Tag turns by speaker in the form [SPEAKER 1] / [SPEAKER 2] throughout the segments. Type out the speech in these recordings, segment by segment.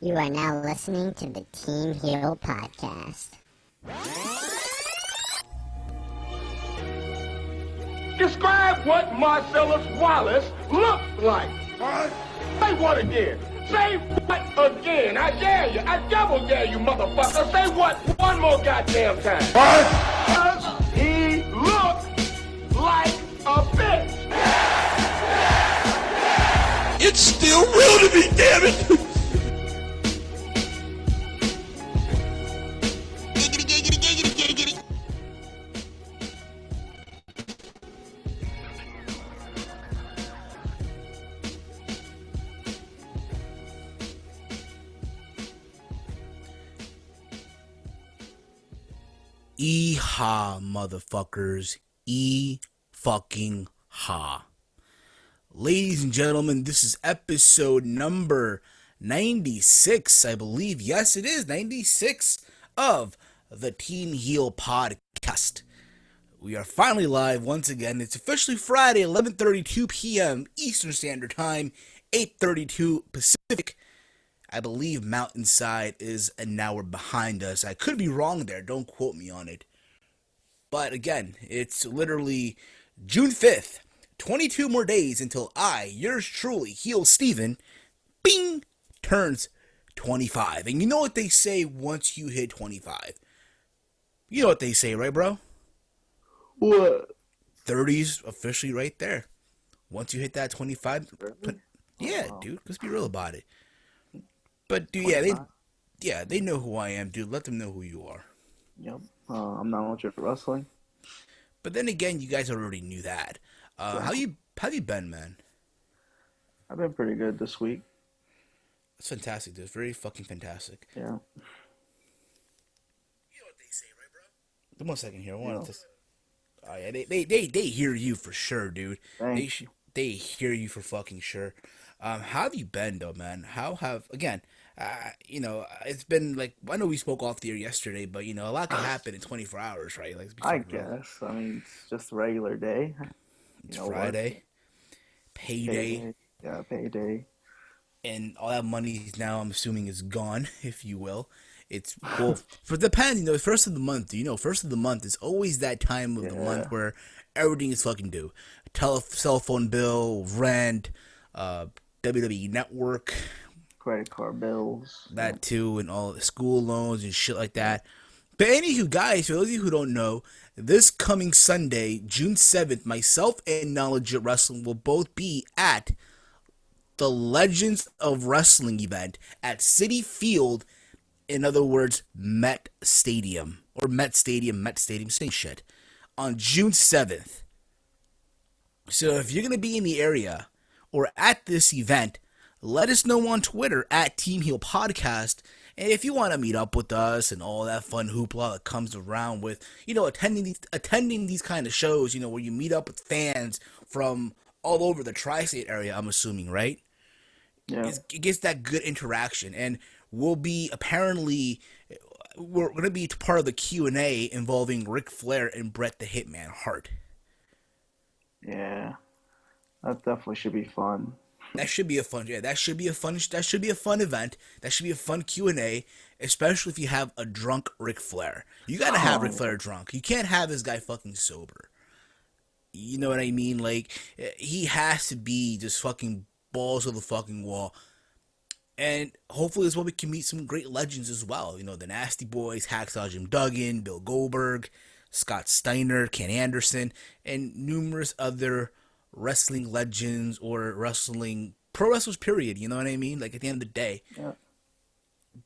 [SPEAKER 1] You are now listening to the Team Heel Podcast.
[SPEAKER 2] Describe what Marcellus Wallace looks like. What? Say what again? Say what again? I dare you. I double dare you, motherfucker. Say what one more goddamn time. What? Does he look like a bitch?
[SPEAKER 3] It's still real to me, damn it! Yeehaw, motherfuckers. E-fucking-ha. Ladies and gentlemen, this is episode number 96, I believe. Yes, it is 96 of the Team Heel Podcast. We are finally live once again. It's officially Friday, 11:32 p.m. Eastern Standard Time, 8:32 Pacific. I believe Mountainside is an hour behind us. I could be wrong there. Don't quote me on it. But again, it's literally June 5th. 22 more days until I, yours truly, Heel Steven, bing, turns 25. And you know what they say once you hit 25? You know what they say, right, bro?
[SPEAKER 4] What?
[SPEAKER 3] 30's officially right there. Once you hit that 25, yeah,
[SPEAKER 4] wow.
[SPEAKER 3] Dude, let's be real about it. But dude, they know who I am, dude. Let them know who you are.
[SPEAKER 4] Yep. I'm not much for wrestling.
[SPEAKER 3] But then again, you guys already knew that. How you been, man?
[SPEAKER 4] I've been pretty good this week.
[SPEAKER 3] That's fantastic, dude. Very fucking fantastic.
[SPEAKER 4] Yeah.
[SPEAKER 3] You know what they say, right, bro? One second here. Oh yeah, they hear you for sure, dude. They hear you for fucking sure. How have you been, though, man? It's been like, I know we spoke off the air yesterday, but a lot can happen in 24 hours, right? Like,
[SPEAKER 4] I guess. I mean, it's just a regular day.
[SPEAKER 3] It's Friday, payday.
[SPEAKER 4] Yeah, payday.
[SPEAKER 3] And all that money now, I'm assuming, is gone, if you will. It's, well, for depending, first of the month, first of the month is always that time of the month where everything is fucking due. Cell phone bill, rent, WWE Network,
[SPEAKER 4] credit card bills,
[SPEAKER 3] that too, and all the school loans and shit like that. But anywho, guys, for those of you who don't know, this coming Sunday, June 7th, myself and Knowledge of Wrestling will both be at the Legends of Wrestling event at Citi Field, in other words, Met Stadium, same shit, on June 7th. So if you're going to be in the area or at this event, let us know on Twitter at Team Heel Podcast. And if you want to meet up with us and all that fun hoopla that comes around with, attending these kind of shows, where you meet up with fans from all over the tri-state area, I'm assuming, right?
[SPEAKER 4] Yeah.
[SPEAKER 3] It gets that good interaction. And we're going to be part of the Q&A involving Ric Flair and Bret the Hitman Hart.
[SPEAKER 4] Yeah. That definitely should be fun.
[SPEAKER 3] That should be a fun event. That should be a fun Q&A, especially if you have a drunk Ric Flair. You gotta have Ric Flair drunk. You can't have this guy fucking sober. You know what I mean? Like, he has to be just fucking balls to the fucking wall. And hopefully as well we can meet some great legends as well. The Nasty Boys, Hacksaw Jim Duggan, Bill Goldberg, Scott Steiner, Ken Anderson, and numerous other wrestling legends or pro wrestlers, period. You know what I mean? Like, at the end of the day.
[SPEAKER 4] Yeah.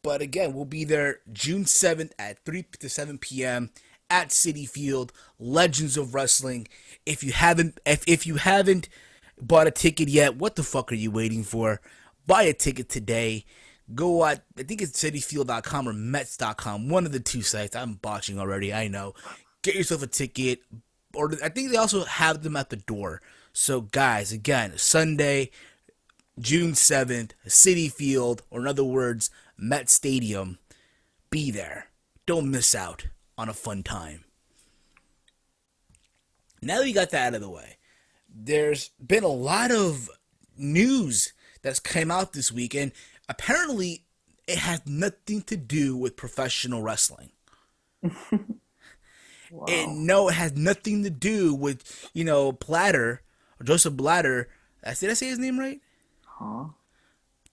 [SPEAKER 3] But again, we'll be there June 7th at 3 to 7 p.m. at Citi Field, Legends of Wrestling. If you haven't bought a ticket yet, what the fuck are you waiting for? Buy a ticket today. Go at, I think it's citifield.com or Mets.com, one of the two sites. I'm botching already, I know. Get yourself a ticket. Or I think they also have them at the door. So, guys, again, Sunday, June 7th, Citi Field, or in other words, Met Stadium. Be there. Don't miss out on a fun time. Now that you got that out of the way, there's been a lot of news that's come out this week, and apparently It has nothing to do with professional wrestling.
[SPEAKER 4] Wow.
[SPEAKER 3] And no, it has nothing to do with, Blatter, or Joseph Blatter. Did I say his name right?
[SPEAKER 4] Huh?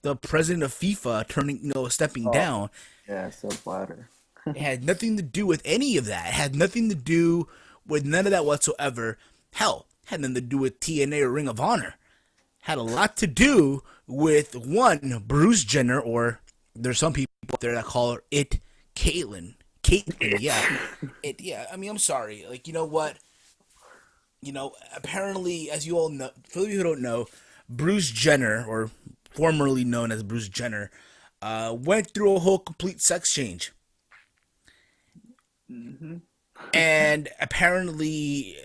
[SPEAKER 3] The president of FIFA stepping down.
[SPEAKER 4] Yeah, so Bladder.
[SPEAKER 3] It had nothing to do with any of that. It had nothing to do with none of that whatsoever. Hell, it had nothing to do with TNA or Ring of Honor. Had a lot to do with, one, Bruce Jenner, or there's some people out there that call it Caitlyn. Caitlyn, yeah. I mean, I'm sorry. Like, you know what? Apparently, as you all know, for those of you who don't know, Bruce Jenner, or formerly known as Bruce Jenner, went through a whole complete sex change.
[SPEAKER 4] Mm-hmm.
[SPEAKER 3] And apparently,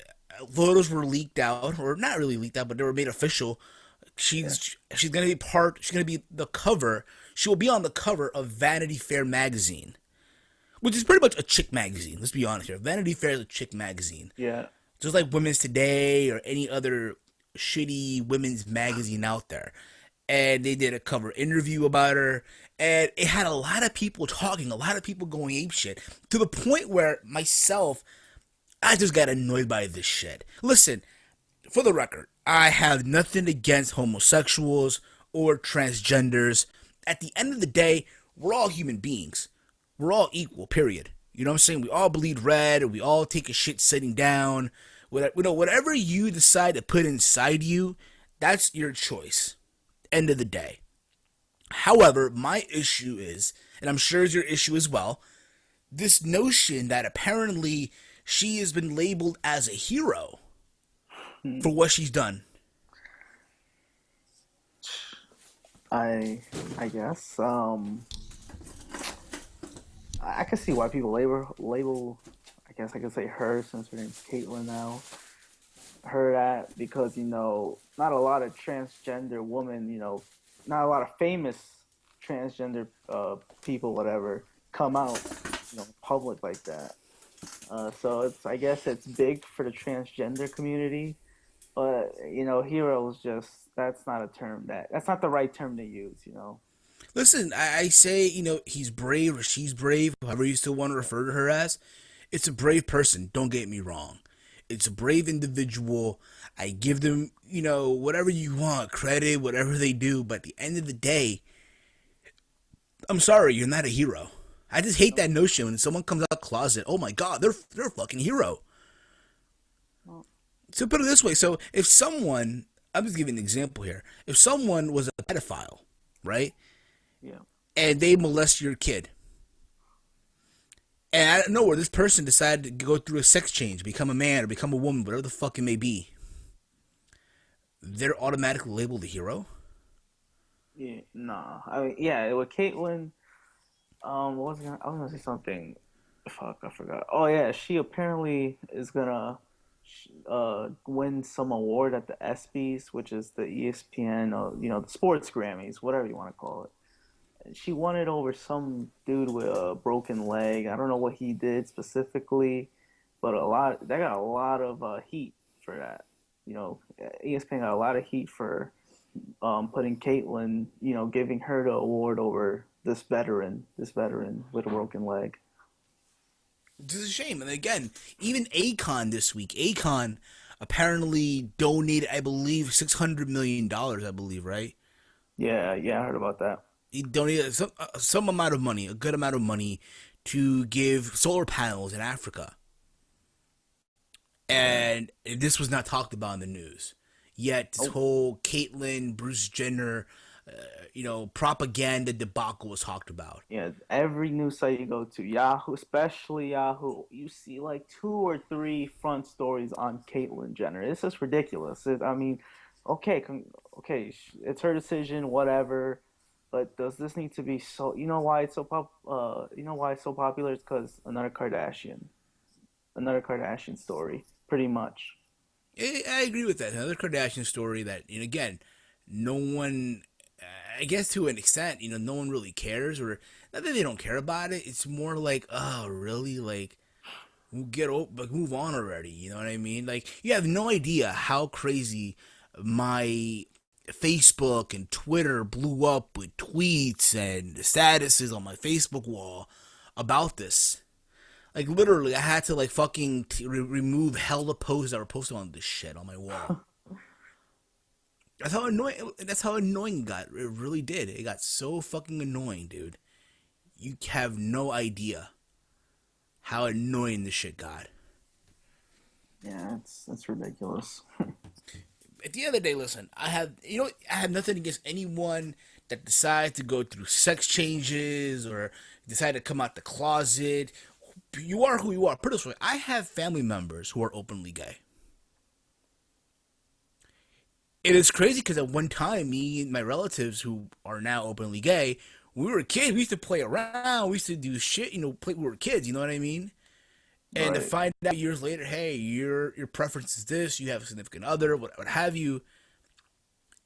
[SPEAKER 3] photos were leaked out, or not really leaked out, but they were made official. She's gonna be the cover. She will be on the cover of Vanity Fair magazine, which is pretty much a chick magazine. Let's be honest here. Vanity Fair is a chick magazine.
[SPEAKER 4] Yeah.
[SPEAKER 3] Just like Women's Today or any other shitty women's magazine out there. And they did a cover interview about her, and it had a lot of people talking, a lot of people going apeshit, to the point where myself, I just got annoyed by this shit. Listen, for the record, I have nothing against homosexuals or transgenders. At the end of the day, we're all human beings. We're all equal, period. You know what I'm saying? We all bleed red, and we all take a shit sitting down. Whatever you decide to put inside you, that's your choice. End of the day. However, my issue is, and I'm sure it's your issue as well, this notion that apparently she has been labeled as a hero for what she's done.
[SPEAKER 4] I guess. I can see why people label. I guess I could say her, since her name's Caitlyn now. Her that, because not a lot of transgender women, not a lot of famous transgender people, whatever, come out, public like that. So I guess it's big for the transgender community, but hero is that's not a term that's not the right term to use.
[SPEAKER 3] Listen, I say, he's brave or she's brave, however you still want to refer to her as. It's a brave person, don't get me wrong. It's a brave individual. I give them, whatever you want, credit, whatever they do. But at the end of the day, I'm sorry, you're not a hero. I just hate that notion when someone comes out of the closet. Oh my God, they're a fucking hero. So put it this way. So if someone, I'm just giving an example here. If someone was a pedophile, right?
[SPEAKER 4] Yeah.
[SPEAKER 3] And they molest your kid. And I don't know where this person decided to go through a sex change, become a man or become a woman, whatever the fuck it may be. They're automatically labeled a hero?
[SPEAKER 4] Yeah, nah. I mean, yeah, with Caitlyn, I was gonna say something. Fuck, I forgot. Oh yeah, she apparently is gonna win some award at the ESPYs, which is the ESPN, the sports Grammys, whatever you want to call it. She won it over some dude with a broken leg. I don't know what he did specifically, but they got a lot of heat for that. ESPN got a lot of heat for putting Caitlyn, giving her the award over this veteran with a broken leg.
[SPEAKER 3] This is a shame. And again, even Akon this week, Akon apparently donated, I believe, $600 million, I believe, right?
[SPEAKER 4] Yeah, I heard about that.
[SPEAKER 3] He donated some amount of money, a good amount of money, to give solar panels in Africa. And this was not talked about in the news. Yet this whole Caitlyn, Bruce Jenner, propaganda debacle was talked about.
[SPEAKER 4] Yeah, every news site you go to, Yahoo, especially Yahoo, you see like 2 or 3 front stories on Caitlyn Jenner. It's just ridiculous. Okay, it's her decision, whatever. But does this need to be so? You know why it's so popular? It's because another Kardashian story, pretty much.
[SPEAKER 3] I agree with that. Another Kardashian story that, again, no one, I guess to an extent, no one really cares, or not that they don't care about it. It's more like, oh, really? Like, move on already. You know what I mean? Like, you have no idea how crazy my Facebook and Twitter blew up with tweets and statuses on my Facebook wall about this. Like, literally, I had to, like, fucking remove hella posts that were posted on this shit on my wall. That's how annoying it got. It really did. It got so fucking annoying, dude. You have no idea how annoying this shit got.
[SPEAKER 4] Yeah, that's ridiculous.
[SPEAKER 3] At the end of the day, listen, I have nothing against anyone that decides to go through sex changes or decide to come out the closet. You are who you are. Put it this way, I have family members who are openly gay. It is crazy because at one time, me and my relatives who are now openly gay, when we were kids, we used to play around, we used to do shit, we were kids, you know what I mean? And
[SPEAKER 4] Right.
[SPEAKER 3] to find out years later, hey, your preference is this, you have a significant other, what have you.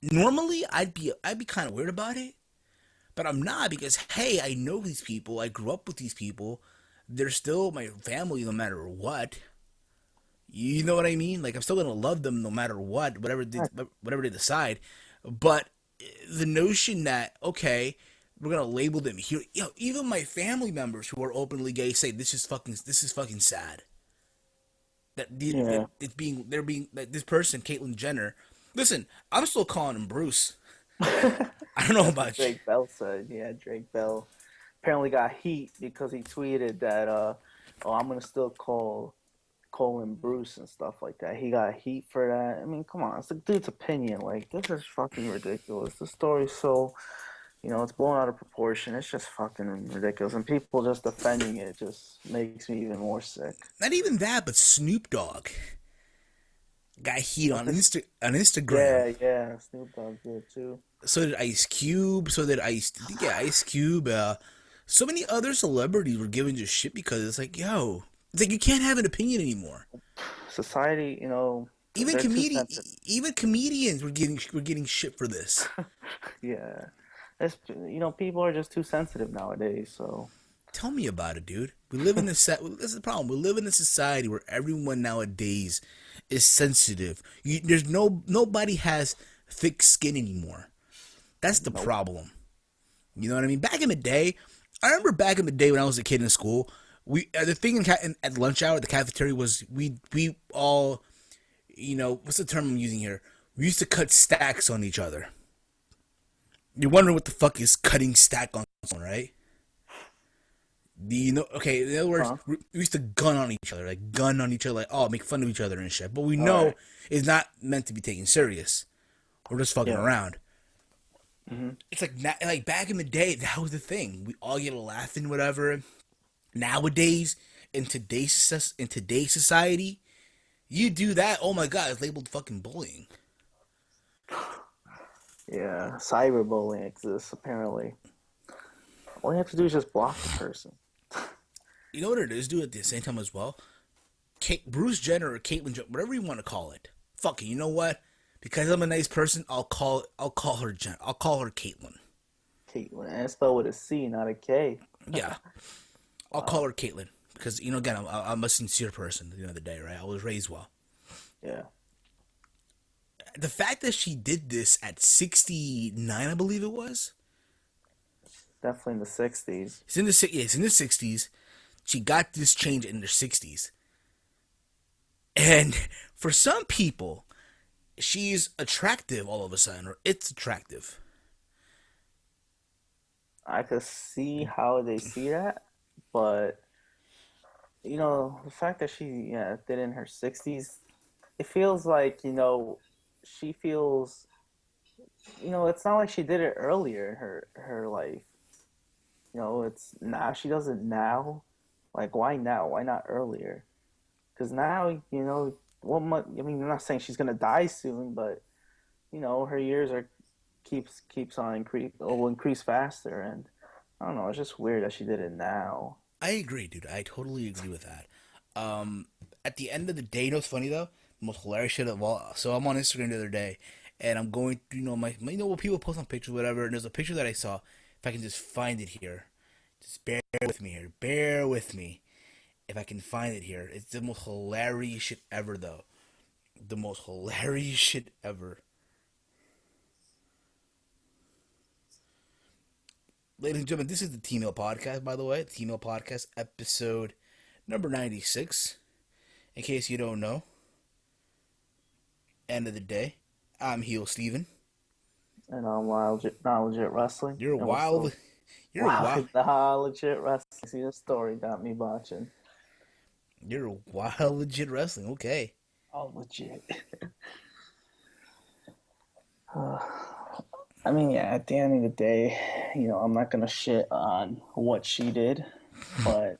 [SPEAKER 3] Normally, I'd be kind of weird about it, but I'm not because, hey, I know these people, I grew up with these people, they're still my family no matter what. You know what I mean? Like, I'm still gonna love them no matter what, whatever they decide. But the notion that, okay, we're gonna label them here, even my family members who are openly gay say this is fucking sad.
[SPEAKER 4] Yeah.
[SPEAKER 3] They're being like this person, Caitlyn Jenner. Listen, I'm still calling him Bruce. I don't know about you.
[SPEAKER 4] Drake Bell said, yeah, Drake Bell apparently got heat because he tweeted that, I'm gonna still call him Bruce and stuff like that. He got heat for that. I mean, come on, it's the dude's opinion. Like, this is fucking ridiculous. The story's so, it's blown out of proportion. It's just fucking ridiculous, and people just defending it just makes me even more sick.
[SPEAKER 3] Not even that, but Snoop Dogg got heat on Instagram.
[SPEAKER 4] Yeah, Snoop Dogg did too.
[SPEAKER 3] So did Ice Cube. Ice Cube. So many other celebrities were giving just shit because it's like, yo, it's like you can't have an opinion anymore.
[SPEAKER 4] Society,
[SPEAKER 3] Even
[SPEAKER 4] they're too
[SPEAKER 3] comedians were getting shit for this.
[SPEAKER 4] yeah. It's, people are just too sensitive nowadays, so.
[SPEAKER 3] Tell me about it, dude. We live in this. This is the problem. We live in a society where everyone nowadays is sensitive. Nobody has thick skin anymore. That's the problem. You know what I mean? Back in the day, I remember back in the day when I was a kid in school, the thing at lunch hour at the cafeteria was we all, what's the term I'm using here? We used to cut stacks on each other. You're wondering what the fuck is cutting stack on someone, right? Okay, in other words, we used to gun on each other, like, make fun of each other and shit. But we know it's not meant to be taken serious. We're just fucking around. Mm-hmm. It's like back in the day, that was the thing. We all get a laughing, whatever. Nowadays, in today's society, you do that, oh my god, it's labeled fucking bullying.
[SPEAKER 4] Yeah, cyberbullying exists, apparently. All you have to do is just block the person.
[SPEAKER 3] You know what it is, dude, at the same time as well? Bruce Jenner or Caitlyn Jenner, whatever you want to call it. Fuck it, you know what? Because I'm a nice person, I'll call her Caitlyn.
[SPEAKER 4] Caitlyn, and it's spelled with a C, not a K.
[SPEAKER 3] Yeah. I'll call her Caitlyn. Because, again, I'm a sincere person at the end of the day, right? I was raised well.
[SPEAKER 4] Yeah.
[SPEAKER 3] The fact that she did this at 69, I believe it was.
[SPEAKER 4] Definitely in the 60s.
[SPEAKER 3] It's in the 60s. She got this change in her 60s. And for some people, she's attractive all of a sudden, or it's attractive.
[SPEAKER 4] I could see how they see that, but, the fact that she did in her 60s, it feels like, she feels, it's not like she did it earlier in her life. It's now, she does it now. Like, why now? Why not earlier? Because now, I'm not saying she's going to die soon, but, her years keeps on will increase faster. And I don't know, it's just weird that she did it now.
[SPEAKER 3] I agree, dude. I totally agree with that. At the end of the day, you know what's funny though? The most hilarious shit of all. So I'm on Instagram the other day, and I'm going through, my what people post on pictures, whatever. And there's a picture that I saw. If I can just find it here, just bear with me here. Bear with me. If I can find it here, it's the most hilarious shit ever, though. The most hilarious shit ever. Ladies and gentlemen, this is the TEAMHEEL Podcast, by the way. The TEAMHEEL Podcast, episode number 96. In case you don't know, end of the day, I'm Heel Steven.
[SPEAKER 4] And I'm not legit wrestling.
[SPEAKER 3] You're wild. You're wild.
[SPEAKER 4] Not legit wrestling. See, the story got me watching.
[SPEAKER 3] You're wild legit wrestling. Okay.
[SPEAKER 4] Oh, legit. I mean, yeah, at the end of the day, I'm not going to shit on what she did, but,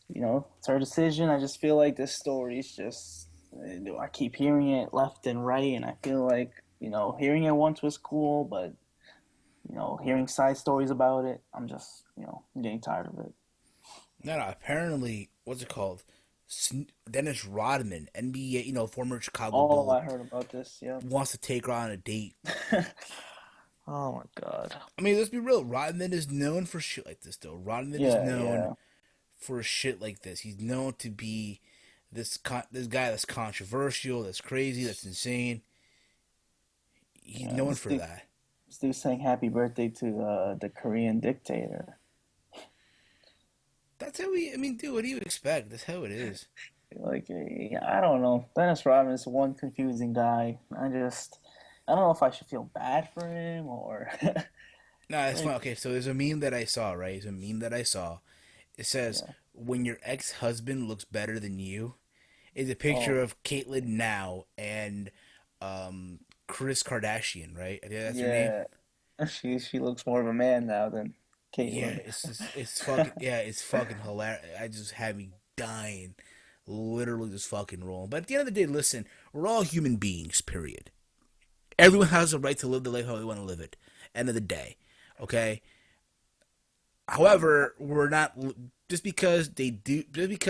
[SPEAKER 4] it's her decision. I just feel like this story is just, I keep hearing it left and right, and I feel like, hearing it once was cool, but, hearing side stories about it, I'm just, getting tired of it.
[SPEAKER 3] No, apparently, what's it called? Dennis Rodman, NBA, former Chicago Bull.
[SPEAKER 4] Oh, I heard about this, yeah.
[SPEAKER 3] Wants to take her on a date.
[SPEAKER 4] Oh my god.
[SPEAKER 3] I mean, let's be real. Rodman is known for shit like this, though. Rodman is known for shit like this. He's known to be this guy that's controversial, that's crazy, that's insane. He's known for that.
[SPEAKER 4] This dude saying happy birthday to the Korean dictator.
[SPEAKER 3] That's how dude, what do you expect? That's how it is.
[SPEAKER 4] Like, I don't know. Dennis Rodman is one confusing guy. I don't know if I should feel bad for him or...
[SPEAKER 3] No, it's fine. Okay, so there's a meme that I saw, right? It's a meme that I saw. It says, when your ex-husband looks better than you, is a picture of Caitlyn now and Kris Kardashian, right? I think that's her name.
[SPEAKER 4] She looks more of a man now than Caitlyn.
[SPEAKER 3] Yeah, it's fucking hilarious. I just had me dying. Literally just fucking rolling. But at the end of the day, listen, we're all human beings, period. Everyone has the right to live the life how they want to live it. End of the day, okay? However, we're not just because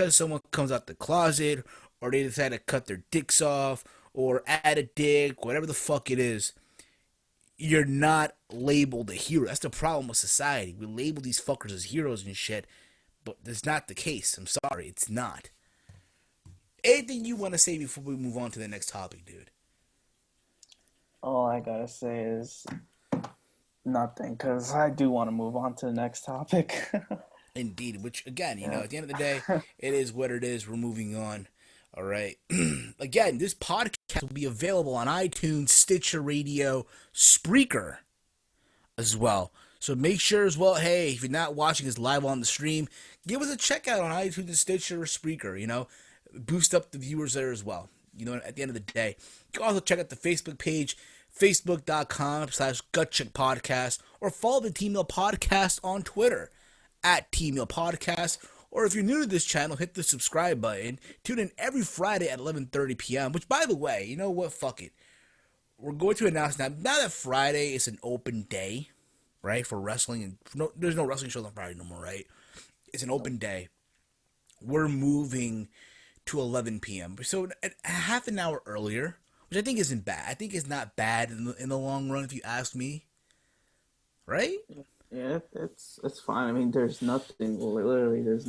[SPEAKER 3] someone comes out the closet or they decide to cut their dicks off or add a dick, whatever the fuck it is, you're not labeled a hero. That's the problem with society. We label these fuckers as heroes and shit, but that's not the case. I'm sorry, it's not. Anything you want to say before we move on to the next topic, dude?
[SPEAKER 4] All I gotta say is nothing, because I do want to move on to the next topic.
[SPEAKER 3] Indeed, which, again, at the end of the day, it is what it is. We're moving on. All right. Again, this podcast will be available on iTunes, Stitcher Radio, Spreaker as well. So make sure as well, hey, if you're not watching us live on the stream, give us a check out on iTunes and Stitcher or Spreaker, boost up the viewers there as well. At the end of the day, you can also check out the Facebook page, facebook.com/GutCheckPodcast, or follow the TEAMHEEL Podcast on Twitter, @TEAMHEEL Podcast. Or if you're new to this channel, hit the subscribe button. Tune in every Friday at 11:30 p.m., which, by the way, you know what? Fuck it. We're going to announce now that Friday is an open day, right, for wrestling. And there's no wrestling shows on Friday no more, right? It's an open day. We're moving to 11 p.m. So a half an hour earlier, which I think isn't bad. I think it's not bad in the long run, if you ask me. Right?
[SPEAKER 4] Yeah, it's fine. I mean, there's nothing. Literally, there's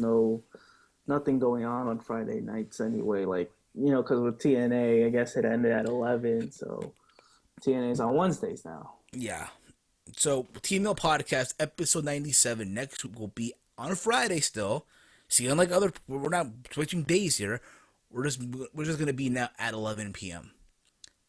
[SPEAKER 4] nothing going on Friday nights anyway. Like, because with TNA, I guess it ended at 11, so TNA is on Wednesdays now.
[SPEAKER 3] Yeah. So TEAMHEEL Podcast episode 97 next week will be on a Friday still. See, unlike we're not switching days here. We're just gonna be now at 11 p.m.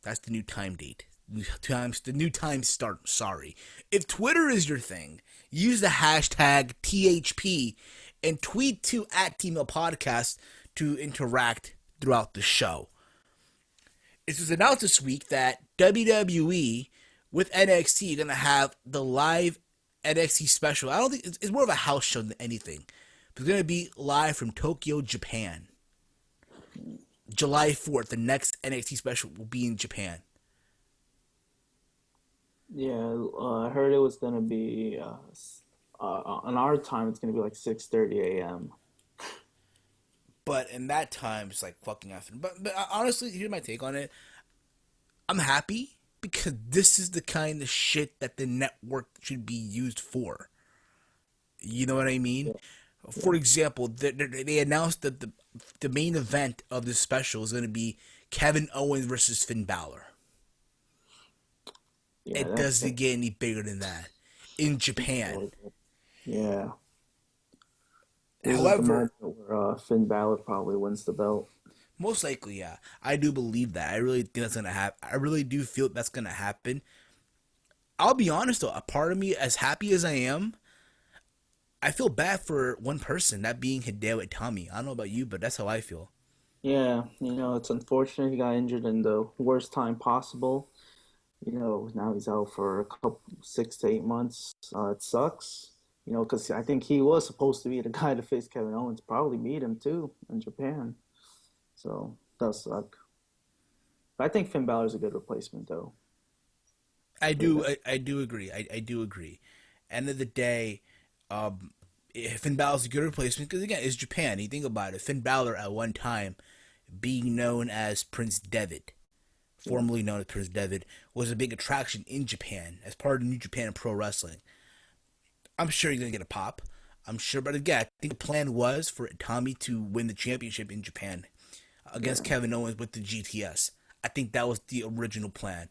[SPEAKER 3] That's the new time date. The new time start. Sorry. If Twitter is your thing, use the hashtag THP and tweet to @TEAMHEEL Podcast to interact throughout the show. It was announced this week that WWE with NXT are gonna have the live NXT special. I don't think it's more of a house show than anything. It's going to be live from Tokyo, Japan. July 4th, the next NXT special will be in Japan.
[SPEAKER 4] Yeah, I heard it was going to be, on our time, it's going to be like 6:30 a.m.
[SPEAKER 3] But in that time, it's like fucking afternoon. But honestly, here's my take on it. I'm happy because this is the kind of shit that the network should be used for. You know what I mean? Yeah. For example, they announced that the main event of this special is going to be Kevin Owens versus Finn Balor. Yeah, it doesn't get any bigger than that. In Japan.
[SPEAKER 4] Yeah. This is the
[SPEAKER 3] However,
[SPEAKER 4] moment where Finn Balor probably wins the belt.
[SPEAKER 3] most likely, yeah, I do believe that. I really think that's gonna happen. I really do feel that's gonna happen. I'll be honest though, a part of me, as happy as I am, I feel bad for one person, that being Hideo Itami. I don't know about you, but that's how I feel.
[SPEAKER 4] Yeah, it's unfortunate he got injured in the worst time possible. Now he's out for a couple 6 to 8 months. It sucks. Because I think he was supposed to be the guy to face Kevin Owens. Probably beat him too in Japan. So does suck. But I think Finn Balor's a good replacement though.
[SPEAKER 3] I do agree. I do agree. End of the day, um, Finn Balor's a good replacement because again, it's Japan. You think about it. Finn Balor at one time, being known as Prince Devitt,
[SPEAKER 4] Yeah,
[SPEAKER 3] formerly known as Prince Devitt, was a big attraction in Japan as part of New Japan and Pro Wrestling. I'm sure he's gonna get a pop. I'm sure, but again, I think the plan was for Tommy to win the championship in Japan against
[SPEAKER 4] yeah,
[SPEAKER 3] Kevin Owens with the GTS. I think that was the original plan.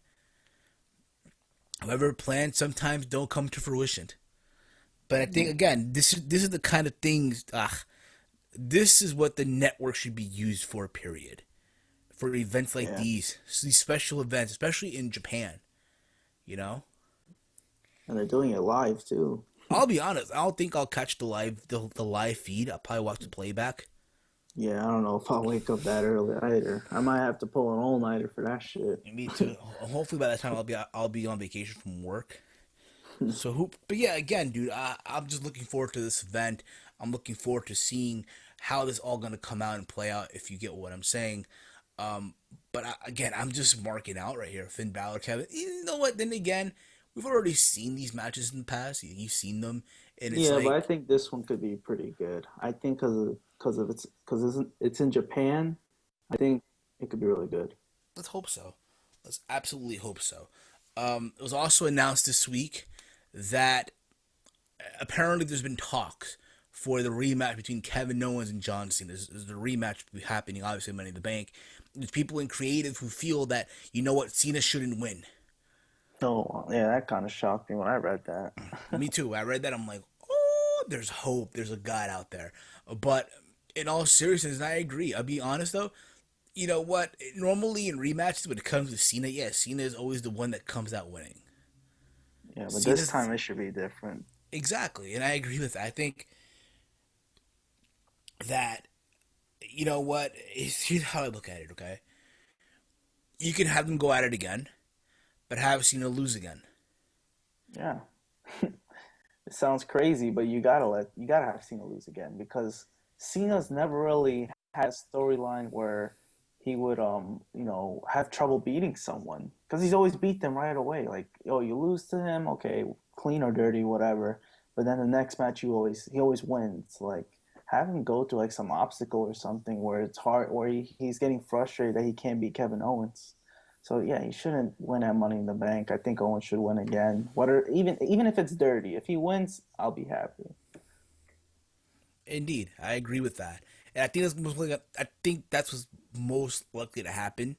[SPEAKER 3] However, plans sometimes don't come to fruition. But I think again, this is the kind of things. This is what the network should be used for. Period. For events like
[SPEAKER 4] yeah.
[SPEAKER 3] these special events, especially in Japan. You know,
[SPEAKER 4] And they're doing it live too.
[SPEAKER 3] I'll be honest. I don't think I'll catch the live feed. I'll probably watch the playback.
[SPEAKER 4] Yeah, I don't know if I'll wake up that early either. I might have to pull an all-nighter for that shit.
[SPEAKER 3] Me too. Hopefully by that time I'll be on vacation from work. So who? But yeah, again, dude, I'm just looking forward to this event. I'm looking forward to seeing how this all gonna come out and play out. If you get what I'm saying. But again, I'm just marking out right here. Finn Balor, Kevin. You know what? Then again, we've already seen these matches in the past. You've seen them, and it's
[SPEAKER 4] Yeah, but I
[SPEAKER 3] like,
[SPEAKER 4] think this one could be pretty good. I think because it's in Japan. I think it could be really good.
[SPEAKER 3] let's hope so. Let's absolutely hope so. It was also announced this week that apparently there's been talks for the rematch between Kevin Owens and John Cena. There's the rematch happening, obviously, Money in the Bank. There's people in creative who feel that, you know what, Cena shouldn't win.
[SPEAKER 4] Oh, yeah, that kind of shocked me when I read that.
[SPEAKER 3] Me too. I read that. I'm like, oh, there's hope. There's a God out there. But in all seriousness, I agree. I'll be honest though. You know what? Normally in rematches, when it comes to Cena, yeah, Cena is always the one that comes out winning.
[SPEAKER 4] Yeah, but this
[SPEAKER 3] Cena's
[SPEAKER 4] time it should be different.
[SPEAKER 3] exactly, and I agree with that. I think that you know what? Here's how I look at it. Okay, you can have them go at it again, but have Cena lose again.
[SPEAKER 4] Yeah. It sounds crazy, but you gotta have Cena lose again because Cena's never really had a storyline where he would have trouble beating someone because he's always beat them right away. Like, oh, you lose to him, okay, clean or dirty, whatever. But then the next match, he always wins. Like, have him go through like some obstacle or something where it's hard, where he's getting frustrated that he can't beat Kevin Owens. So yeah, he shouldn't win at Money in the Bank. I think Owens should win again. Whether even if it's dirty, if he wins, I'll be happy.
[SPEAKER 3] Indeed, I agree with that, and I think I think that's what's most likely to happen.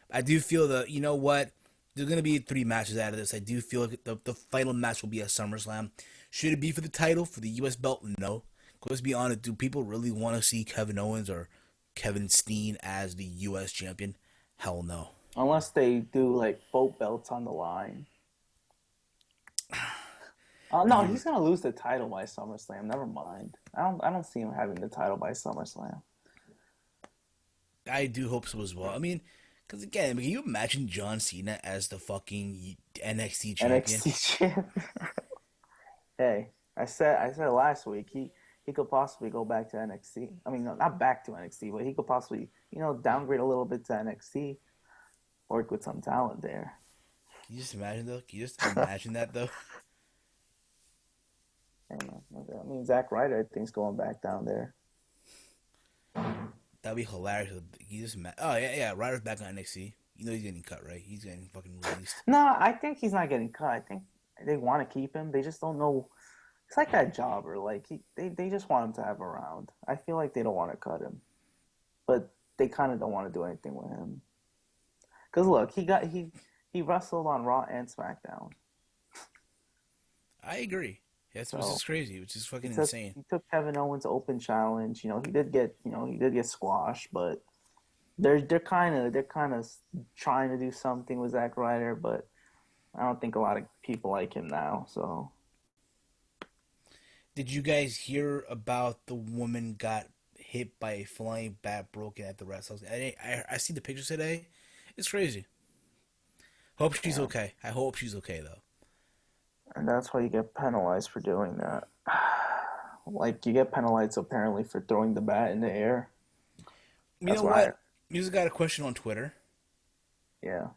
[SPEAKER 3] I do feel that you know what, there's gonna be 3 matches out of this. I do feel like the final match will be at SummerSlam. Should it be for the title, for the U.S. belt? No. 'Cause let's be honest, do people really want to see Kevin Owens or Kevin Steen as the U.S. champion? Hell no.
[SPEAKER 4] Unless they do like both belts on the line. Oh no,
[SPEAKER 3] You,
[SPEAKER 4] he's gonna lose the title by SummerSlam. Never mind. I don't see him having the title by SummerSlam.
[SPEAKER 3] I do hope so as well. I mean, because again, I mean, can you imagine John Cena as the fucking NXT champion?
[SPEAKER 4] NXT champ. Hey, I said last week he could possibly go back to NXT. I mean, no, not back to NXT, but he could possibly downgrade a little bit to NXT, work with some talent there.
[SPEAKER 3] Can you just imagine though? Can you just imagine that though?
[SPEAKER 4] I don't know. I mean, Zack Ryder, I think's going back down there.
[SPEAKER 3] That'd be hilarious. He just oh yeah, Ryder's back on NXT. You know he's getting cut, right? He's getting fucking released.
[SPEAKER 4] No, I think he's not getting cut. I think they want to keep him. They just don't know. It's like that jobber. Like they just want him to have around. I feel like they don't want to cut him, but they kind of don't want to do anything with him. Cause look, he wrestled on Raw and SmackDown.
[SPEAKER 3] I agree. Yes, which
[SPEAKER 4] So
[SPEAKER 3] is crazy, which is
[SPEAKER 4] he
[SPEAKER 3] fucking
[SPEAKER 4] took
[SPEAKER 3] insane.
[SPEAKER 4] he took Kevin Owens' open challenge. He did get squashed, but they're kind of trying to do something with Zack Ryder, but I don't think a lot of people like him now. So
[SPEAKER 3] Did you guys hear about the woman got hit by a flying bat broken at the wrestling? I see the pictures today. It's crazy. Hope she's
[SPEAKER 4] yeah,
[SPEAKER 3] okay. I hope she's okay though.
[SPEAKER 4] and that's why you get penalized for doing that. Like you get penalized apparently for throwing the bat in the air.
[SPEAKER 3] You
[SPEAKER 4] That's
[SPEAKER 3] know
[SPEAKER 4] why.
[SPEAKER 3] what? You just got a question on Twitter,
[SPEAKER 4] Yeah.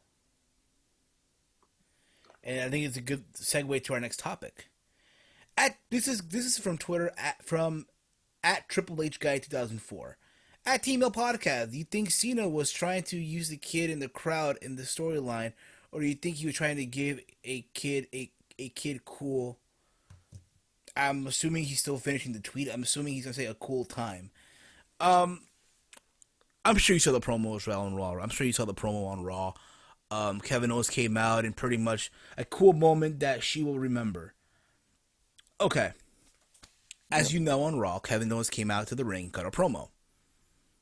[SPEAKER 3] and I think it's a good segue to our next topic. This is from Twitter at Triple H Guy 2004. At TEAMHEEL Podcast, do you think Cena was trying to use the kid in the crowd in the storyline, or do you think he was trying to give a kid cool? I'm assuming he's still finishing the tweet. I'm assuming he's gonna say a cool time. I'm sure you saw the promo as well on Raw. I'm sure you saw the promo on Raw. Kevin Owens came out and pretty much a cool moment that she will remember. Okay, as
[SPEAKER 4] Yep.
[SPEAKER 3] you know on Raw, Kevin Owens came out to the ring, cut a promo,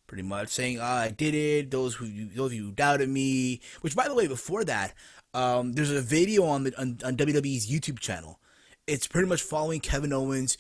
[SPEAKER 3] pretty much saying, "I did it." Those of you who doubted me. Which, by the way, before that, there's a video on WWE's YouTube channel. It's pretty much following Kevin Owens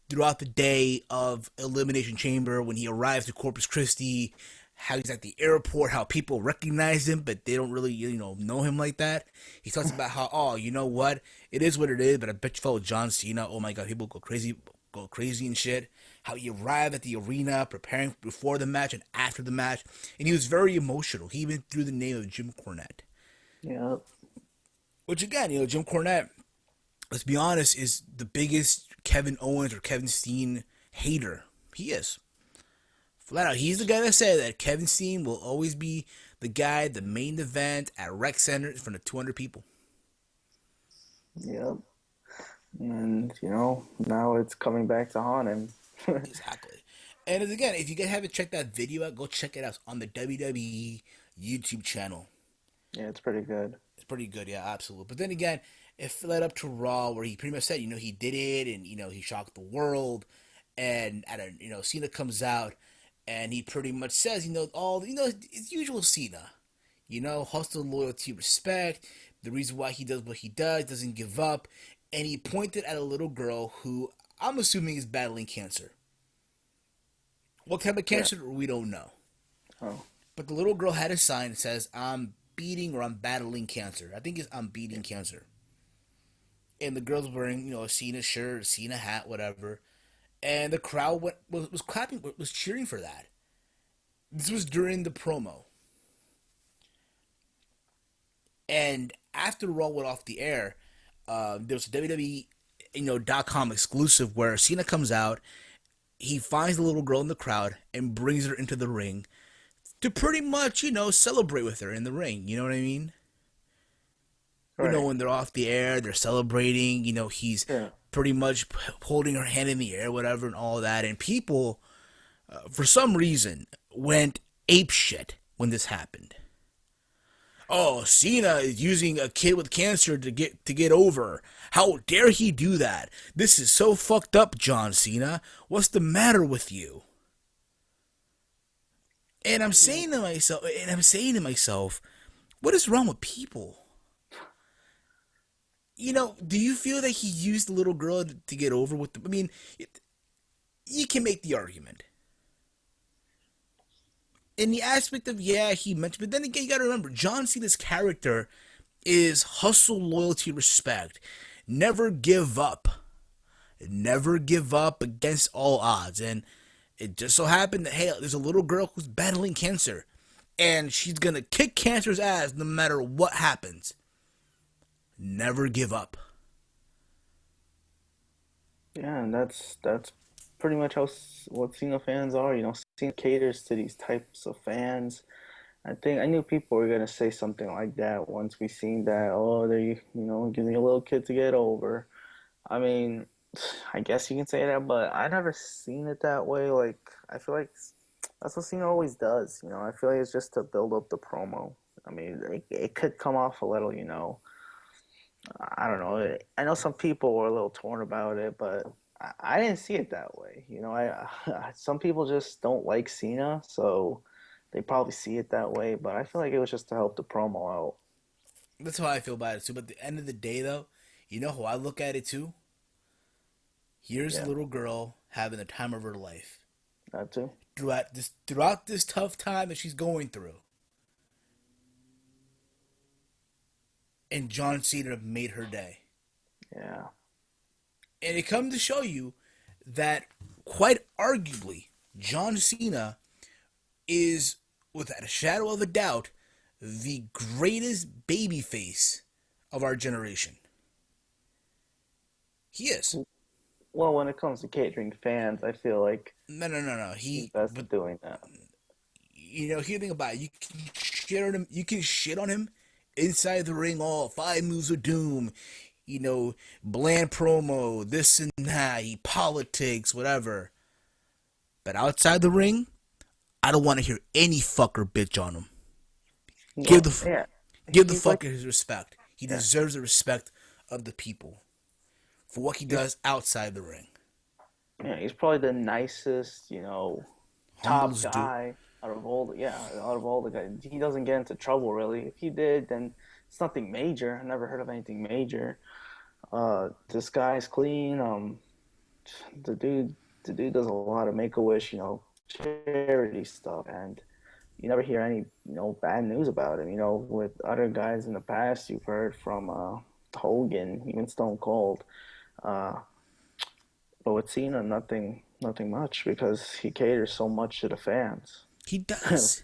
[SPEAKER 3] throughout the day of Elimination Chamber when he arrives to Corpus Christi, how he's at the airport, how people recognize him, but they don't really, know him like that. He talks about how, oh, you know what? It is what it is, but I bet you follow John Cena. Oh my God, people go crazy and shit. How he arrived at the arena, preparing before the match and after the match. And he was very emotional. He even threw the name of Jim Cornette.
[SPEAKER 4] Yep.
[SPEAKER 3] Which again, Jim Cornette, let's be honest, is the biggest Kevin Owens or Kevin Steen hater. He is. Flat out, he's the guy that said that Kevin Steen will always be the guy, the main event at Rec Center in front of 200 people.
[SPEAKER 4] Yep. And now it's coming back to haunt him.
[SPEAKER 3] Exactly. And again, if you guys haven't checked that video out, go check it out on the WWE YouTube channel.
[SPEAKER 4] Yeah, it's pretty good.
[SPEAKER 3] It's pretty good, yeah, absolutely. But then again, it led up to Raw where he pretty much said, he did it, and he shocked the world. And Cena comes out, and he pretty much says, it's usual Cena, hustle, loyalty, respect. The reason why he does what he does, doesn't give up, and he pointed at a little girl who I'm assuming is battling cancer. What type of cancer we don't know.
[SPEAKER 4] Oh.
[SPEAKER 3] But the little girl had a sign that says, I'm beating or I'm battling cancer. I think it's I'm beating cancer. And the girl's wearing, a Cena shirt, a Cena hat, whatever. And the crowd was clapping, was cheering for that. This was during the promo. And after Raw went off the air, there was a WWE, .com exclusive where Cena comes out, he finds the little girl in the crowd and brings her into the ring to pretty much, celebrate with her in the ring. You know what I mean?
[SPEAKER 4] Right.
[SPEAKER 3] When they're off the air, they're celebrating. He's pretty much holding her hand in the air, whatever, and all that. And people, for some reason, went ape shit when this happened. Oh, Cena is using a kid with cancer to get over. How dare he do that? This is so fucked up, John Cena. What's the matter with you? And I'm saying to myself, what is wrong with people? Do you feel that he used the little girl to get over with them? I mean, you can make the argument. In the aspect of, he mentioned, but then again, you gotta remember, John Cena's character is hustle, loyalty, respect. Never give up. Never give up against all odds. And it just so happened that, hey, there's a little girl who's battling cancer. And she's gonna kick cancer's ass no matter what happens. Never give up.
[SPEAKER 4] Yeah, and that's pretty much what Cena fans are. Cena caters to these types of fans. I knew people were gonna say something like that once we seen that. Oh, they're giving a little kid to get over. I mean, I guess you can say that, but I never seen it that way. Like, I feel like that's what Cena always does. I feel like it's just to build up the promo. I mean, it could come off a little, I don't know. I know some people were a little torn about it, but I didn't see it that way. You know, some people just don't like Cena, so they probably see it that way. But I feel like it was just to help the promo out.
[SPEAKER 3] That's how I feel about it too. But at the end of the day, though, you know how I look at it too. Here's a
[SPEAKER 4] Yeah,
[SPEAKER 3] little girl having the time of her life
[SPEAKER 4] that too.
[SPEAKER 3] throughout this tough time that she's going through, and John Cena made her day.
[SPEAKER 4] Yeah,
[SPEAKER 3] And it comes to show you that, quite arguably, John Cena is, without a shadow of a doubt, the greatest babyface of our generation. He is.
[SPEAKER 4] well, when it comes to catering fans, I feel like
[SPEAKER 3] No.
[SPEAKER 4] he's best at doing that.
[SPEAKER 3] Here's the thing about it. You can shit on him. You can shit on him inside the ring. All 5 moves of doom. Bland promo, this and that. He politics, whatever. But outside the ring, I don't want to hear any fucker bitch on him. Give the fucker his respect. He deserves the respect of the people for what he does outside the ring.
[SPEAKER 4] Yeah, he's probably the nicest, top guy out of all the guys. He doesn't get into trouble really. If he did, then it's nothing major. I never heard of anything major. This guy's clean. The dude does a lot of Make-A-Wish, charity stuff, and you never hear any, bad news about him. With other guys in the past, you've heard from Hogan, even Stone Cold. But with Cena, nothing much because he caters so much to the fans.
[SPEAKER 3] He does.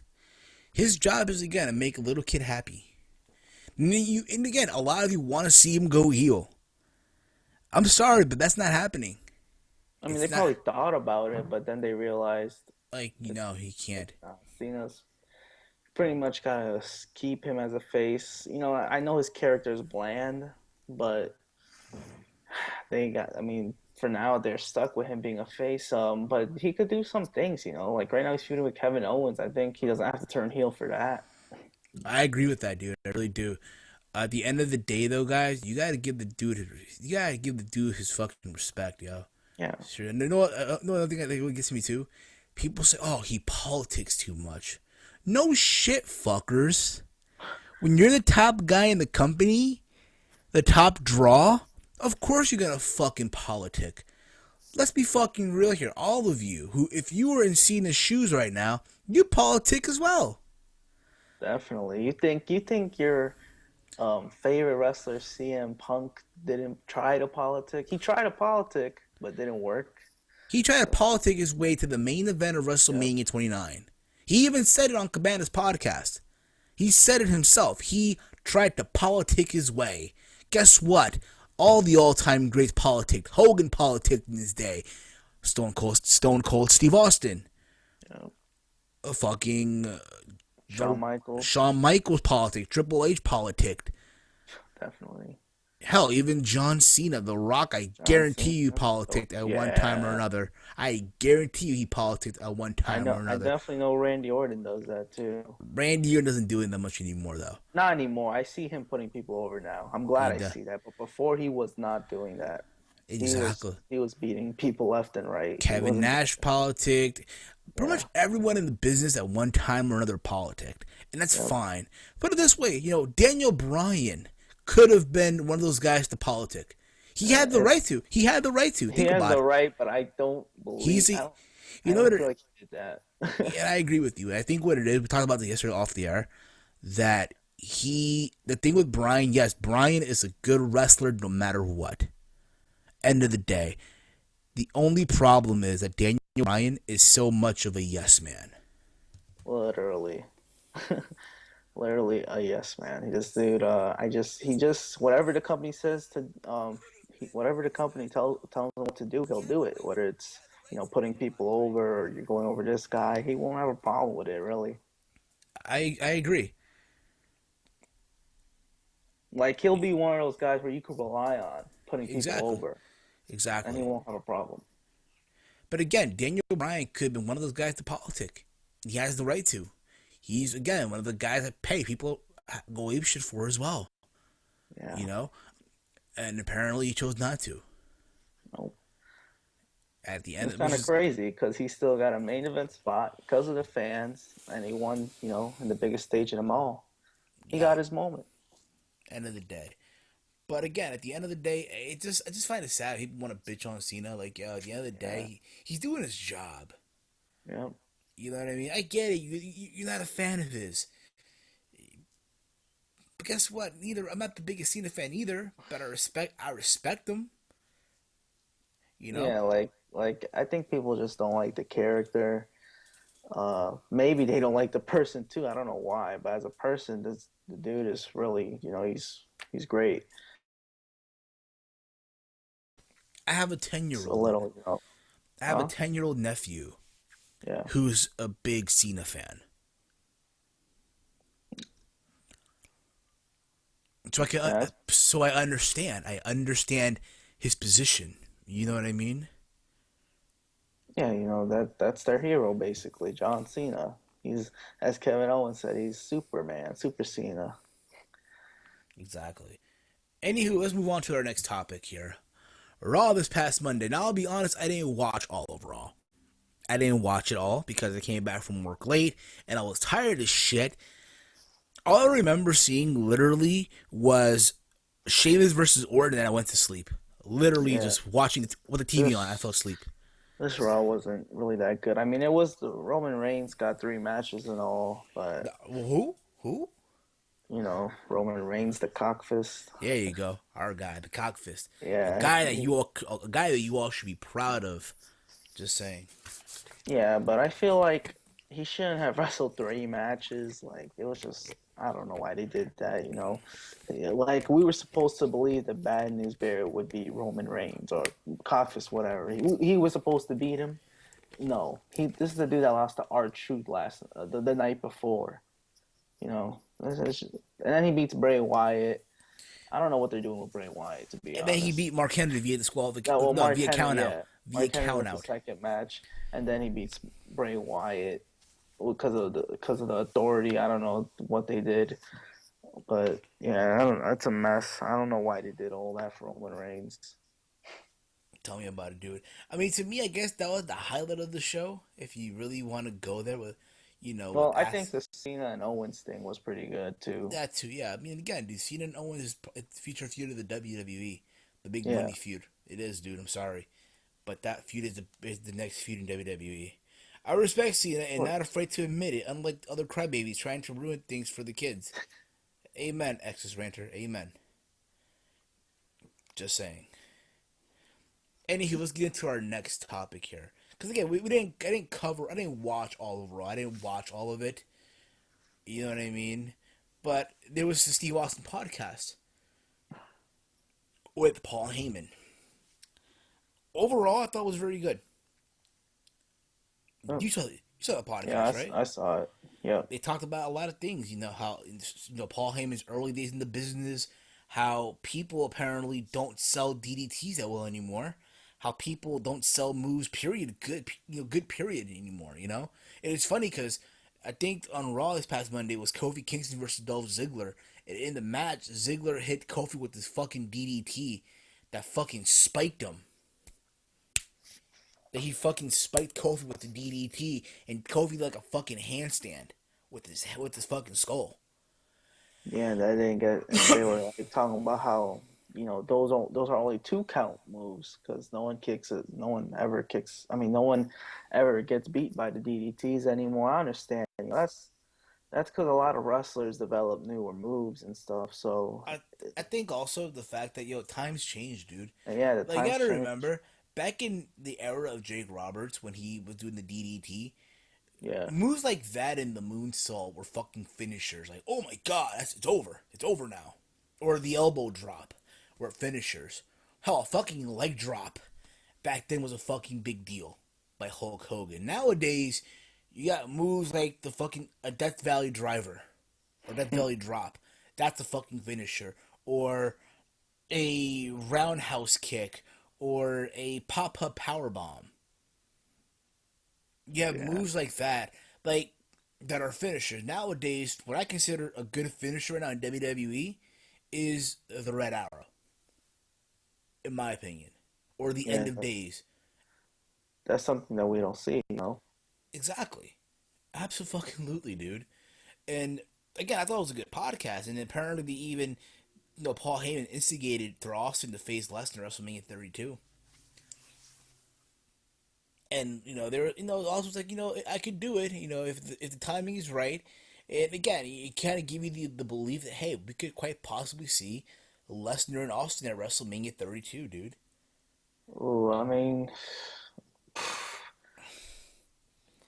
[SPEAKER 3] His job is, again, to make a little kid happy. And again, a lot of you want to see him go heel. I'm sorry, but that's not happening.
[SPEAKER 4] I mean, they probably thought about it, but then they realized,
[SPEAKER 3] he can't.
[SPEAKER 4] Cena's pretty much gotta keep him as a face. I know his character is bland, but for now they're stuck with him being a face. But he could do some things, like right now he's feuding with Kevin Owens. I think he doesn't have to turn heel for that.
[SPEAKER 3] I agree with that, dude. I really do. At the end of the day, though, guys, you gotta give the dude his fucking respect, yo.
[SPEAKER 4] Yeah.
[SPEAKER 3] Sure. And another thing I think gets me too. People say, "Oh, he politics too much." No shit, fuckers. When you're the top guy in the company, the top draw, of course you're gonna fucking politic. Let's be fucking real here, all of you. Who, if you were in Cena's shoes right now, you politic as well.
[SPEAKER 4] Definitely. You think your favorite wrestler CM Punk didn't try to politic? He tried to politic, but didn't work.
[SPEAKER 3] He tried to politic his way to the main event of WrestleMania 29. He even said it on Cabana's podcast. He said it himself. He tried to politic his way. Guess what? All the all-time greats politicked. Hogan politicked in his day. Stone Cold Steve Austin.
[SPEAKER 4] Yeah.
[SPEAKER 3] Shawn Michaels politicked. Triple H politicked.
[SPEAKER 4] Definitely.
[SPEAKER 3] Hell, even John Cena, The Rock, I guarantee you politicked at one time or another. I guarantee you he politicked at one time or another.
[SPEAKER 4] I definitely know Randy Orton does that too.
[SPEAKER 3] Randy Orton doesn't do it that much anymore, though.
[SPEAKER 4] Not anymore. I see him putting people over now. I'm glad I see that. But before, he was not doing that.
[SPEAKER 3] Exactly.
[SPEAKER 4] He was beating people left and right.
[SPEAKER 3] Kevin Nash politicked. Pretty much everyone in the business at one time or another politicked. And that's fine. Put it this way, Daniel Bryan could have been one of those guys to politic. He had the right to. He had the right to.
[SPEAKER 4] He had the right, but I don't believe I feel like he did that.
[SPEAKER 3] And I agree with you. I think what it is, we talked about this yesterday off the air, that the thing with Bryan, yes, Bryan is a good wrestler no matter what. End of the day. The only problem is that Daniel Bryan is so much of a yes man.
[SPEAKER 4] Literally. Literally a yes man. This dude, he just whatever the company says to, whatever the company tells him what to do, he'll do it. Whether it's putting people over or you're going over this guy, he won't have a problem with it. Really.
[SPEAKER 3] I agree.
[SPEAKER 4] Like he'll be one of those guys where you can rely on putting people over.
[SPEAKER 3] Exactly.
[SPEAKER 4] And he won't have a problem.
[SPEAKER 3] But again, Daniel Bryan could have been one of those guys to politic. He has the right to. He's, again, one of the guys that pay people go ape shit for as well.
[SPEAKER 4] Yeah.
[SPEAKER 3] And apparently he chose not to.
[SPEAKER 4] Nope.
[SPEAKER 3] At the end,
[SPEAKER 4] It's kind of crazy because he still got a main event spot because of the fans, and he won, in the biggest stage of them all. He got his moment.
[SPEAKER 3] End of the day. But again, at the end of the day, I just find it sad. People want to bitch on Cena. Like, yo, at the end of the day, he's doing his job.
[SPEAKER 4] Yep.
[SPEAKER 3] You know what I mean? I get it. You're not a fan of his. But guess what? I'm not the biggest Cena fan either. But I respect him. You know?
[SPEAKER 4] Yeah, like I think people just don't like the character. Maybe they don't like the person too. I don't know why, but as a person, the dude is really, he's great.
[SPEAKER 3] I have a
[SPEAKER 4] It's
[SPEAKER 3] 10-year-old.
[SPEAKER 4] a little,
[SPEAKER 3] I have a 10-year-old nephew.
[SPEAKER 4] Yeah.
[SPEAKER 3] Who's a big Cena fan. So I understand. I understand his position. You know what I mean?
[SPEAKER 4] Yeah, that's their hero basically, John Cena. He's, as Kevin Owens said, he's Superman, Super Cena.
[SPEAKER 3] Exactly. Anywho, let's move on to our next topic here. Raw this past Monday. Now, I'll be honest, I didn't watch all of Raw. I didn't watch it all because I came back from work late and I was tired as shit. All I remember seeing literally was Sheamus versus Orton and I went to sleep. Literally just watching it with the TV on, I fell asleep.
[SPEAKER 4] This Raw wasn't really that good. I mean, it was the Roman Reigns got 3 matches and all, but
[SPEAKER 3] Who?
[SPEAKER 4] Roman Reigns, the cockfist.
[SPEAKER 3] There you go, our guy, the cockfist.
[SPEAKER 4] Yeah,
[SPEAKER 3] a guy that you all should be proud of. Just saying.
[SPEAKER 4] Yeah, but I feel like he shouldn't have wrestled 3 matches. Like, it was just, I don't know why they did that. Like, we were supposed to believe the bad news bearer would be Roman Reigns or Cockfist, whatever. He was supposed to beat him. No, this is the dude that lost to R-Truth the night before. And then he beats Bray Wyatt. I don't know what they're doing with Bray Wyatt, to be honest.
[SPEAKER 3] And then he beat Mark Henry via
[SPEAKER 4] disqualification.
[SPEAKER 3] via count out. Via count out.
[SPEAKER 4] The second match, and then he beats Bray Wyatt because of the authority. I don't know what they did, but yeah, that's a mess. I don't know why they did all that for Roman Reigns.
[SPEAKER 3] Tell me about it, dude. I mean, to me, I guess that was the highlight of the show. If you really want to go there with,
[SPEAKER 4] Well, I think the Cena and Owens thing was pretty good too.
[SPEAKER 3] That too, yeah. I mean, again, dude, Cena and Owens is future feud of the WWE, the big money feud. It is, dude. I'm sorry, but that feud is the next feud in WWE. I respect Cena and not afraid to admit it. Unlike other crybabies trying to ruin things for the kids. Amen, Exodus Ranter. Amen. Just saying. Anywho, let's get into our next topic here. Because again, I didn't watch all of Raw. I didn't watch all of it. You know what I mean? But there was the Steve Austin podcast with Paul Heyman. Overall, I thought it was very good. You saw the podcast, right?
[SPEAKER 4] I saw it. Yeah.
[SPEAKER 3] They talked about a lot of things. How Paul Heyman's early days in the business, how people apparently don't sell DDTs that well anymore. How people don't sell moves, period, good period anymore, And it's funny because I think on Raw this past Monday was Kofi Kingston versus Dolph Ziggler. And in the match, Ziggler hit Kofi with this fucking DDT that fucking spiked him. That he fucking spiked Kofi with the DDT and Kofi like a fucking handstand with his fucking skull.
[SPEAKER 4] Yeah, that didn't get. They were talking about how those are only 2 count moves because no one kicks it. No one ever kicks. I mean, no one ever gets beat by the DDTs anymore. I understand. That's because a lot of wrestlers develop newer moves and stuff. So
[SPEAKER 3] I think also the fact that times change, dude.
[SPEAKER 4] Yeah,
[SPEAKER 3] you gotta remember back in the era of Jake Roberts when he was doing the DDT.
[SPEAKER 4] Yeah.
[SPEAKER 3] Moves like that in the moonsault were fucking finishers. Like, oh my god, it's over. It's over now. Or the elbow drop were finishers. Hell, a fucking leg drop back then was a fucking big deal by Hulk Hogan. Nowadays, you got moves like the fucking a Death Valley driver or Death Valley drop. That's a fucking finisher. Or a roundhouse kick or a pop-up powerbomb. You have moves like that, that are finishers. Nowadays, what I consider a good finisher right now in WWE is the Red Arrow. in my opinion, or the end of days.
[SPEAKER 4] That's something that we don't see,
[SPEAKER 3] Exactly. Absolutely, dude. And again, I thought it was a good podcast, and apparently they even, Paul Heyman instigated for Austin to face Lesnar at WrestleMania 32. And, they were, also was like, I could do it, if the timing is right. And again, it kind of give you the belief that, hey, we could quite possibly see Lesnar and Austin at WrestleMania 32, dude.
[SPEAKER 4] Ooh, I mean,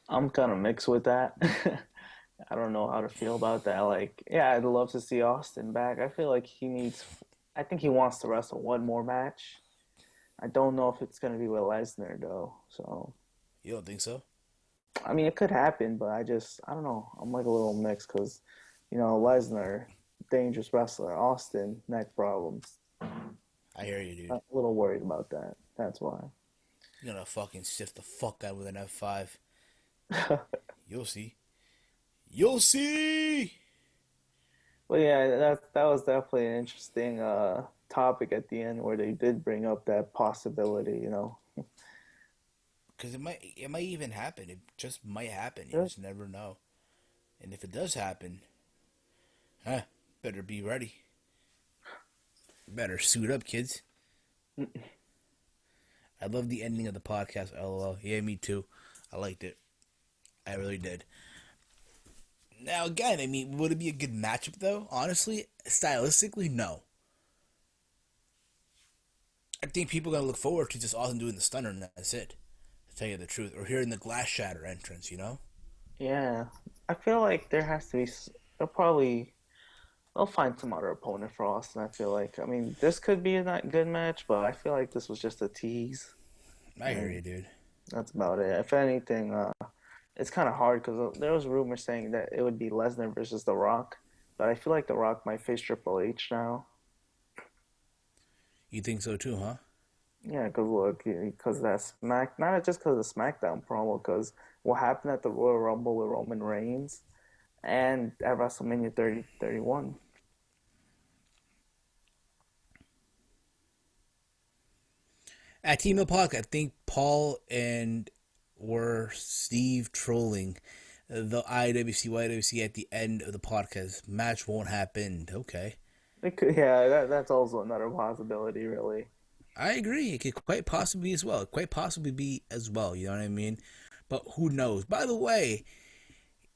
[SPEAKER 4] I'm kind of mixed with that. I don't know how to feel about that. Like, yeah, I'd love to see Austin back. I feel like I think he wants to wrestle one more match. I don't know if it's going to be with Lesnar, though. So,
[SPEAKER 3] you don't think so?
[SPEAKER 4] I mean, it could happen, but I don't know. I'm like a little mixed because, Lesnar, dangerous wrestler. Austin, neck problems.
[SPEAKER 3] I hear you, dude.
[SPEAKER 4] I'm a little worried about that. That's why.
[SPEAKER 3] You're going to fucking sift the fuck out with an F5. You'll see. You'll see!
[SPEAKER 4] Well, yeah, that was definitely an interesting topic at the end where they did bring up that possibility,
[SPEAKER 3] Because it might even happen. It just might happen. You just never know. And if it does happen, better be ready. Better suit up, kids. I love the ending of the podcast, LOL. Yeah, me too. I liked it. I really did. Now, again, I mean, would it be a good matchup, though? Honestly, stylistically, no. I think people are going to look forward to just Austin doing the stunner, and that's it. To tell you the truth. Or hearing the glass shatter entrance,
[SPEAKER 4] Yeah. I feel like there has to be... They'll find some other opponent for Austin, I feel like. I mean, this could be a not good match, but I feel like this was just a tease.
[SPEAKER 3] I hear you, dude.
[SPEAKER 4] That's about it. If anything, it's kind of hard because there was rumors saying that it would be Lesnar versus The Rock, but I feel like The Rock might face Triple H now.
[SPEAKER 3] You think so too, huh?
[SPEAKER 4] Yeah, because that's not just because of the SmackDown promo, because what happened at the Royal Rumble with Roman Reigns and at WrestleMania 31.
[SPEAKER 3] At TEAMHEEL Podcast, I think Paul and Steve trolling the IWC, YWC at the end of the podcast. Match won't happen. Okay.
[SPEAKER 4] That's also another possibility, really.
[SPEAKER 3] I agree. It could quite possibly be as well. Quite possibly be as well. You know what I mean? But who knows? By the way,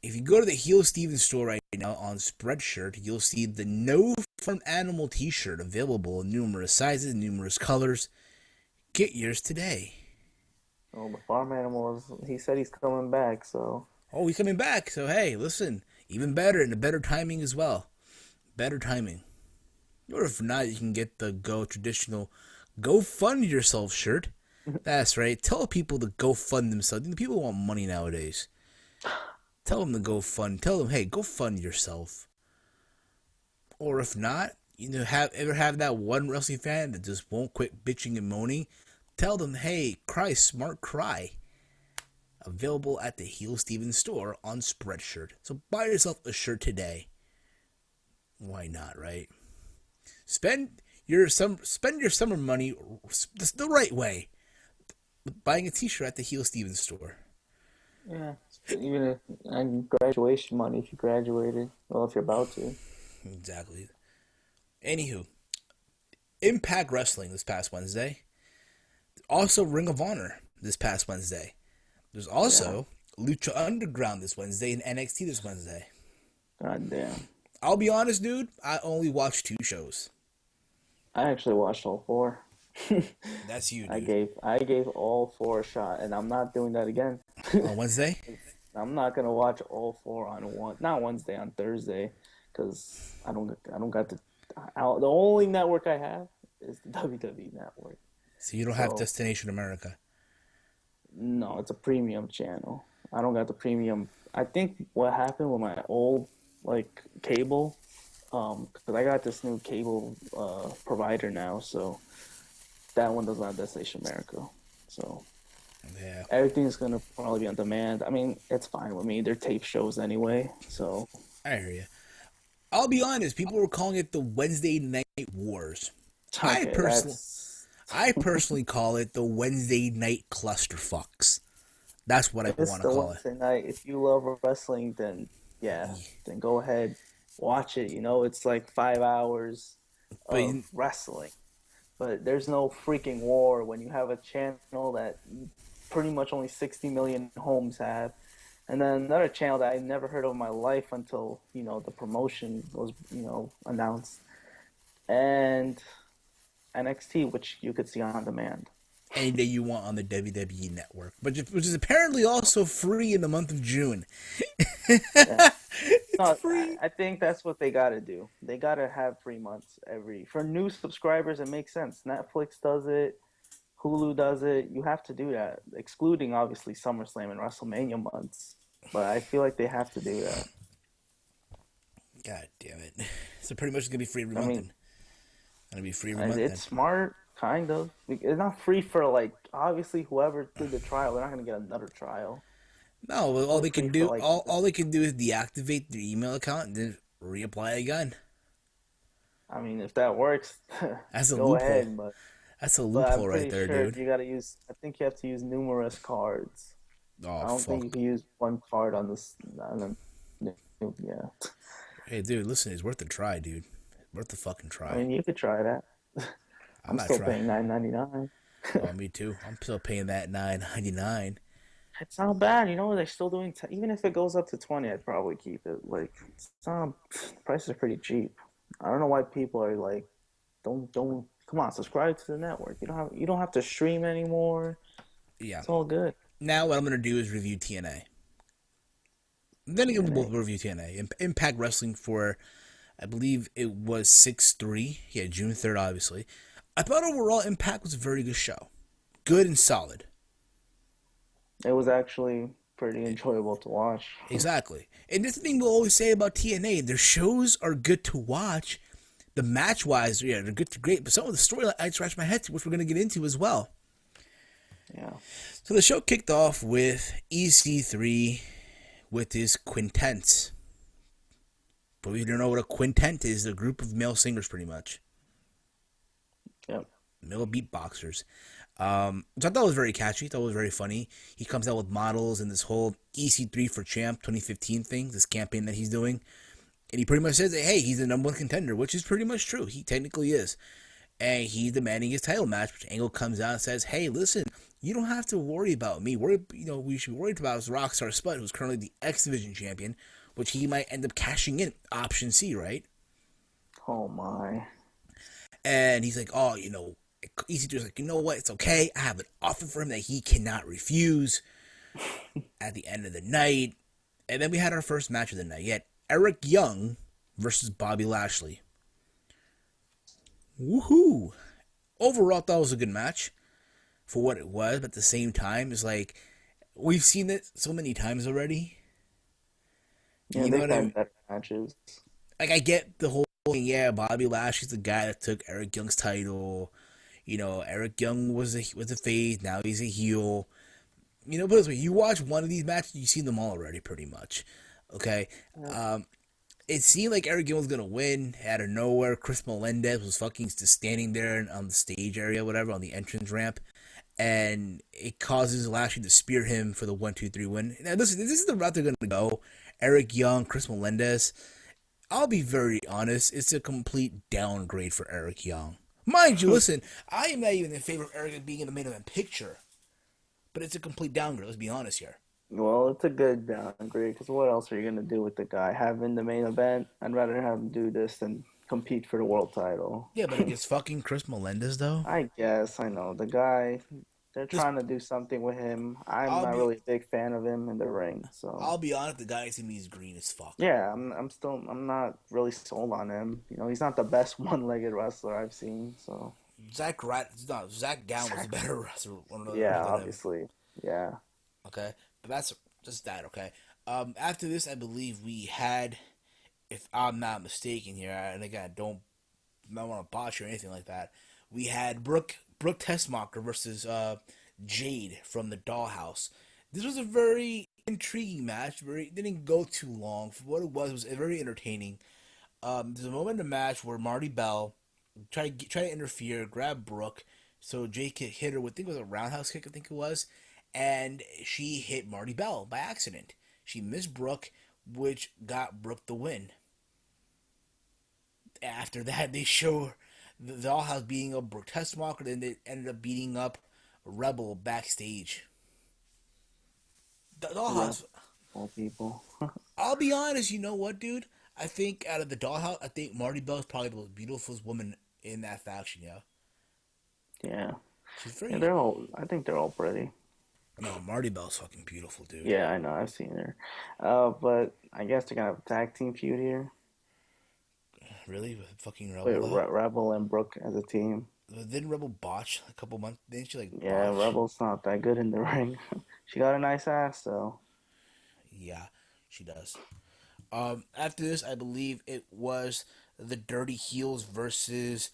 [SPEAKER 3] if you go to the Heel Steven store right now on Spreadshirt, you'll see the No Farm Animal t-shirt available in numerous sizes, numerous colors. Get yours today.
[SPEAKER 4] Oh, the farm animal he said he's coming back, so.
[SPEAKER 3] Oh, he's coming back. So, hey, listen, even better and a better timing as well. Better timing. Or if not, you can get the traditional Go Fund Yourself shirt. That's right. Tell people to go fund themselves. People want money nowadays. Tell them to go fund. Tell them, hey, go fund yourself. Or if not, ever have that one wrestling fan that just won't quit bitching and moaning? Tell them, hey, cry smart, cry. Available at the Heel Steven store on Spreadshirt. So buy yourself a shirt today. Why not, right? Spend your summer money the right way. Buying a t-shirt at the Heel Steven store.
[SPEAKER 4] Yeah, even graduation money if you graduated. Well, if you're about to.
[SPEAKER 3] Exactly. Anywho, Impact Wrestling this past Wednesday. Also, Ring of Honor this past Wednesday. There's also Lucha Underground this Wednesday and NXT this Wednesday.
[SPEAKER 4] God damn.
[SPEAKER 3] I'll be honest, dude. I only watched 2 shows.
[SPEAKER 4] I actually watched all 4.
[SPEAKER 3] That's you, dude.
[SPEAKER 4] I gave all 4 a shot, and I'm not doing that again.
[SPEAKER 3] On Wednesday?
[SPEAKER 4] I'm not gonna watch all 4 on not Wednesday, on Thursday, because I don't got the only network I have is the WWE Network.
[SPEAKER 3] So you don't have Destination America?
[SPEAKER 4] No, it's a premium channel. I don't got the premium. I think what happened with my old cable, because I got this new cable provider now, so that one doesn't have Destination America. So
[SPEAKER 3] yeah,
[SPEAKER 4] everything's gonna probably be on demand. I mean, it's fine with me. They're tape shows anyway, so.
[SPEAKER 3] I hear you. I'll be honest. People were calling it the Wednesday Night Wars.
[SPEAKER 4] Okay,
[SPEAKER 3] I personally call it the Wednesday night clusterfucks. That's what I
[SPEAKER 4] It's
[SPEAKER 3] want to
[SPEAKER 4] the
[SPEAKER 3] call it.
[SPEAKER 4] Wednesday night. If you love wrestling, then yeah, then go ahead, watch it. It's like 5 hours
[SPEAKER 3] But
[SPEAKER 4] of wrestling. But there's no freaking war when you have a channel that pretty much only 60 million homes have. And then another channel that I never heard of in my life until, the promotion was, announced. And NXT, which you could see on demand.
[SPEAKER 3] any day you want on the WWE Network, which is apparently also free in the month of June.
[SPEAKER 4] Yeah.
[SPEAKER 3] It's
[SPEAKER 4] No,
[SPEAKER 3] free.
[SPEAKER 4] I think that's what they got to do. They got to have 3 months for new subscribers. It makes sense. Netflix does it. Hulu does it. You have to do that, excluding obviously SummerSlam and WrestleMania months. But I feel like they have to do that.
[SPEAKER 3] God damn it! So pretty much it's gonna be free every month. Then. Gonna be free every month.
[SPEAKER 4] It's smart, kind of. It's not free for obviously whoever did the trial. They're not gonna get another trial.
[SPEAKER 3] No, all they can do, all they can do is deactivate their email account and then reapply again.
[SPEAKER 4] I mean, if that works,
[SPEAKER 3] that's a
[SPEAKER 4] go
[SPEAKER 3] loophole.
[SPEAKER 4] ahead.
[SPEAKER 3] That's a loophole right there, dude.
[SPEAKER 4] You gotta use. I think you have to use numerous cards.
[SPEAKER 3] Oh,
[SPEAKER 4] I don't think you can use one card on this. Yeah.
[SPEAKER 3] Hey, dude, listen, it's worth a try, dude. Worth the fucking try.
[SPEAKER 4] I mean, you could try that. I'm still paying $9.99.
[SPEAKER 3] Oh, me too. I'm still paying that $9.99.
[SPEAKER 4] It's not bad, They're still doing. Even if it goes up to 20, I'd probably keep it. It's not. The prices are pretty cheap. I don't know why people are like, don't come on, subscribe to the network. You don't have to stream anymore.
[SPEAKER 3] Yeah,
[SPEAKER 4] it's all good.
[SPEAKER 3] Now what I'm gonna do is review TNA. Then again, we'll both review TNA. Impact Wrestling for, I believe it was 6/3. Yeah, June 3rd, obviously. I thought overall Impact was a very good show. Good and solid.
[SPEAKER 4] It was actually pretty enjoyable to watch.
[SPEAKER 3] Exactly. And this thing we'll always say about TNA, their shows are good to watch. The match-wise, yeah, they're good to great. But some of the storyline I scratch my head to, which we're going to get into as well.
[SPEAKER 4] Yeah.
[SPEAKER 3] So the show kicked off with EC3 with his quintet. But if you don't know what a quintet is, a group of male singers pretty much.
[SPEAKER 4] Yep.
[SPEAKER 3] Male beatboxers. So I thought it was very catchy. I thought it was very funny. He comes out with models and this whole EC3 for Champ 2015 thing, this campaign that he's doing. And he pretty much says that, hey, he's the number one contender, which is pretty much true. He technically is. And he's demanding his title match, which Angle comes out and says, hey, listen, you don't have to worry about me. We should be worried about is Rockstar Spud, who's currently the X Division champion, which he might end up cashing in. Option C, right?
[SPEAKER 4] Oh, my.
[SPEAKER 3] And he's like, oh, EC3's like, you know what? It's okay. I have an offer for him that he cannot refuse at the end of the night. And then we had our first match of the night. Yet Eric Young versus Bobby Lashley. Woohoo! Overall, I thought it was a good match for what it was, but at the same time, it's like we've seen it so many times already.
[SPEAKER 4] Yeah, you know what I mean? Better matches.
[SPEAKER 3] Like, I get the whole thing. Yeah, Bobby Lashley's the guy that took Eric Young's title. Eric Young was a face. Now he's a heel. But this way, you watch one of these matches, you've seen them all already, pretty much. Okay. Yeah. It seemed like Eric Young was gonna win out of nowhere. Chris Melendez was fucking just standing there on the stage area, whatever, on the entrance ramp, and it causes Lashley to spear him for the 1-2-3 win. Now, listen, this is the route they're gonna go. Eric Young, Chris Melendez. I'll be very honest, it's a complete downgrade for Eric Young. Mind you, listen, I am not even in favor of Eric being in the main event picture, but it's a complete downgrade. Let's be honest here.
[SPEAKER 4] Well, it's a good downgrade because what else are you going to do with the guy? Have him in the main event? I'd rather have him do this than compete for the world title.
[SPEAKER 3] Yeah, but against fucking Chris Melendez, though?
[SPEAKER 4] I guess. I know. The guy, they're trying to do something with him. I'm not really a big fan of him in the ring. So
[SPEAKER 3] I'll be honest, the guy to me is green as fuck.
[SPEAKER 4] Yeah, I'm not really sold on him. He's not the best one-legged wrestler I've seen. So
[SPEAKER 3] Zach Gowen was a better wrestler.
[SPEAKER 4] Yeah, obviously. Him. Yeah.
[SPEAKER 3] Okay. But that's just that, okay? After this, I believe we had, if I'm not mistaken here, and again, I don't want to botch or anything like that, we had Brooke Tessmacher versus Jade from the Dollhouse. This was a very intriguing match. It didn't go too long. For what it was very entertaining. There's a moment in the match where Marty Bell tried to interfere, grab Brooke. So Jake hit her with, I think it was a roundhouse kick, I think it was, and she hit Marty Bell by accident. She missed Brooke, which got Brooke the win. After that, they show the Dollhouse beating up Brooke Tessmacher, then they ended up beating up Rebel backstage. The Dollhouse.
[SPEAKER 4] Yeah. All people.
[SPEAKER 3] I'll be honest, you know what, dude? I think out of the Dollhouse, I think Marty Bell is probably the most beautiful woman in that faction, yeah.
[SPEAKER 4] Yeah.
[SPEAKER 3] She's very.
[SPEAKER 4] Yeah, they're all. I think they're all pretty.
[SPEAKER 3] No, Marty Bell's fucking beautiful, dude.
[SPEAKER 4] Yeah, I know. I've seen her. But I guess they're gonna have a tag team feud here.
[SPEAKER 3] Really? With fucking
[SPEAKER 4] Wait,
[SPEAKER 3] Rebel?
[SPEAKER 4] Rebel and Brooke as a team.
[SPEAKER 3] Didn't Rebel botch a couple months? Didn't she, like,
[SPEAKER 4] Yeah,
[SPEAKER 3] botch?
[SPEAKER 4] Rebel's not that good in the ring. She got a nice ass, though.
[SPEAKER 3] Yeah, she does. After this, I believe it was the Dirty Heels versus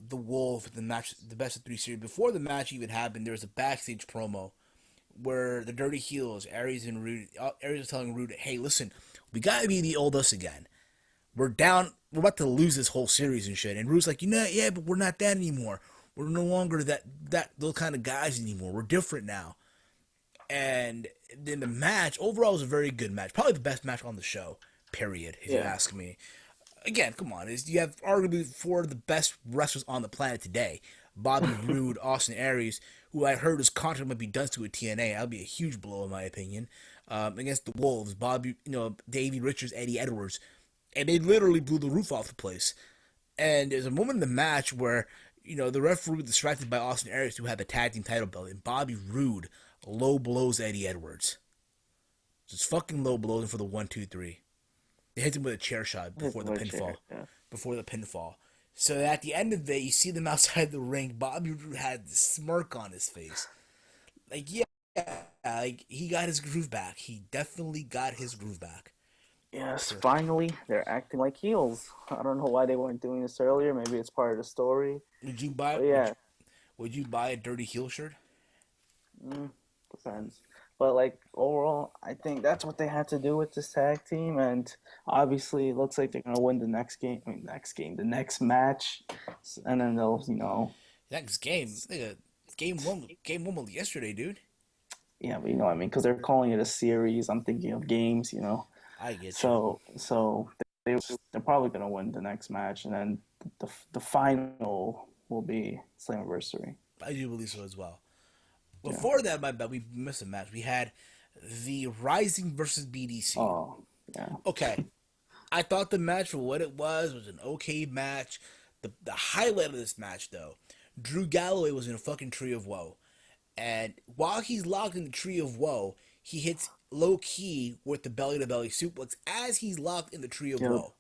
[SPEAKER 3] the Wolf, the match, the best of three series. Before the match even happened, there was a backstage promo where the Dirty Heels, Aries and Rude, Aries was telling Rude, "Hey, listen, we gotta be the old us again. We're down. We're about to lose this whole series and shit." And Rude's like, yeah, but we're not that anymore. We're no longer that those kind of guys anymore. We're different now." And then the match overall was a very good match, probably the best match on the show. Period. If you ask me. Again, come on, you have arguably four of the best wrestlers on the planet today: Bobby Roode, Austin Aries, who I heard his contract might be done to a TNA. That'd be a huge blow in my opinion. Against the Wolves, Bobby, Davey Richards, Eddie Edwards, and they literally blew the roof off the place. And there's a moment in the match where the referee was distracted by Austin Aries, who had the tag team title belt, and Bobby Roode low blows Eddie Edwards. Just fucking low blows him for the 1-2-3. They hit him with a chair shot before the pinfall. Before the pinfall. So at the end of the day, you see them outside the ring. Bobby Roode had this smirk on his face. Like, like he got his groove back. He definitely got his groove back.
[SPEAKER 4] Yes, finally, they're acting like heels. I don't know why they weren't doing this earlier. Maybe it's part of the story.
[SPEAKER 3] Would you buy? Would you buy a Dirty Heel shirt?
[SPEAKER 4] Depends. But like overall, I think that's what they had to do with this tag team, and obviously it looks like they're gonna win the next game. The next match, and then they'll.
[SPEAKER 3] Next game, nigga, game one was yesterday, dude.
[SPEAKER 4] Yeah, but you know what I mean, because they're calling it a series. I'm thinking of games,
[SPEAKER 3] I get
[SPEAKER 4] you. So they're probably gonna win the next match, and then the final will be Slammiversary.
[SPEAKER 3] I do believe so as well. Before that, my bad, we missed a match. We had the Rising versus BDC.
[SPEAKER 4] Oh, yeah.
[SPEAKER 3] Okay. I thought the match, for what it was an okay match. The highlight of this match, though, Drew Galloway was in a fucking Tree of Woe. And while he's locked in the Tree of Woe, he hits low key with the belly-to-belly suplex as he's locked in the Tree of Woe.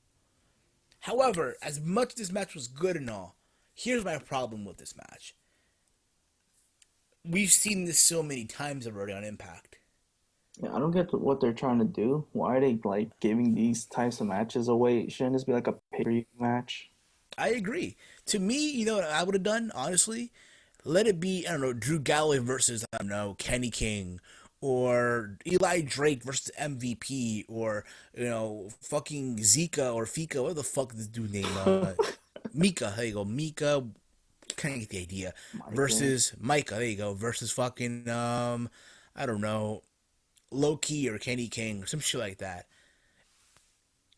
[SPEAKER 3] However, as much as this match was good and all, here's my problem with this match. We've seen this so many times already on Impact.
[SPEAKER 4] Yeah, I don't get what they're trying to do. Why are they giving these types of matches away? Shouldn't this be like a pay-per-view match?
[SPEAKER 3] I agree. To me, you know what I would have done, honestly? Let it be, I don't know, Drew Galloway versus, I don't know, Kenny King, or Eli Drake versus MVP, or, fucking Zika or Fika, what the fuck is this dude's name? Mika, there you go, Mika. Kind of get the idea. Versus Micah, there you go. Versus fucking I don't know, Low-Key or Kenny King or some shit like that.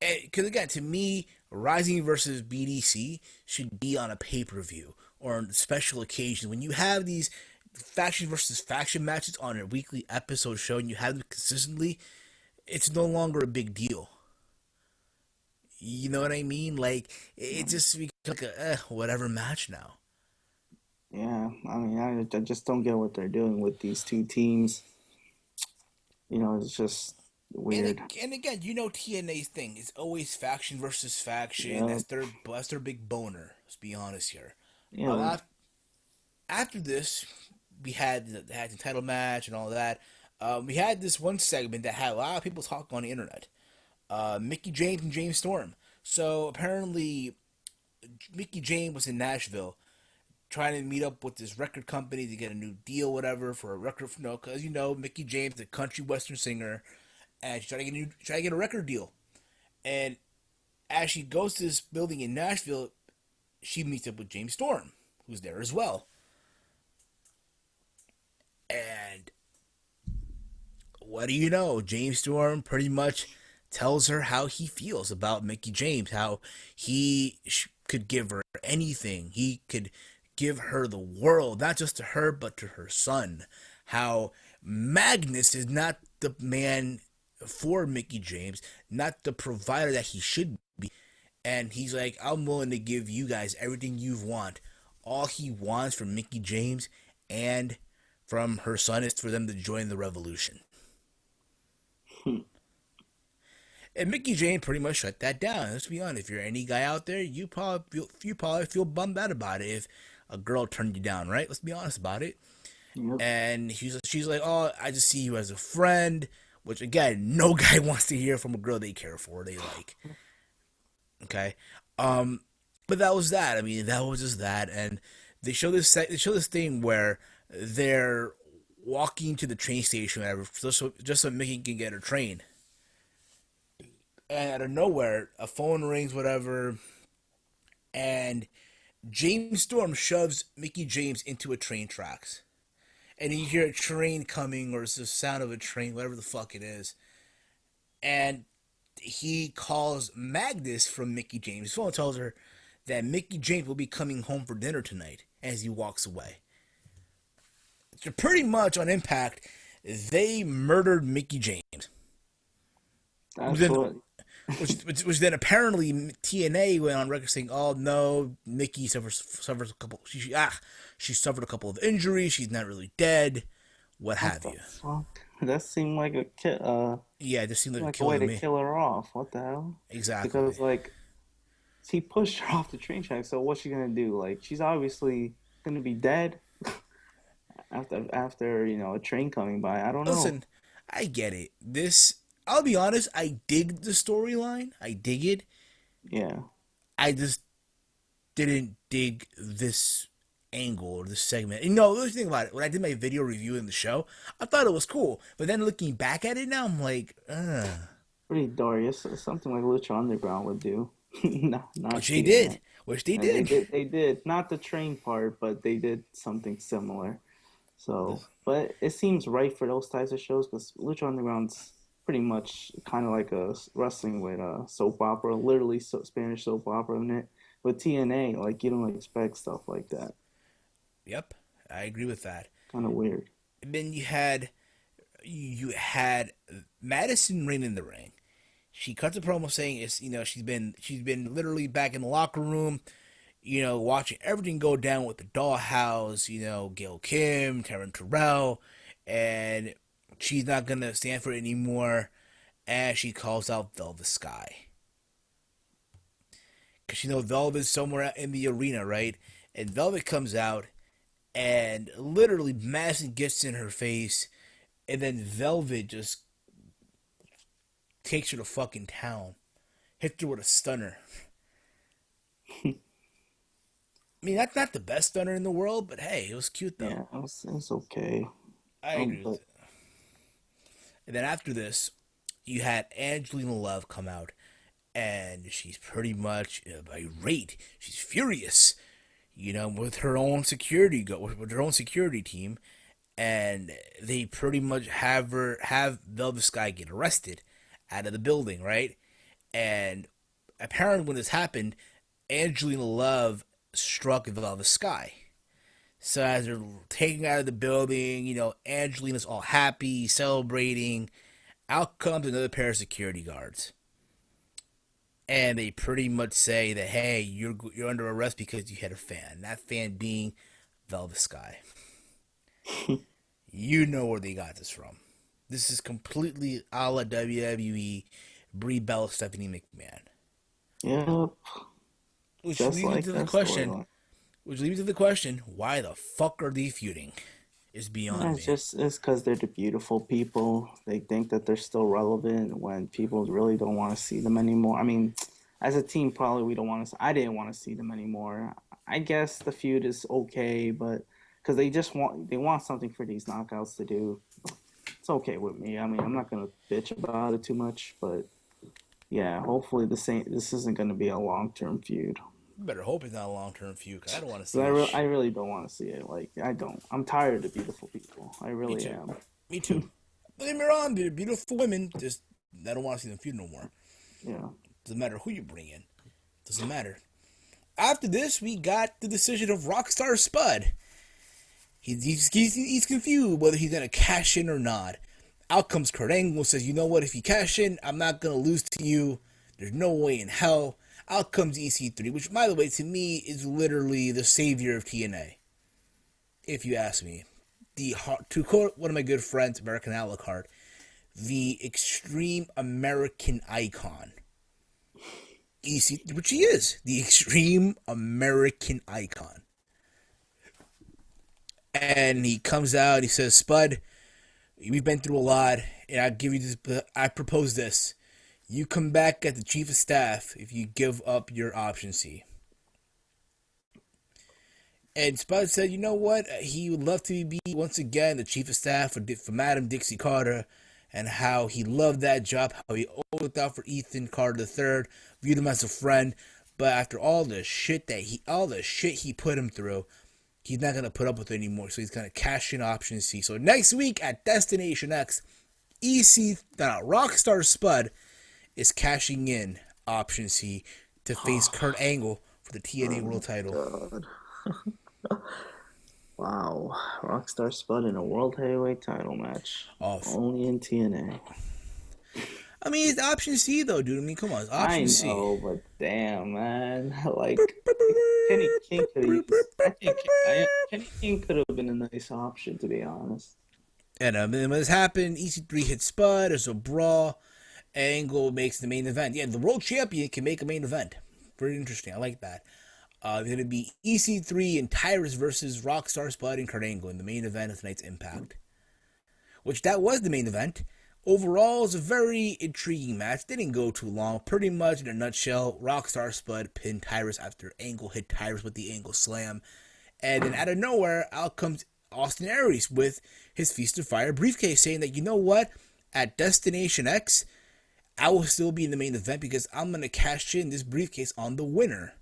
[SPEAKER 3] Because again, to me, Rising versus BDC should be on a pay-per-view or on a special occasion. When you have these faction versus faction matches on a weekly episode show and you have them consistently, it's no longer a big deal. You know what I mean? Like, it just becomes like a whatever match now.
[SPEAKER 4] Yeah, I mean, I just don't get what they're doing with these two teams. It's just weird.
[SPEAKER 3] And again, TNA's thing. It's always faction versus faction. Yeah. That's their big boner. Let's be honest here.
[SPEAKER 4] Yeah.
[SPEAKER 3] After this, we had the title match and all that. We had this one segment that had a lot of people talking on the internet. Mickie James and James Storm. So apparently, Mickie James was in Nashville, trying to meet up with this record company to get a new deal, whatever, for a record. Because Mickie James, the country western singer, and she's trying to get a record deal. And as she goes to this building in Nashville, she meets up with James Storm, who's there as well. And what do you know? James Storm pretty much tells her how he feels about Mickie James, how he could give her anything. He could give her the world, not just to her, but to her son. How Magnus is not the man for Mickie James, not the provider that he should be. And he's like, I'm willing to give you guys everything you want. All he wants from Mickie James and from her son is for them to join the revolution. And Mickie James pretty much shut that down. Let's be honest. If you're any guy out there, you probably feel bummed out about it if a girl turned you down, right? Let's be honest about it. Yep. And she's like, oh, I just see you as a friend, which again, no guy wants to hear from a girl they care for, they like. Okay, but that was that. I mean, that was just that, and they show this thing where they're walking to the train station, whatever, just so Mickie can get her train. And out of nowhere, a phone rings, whatever, and James Storm shoves Mickie James into a train tracks. And you hear a train coming, or it's the sound of a train, whatever the fuck it is. And he calls Magnus from Mickie James' phone, tells her that Mickie James will be coming home for dinner tonight as he walks away. So pretty much on Impact, they murdered Mickie James. Which then apparently TNA went on record saying, "Oh no, Mickie suffers a couple. She suffered a couple of injuries. She's not really dead. What have you?"
[SPEAKER 4] Fuck? That seemed like a
[SPEAKER 3] yeah, it just seemed like
[SPEAKER 4] a way to kill her off. What the hell?
[SPEAKER 3] Exactly.
[SPEAKER 4] Because like he pushed her off the train track. So what's she gonna do? Like she's obviously gonna be dead after a train coming by. I don't know.
[SPEAKER 3] Listen, I get it. I'll be honest, I dig the storyline. I dig it.
[SPEAKER 4] Yeah.
[SPEAKER 3] I just didn't dig this angle or this segment. And no, the thing about it, when I did my video review in the show, I thought it was cool. But then looking back at it now, I'm like,
[SPEAKER 4] pretty dark. It's something like Lucha Underground would do.
[SPEAKER 3] Which they did.
[SPEAKER 4] They did. Not the train part, but they did something similar. So, but it seems right for those types of shows because Lucha Underground's pretty much kind of like a wrestling with a soap opera, literally Spanish soap opera in it. With TNA, like you don't expect stuff like that.
[SPEAKER 3] Yep, I agree with that.
[SPEAKER 4] Kind of weird.
[SPEAKER 3] And then you had Madison Rain in the ring. She cuts a promo saying she's been literally back in the locker room, watching everything go down with the Dollhouse, Gail Kim, Taryn Terrell, and she's not going to stand for it anymore, and she calls out Velvet Sky. Because Velvet's somewhere in the arena, right? And Velvet comes out, and literally Madison gets in her face, and then Velvet just takes her to fucking town. Hits her with a stunner. I mean, that's not the best stunner in the world, but hey, it was cute, though.
[SPEAKER 4] Yeah, it's okay.
[SPEAKER 3] I agree with it. And then after this, you had Angelina Love come out, and she's pretty much irate. She's furious, with her own security with her own security team, and they pretty much have Velvet Sky get arrested out of the building, right? And apparently, when this happened, Angelina Love struck Velvet Sky. So as they're taking her out of the building, Angelina's all happy, celebrating. Out comes another pair of security guards. And they pretty much say that, hey, you're under arrest because you hit a fan. That fan being Velvet Sky. You know where they got this from. This is completely a la WWE, Brie Bella, Stephanie McMahon.
[SPEAKER 4] Yep.
[SPEAKER 3] Which leads me to the question, why the fuck are they feuding? Is beyond me.
[SPEAKER 4] It's because they're the beautiful people. They think that they're still relevant when people really don't want to see them anymore. I mean, as a team, probably we don't want to. I didn't want to see them anymore. I guess the feud is okay, but because they want something for these knockouts to do. It's okay with me. I mean, I'm not gonna bitch about it too much, but yeah, hopefully this isn't gonna be a long-term feud.
[SPEAKER 3] Better hope it's not a long-term feud, 'cause I don't want to see
[SPEAKER 4] But
[SPEAKER 3] this
[SPEAKER 4] I
[SPEAKER 3] shit.
[SPEAKER 4] really don't want to see it. Like, I don't. I'm tired of beautiful people. I
[SPEAKER 3] Me
[SPEAKER 4] really
[SPEAKER 3] too.
[SPEAKER 4] am.
[SPEAKER 3] Me too. Don't get me wrong, they're beautiful women. Just I don't want to see them feud no more.
[SPEAKER 4] Yeah.
[SPEAKER 3] Doesn't matter who you bring in. Doesn't matter. After this, we got the decision of Rockstar Spud. He's confused whether he's gonna cash in or not. Out comes Kurt Angle, says, you know what? If you cash in, I'm not gonna lose to you. There's no way in hell. Out comes EC3, which, by the way, to me is literally the savior of TNA. If you ask me, to quote one of my good friends, American Alucard, the extreme American icon. EC, which he is, the extreme American icon. And he comes out, he says, Spud, we've been through a lot, and I give you this, I propose this. You come back as the chief of staff if you give up your option C. And Spud said, you know what? He would love to be, once again, the chief of staff for Madam Dixie Carter, and how he loved that job, how he always looked out for Ethan Carter III, viewed him as a friend, but after all the shit he put him through, he's not going to put up with it anymore, so he's going to cash in option C. So next week at Destination X, Rockstar Spud is cashing in option C to face Kurt Angle for the TNA World title.
[SPEAKER 4] God. Wow. Rockstar Spud in a World Heavyweight title match. Only in TNA.
[SPEAKER 3] I mean, it's option C, though, dude. I mean, come on. It's option C.
[SPEAKER 4] I know, but damn, man. Like, Kenny King could have used... Kenny King could have been a nice option, to be honest.
[SPEAKER 3] And when this happened, EC3 hits Spud. There's a brawl. Angle makes the main event. Yeah, the world champion can make a main event. Very interesting. I like that. It's going to be EC3 and Tyrus versus Rockstar Spud and Kurt Angle in the main event of tonight's Impact. Which that was the main event. Overall, it was a very intriguing match. Didn't go too long. Pretty much in a nutshell, Rockstar Spud pinned Tyrus after Angle hit Tyrus with the Angle Slam. And then out of nowhere, out comes Austin Aries with his Feast of Fire briefcase, saying that, you know what? At Destination X, I will still be in the main event because I'm going to cash in this briefcase on the winner.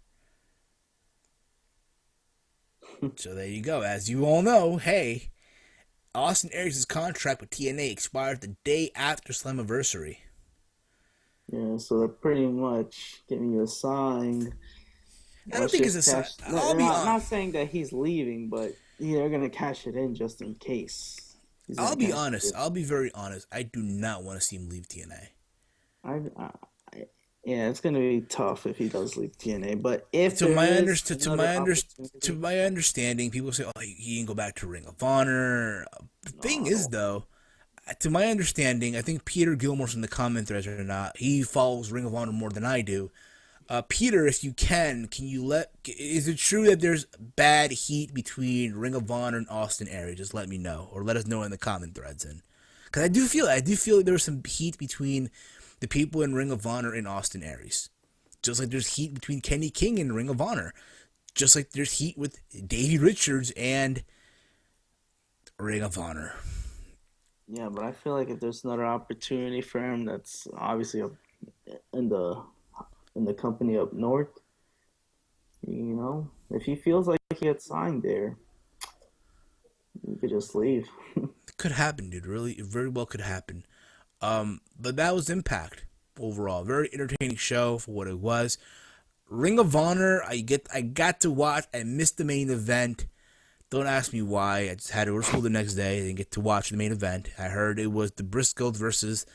[SPEAKER 3] So there you go. As you all know, hey, Austin Aries' contract with TNA expired the day after Slammiversary.
[SPEAKER 4] Yeah, so they're pretty much giving you a sign.
[SPEAKER 3] I don't think it's a sign.
[SPEAKER 4] I'm not saying that he's leaving, but they're going to cash it in just in case.
[SPEAKER 3] I'll be honest. I'll be very honest. I do not want to see him leave TNA.
[SPEAKER 4] Yeah, it's going to be tough if he does leave TNA. But if
[SPEAKER 3] to my understanding, people say, "Oh, he can go back to Ring of Honor." The thing is, though, to my understanding, I think Peter Gilmore's in the comment threads or not. He follows Ring of Honor more than I do. Peter, if you can you is it true that there's bad heat between Ring of Honor and Austin Aries? Just let me know, or let us know in the comment threads. Because I do feel like there was some heat between the people in Ring of Honor and Austin Aries. Just like there's heat between Kenny King and Ring of Honor. Just like there's heat with Davey Richards and Ring of Honor.
[SPEAKER 4] Yeah, but I feel like if there's another opportunity for him that's obviously in the company up north, if he feels like he gets signed there, he could just leave.
[SPEAKER 3] It could happen, dude. Really, it very well could happen. But that was Impact overall. Very entertaining show for what it was. Ring of Honor, I got to watch. I missed the main event. Don't ask me why. I just had to go to school the next day. I didn't get to watch the main event. I heard it was the Briscoes versus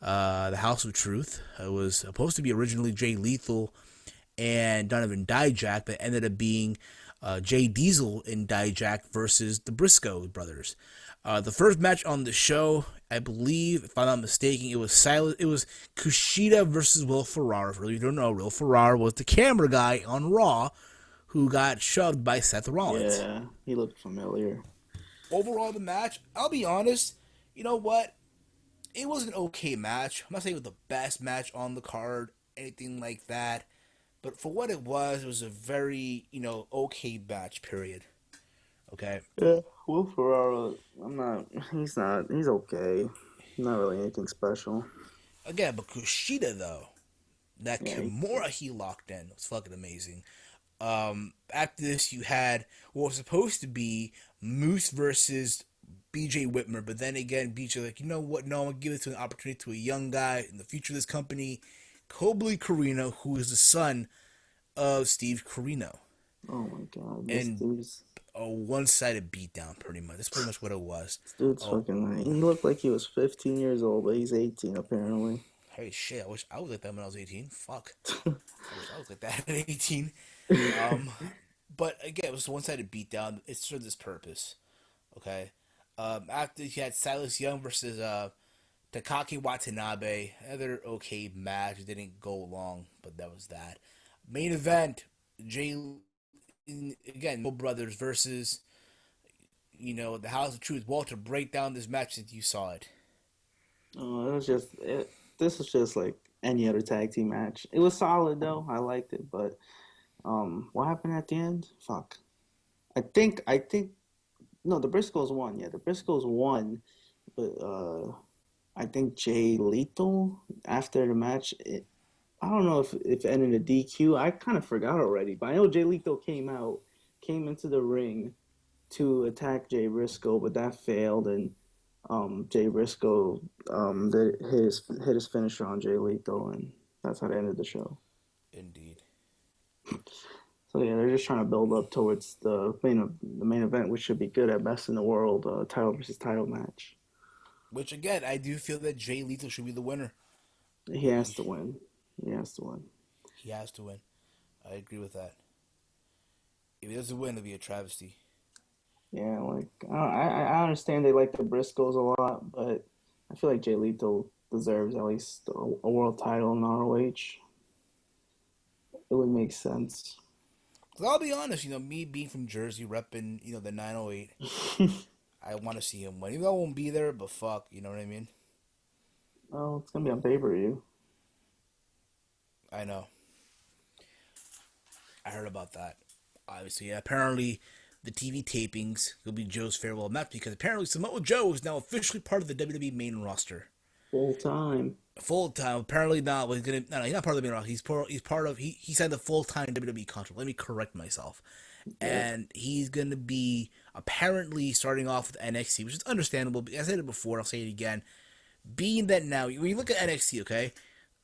[SPEAKER 3] the House of Truth. It was supposed to be originally Jay Lethal and Donovan Dijak, but ended up being Jay Diesel and Dijak versus the Briscoe brothers. The first match on the show, I believe, if I'm not mistaken, it was Kushida versus Will Ferrara. For those you don't know, Will Ferrara was the camera guy on Raw who got shoved by Seth Rollins.
[SPEAKER 4] Yeah, he looked familiar.
[SPEAKER 3] Overall, the match, I'll be honest, you know what? It was an okay match. I'm not saying it was the best match on the card, anything like that. But for what it was a very, okay match, period. Okay?
[SPEAKER 4] Yeah, Will Ferrara, he's okay. Not really anything special.
[SPEAKER 3] Again, but Kushida, though, that Kimura he locked in was fucking amazing. After this, you had what was supposed to be Moose versus BJ Whitmer, but then again, BJ like, you know what? No, I'm gonna give it to an opportunity to a young guy in the future of this company, Colby Carino, who is the son of Steve Carino,
[SPEAKER 4] Oh my god,
[SPEAKER 3] and a one-sided beatdown, pretty much. That's pretty much what it was.
[SPEAKER 4] this dude's
[SPEAKER 3] Oh,
[SPEAKER 4] fucking like, he looked like he was 15 years old, but he's 18 apparently.
[SPEAKER 3] hey, shit! I wish I was like that when I was 18. Fuck, I wish I was like that at 18. But again, it was a one-sided beatdown. It served its purpose. Okay. After you had Silas Young versus Takaki Watanabe, another okay match. It didn't go long, but that was that. Main event: Jay again, No Brothers versus the House of Truth. Walter, break down this match since you saw it.
[SPEAKER 4] Oh, this was just like any other tag team match. It was solid though. I liked it, but what happened at the end? Fuck. I think no, the Briscoes won. Yeah, the Briscoes won, but I think Jay Lethal after the match. I don't know if it ended a DQ. I kind of forgot already, but I know Jay Lethal came into the ring to attack Jay Briscoe, but that failed, and Jay Briscoe hit his finisher on Jay Lethal, and that's how they ended the show.
[SPEAKER 3] Indeed.
[SPEAKER 4] So yeah, they're just trying to build up towards the main event, which should be good at best in the world, title versus title match.
[SPEAKER 3] Which again, I do feel that Jay Lethal should be the winner.
[SPEAKER 4] He has to win. He has to win.
[SPEAKER 3] He has to win. I agree with that. If he doesn't win, it'll be a travesty.
[SPEAKER 4] Yeah, like I understand they like the Briscoes a lot, but I feel like Jay Lethal deserves at least a world title in ROH. It would make sense.
[SPEAKER 3] Cause I'll be honest, me being from Jersey, repping, the 908, I want to see him win. Even though I won't be there, but fuck, you know what I mean?
[SPEAKER 4] Oh, it's gonna be on pay-per-view.
[SPEAKER 3] I know. I heard about that. Obviously, yeah, apparently the TV tapings will be Joe's farewell match because apparently Samoa Joe is now officially part of the WWE main roster.
[SPEAKER 4] Full time.
[SPEAKER 3] Full time. Apparently not. He's not part of the main roster. He's part of. He signed the full time WWE contract. Let me correct myself. And he's gonna be apparently starting off with NXT, which is understandable. I said it before. I'll say it again. Being that now, when you look at NXT, okay,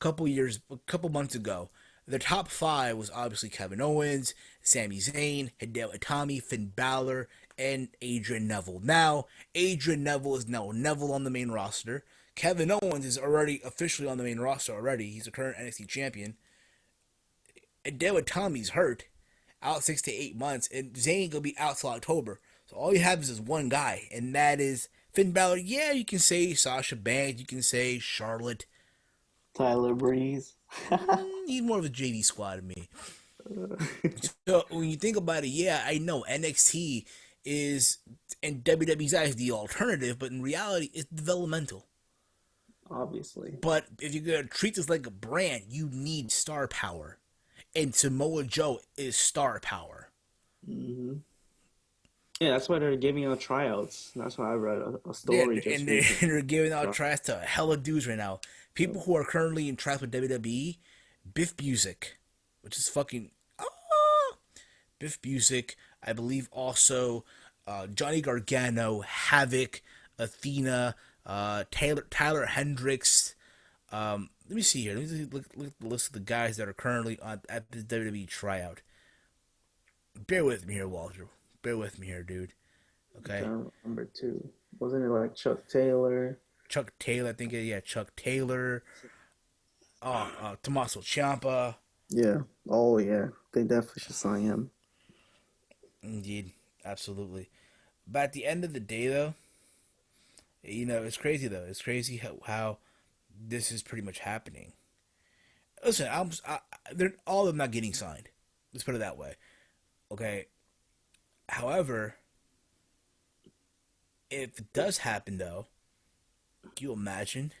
[SPEAKER 3] a couple months ago, their top five was obviously Kevin Owens, Sami Zayn, Hideo Itami, Finn Balor, and Adrian Neville. Now, Adrian Neville is now Neville on the main roster. Kevin Owens is already officially on the main roster already. He's the current NXT champion. Hideo Itami's hurt, out 6 to 8 months, and Zayn gonna be out till October. So all you have is this one guy, and that is Finn Balor. Yeah, you can say Sasha Banks, you can say Charlotte.
[SPEAKER 4] Tyler Breeze.
[SPEAKER 3] He's more of a JV squad to me. So when you think about it, yeah, I know NXT is in WWE's eyes the alternative, but in reality, it's developmental.
[SPEAKER 4] Obviously.
[SPEAKER 3] But if you're gonna treat this like a brand, you need star power, and Samoa Joe is star power.
[SPEAKER 4] Mm-hmm. Yeah, that's why they're giving out tryouts. That's why I read a story.
[SPEAKER 3] Yeah, and they're giving out tryouts to hella dudes right now. People who are currently in tracks with WWE, Biff Busick, which is fucking Biff Busick. I believe also Johnny Gargano, Havoc, Athena, Tyler Hendricks. Let me see here. Let me look at the list of the guys that are currently at the WWE tryout. Bear with me here, Walter. Bear with me here, dude. Okay.
[SPEAKER 4] Number 2. Wasn't it like Chuck Taylor?
[SPEAKER 3] Chuck Taylor, I think. Yeah, Chuck Taylor. Tommaso Ciampa.
[SPEAKER 4] Yeah. Oh, yeah. They definitely should sign him.
[SPEAKER 3] Indeed. Absolutely. But at the end of the day, though, it's crazy, though. It's crazy how this is pretty much happening. Listen, they're all of them not getting signed. Let's put it that way. Okay. However, if it does happen, though, can you imagine?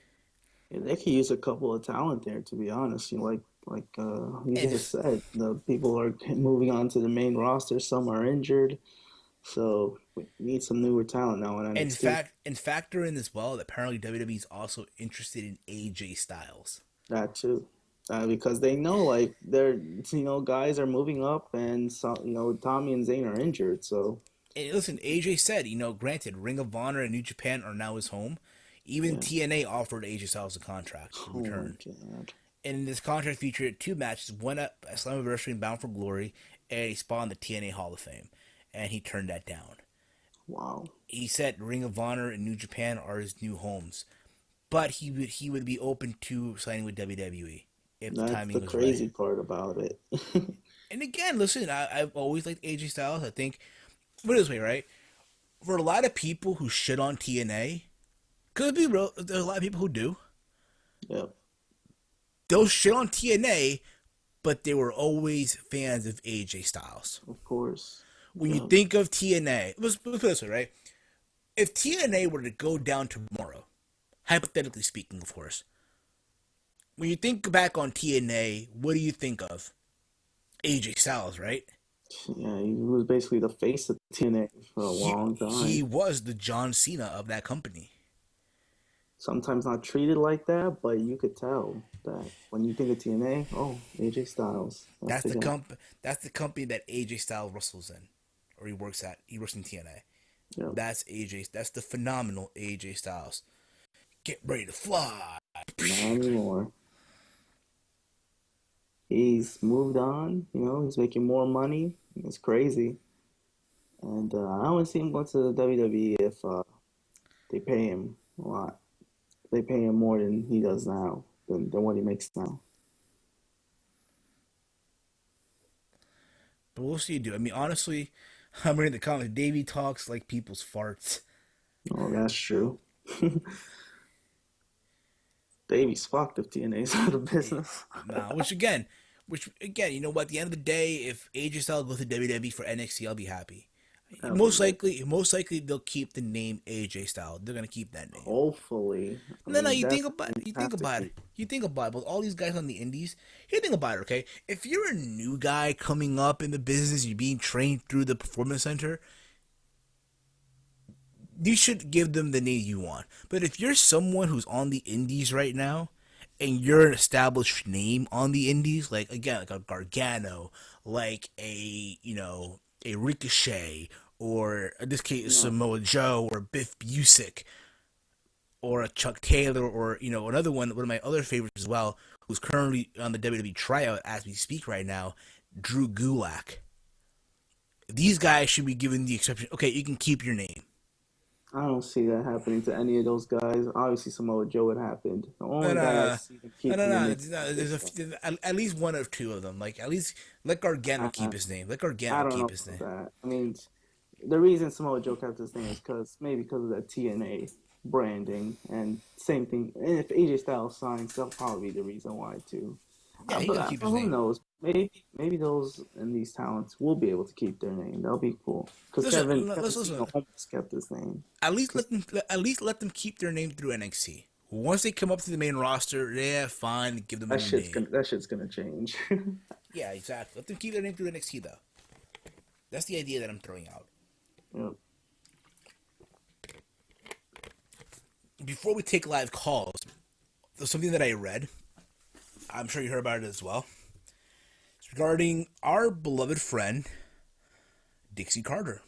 [SPEAKER 4] Yeah, they could use a couple of talent there, to be honest. You just said, the people are moving on to the main roster. Some are injured, so we need some newer talent now.
[SPEAKER 3] And factor in as well that apparently WWE is also interested in AJ Styles.
[SPEAKER 4] That too. Because they know, like, they're, guys are moving up, and some, Tommy and Zayn are injured. So
[SPEAKER 3] And listen, AJ said, granted, Ring of Honor and New Japan are now his home. Even
[SPEAKER 4] yeah.
[SPEAKER 3] TNA offered AJ Styles a contract to
[SPEAKER 4] Oh my
[SPEAKER 3] return.
[SPEAKER 4] God.
[SPEAKER 3] And this contract featured 2 matches, one at Slammiversary and Bound for Glory, and a spot in the TNA Hall of Fame. And he turned that down.
[SPEAKER 4] Wow.
[SPEAKER 3] He said Ring of Honor and New Japan are his new homes. But he would be open to signing with WWE if the
[SPEAKER 4] That's the
[SPEAKER 3] timing was
[SPEAKER 4] crazy
[SPEAKER 3] right.
[SPEAKER 4] part about it.
[SPEAKER 3] And again, listen, I've always liked AJ Styles. I think, put it this way, right? For a lot of people who shit on TNA, could be real, there's a lot of people who do.
[SPEAKER 4] Yep.
[SPEAKER 3] They'll shit on TNA, but they were always fans of AJ Styles.
[SPEAKER 4] Of course.
[SPEAKER 3] When
[SPEAKER 4] Yep.
[SPEAKER 3] you think of TNA, let's put it this way, right? If TNA were to go down tomorrow, hypothetically speaking, of course, when you think back on TNA, what do you think of? AJ Styles, right?
[SPEAKER 4] Yeah, he was basically the face of TNA for a long
[SPEAKER 3] He
[SPEAKER 4] time.
[SPEAKER 3] was the John Cena of that company.
[SPEAKER 4] Sometimes not treated like that, but you could tell that when you think of TNA, oh, AJ Styles. That's
[SPEAKER 3] That's
[SPEAKER 4] the
[SPEAKER 3] the
[SPEAKER 4] guy.
[SPEAKER 3] That's the company that AJ Styles wrestles in, or he works at. He works in TNA.
[SPEAKER 4] Yep.
[SPEAKER 3] That's AJ. That's the phenomenal AJ Styles. Get ready to fly.
[SPEAKER 4] Not anymore. He's moved on, he's making more money. It's crazy. And I don't want to see him go to the WWE if they pay him a lot. They pay him more than he does now, than what he makes now.
[SPEAKER 3] But we'll see, dude. I mean, honestly, I'm reading the comments. Davey talks like people's farts.
[SPEAKER 4] Oh, that's true. Davy's fucked if TNA's out of business.
[SPEAKER 3] Nah, which again, you know what? At the end of the day, if AJ Styles goes to WWE for NXT, I'll be happy.
[SPEAKER 4] That'd be lit.
[SPEAKER 3] Most likely they'll keep the name AJ Styles. They're gonna keep that name.
[SPEAKER 4] Hopefully. I
[SPEAKER 3] No,
[SPEAKER 4] mean,
[SPEAKER 3] you think
[SPEAKER 4] that's
[SPEAKER 3] about
[SPEAKER 4] what
[SPEAKER 3] it. You
[SPEAKER 4] you
[SPEAKER 3] think
[SPEAKER 4] have to
[SPEAKER 3] about it.
[SPEAKER 4] keep.
[SPEAKER 3] You think about it. With all these guys on the indies, you think about it. Okay, if you're a new guy coming up in the business, you're being trained through the performance center. You should give them the name you want. But if you're someone who's on the indies right now, and you're an established name on the indies, like again, like a Gargano, like a Ricochet, or in this case
[SPEAKER 4] No,
[SPEAKER 3] Samoa Joe or Biff Busick, or a Chuck Taylor, or another one of my other favorites as well, who's currently on the WWE tryout as we speak right now, Drew Gulak. These guys should be given the exception. Okay, you can keep your name.
[SPEAKER 4] I don't see that happening to any of those guys. Obviously, Samoa Joe it happened. The
[SPEAKER 3] No,
[SPEAKER 4] only guy I
[SPEAKER 3] no,
[SPEAKER 4] see them
[SPEAKER 3] no, no,
[SPEAKER 4] keeping the
[SPEAKER 3] no.
[SPEAKER 4] name
[SPEAKER 3] No,
[SPEAKER 4] is
[SPEAKER 3] there's at least one or two of them. Like at least let Gargano keep
[SPEAKER 4] I,
[SPEAKER 3] his name. Let
[SPEAKER 4] I
[SPEAKER 3] Gargano
[SPEAKER 4] don't know
[SPEAKER 3] keep his
[SPEAKER 4] about
[SPEAKER 3] name.
[SPEAKER 4] that. I mean, the reason Samoa Joe kept his name is because of that TNA branding, and same thing. And if AJ Styles signs, that'll probably be the reason why too.
[SPEAKER 3] Yeah, he's gonna keep
[SPEAKER 4] But
[SPEAKER 3] his
[SPEAKER 4] who
[SPEAKER 3] name.
[SPEAKER 4] knows? Maybe those and these talents will be able to keep their name. That'll be cool. Because Kevin
[SPEAKER 3] Let's
[SPEAKER 4] Cena
[SPEAKER 3] listen.
[SPEAKER 4] almost kept his name.
[SPEAKER 3] At least
[SPEAKER 4] 'Cause,
[SPEAKER 3] let them keep their name through NXT. Once they come up to the main roster, yeah, fine, give them a new name.
[SPEAKER 4] that shit's gonna change.
[SPEAKER 3] Yeah, exactly. Let them keep their name through NXT though. That's the idea that I'm throwing out.
[SPEAKER 4] Yep.
[SPEAKER 3] Before we take live calls, there's something that I read. I'm sure you heard about it as well. It's regarding our beloved friend, Dixie Carter.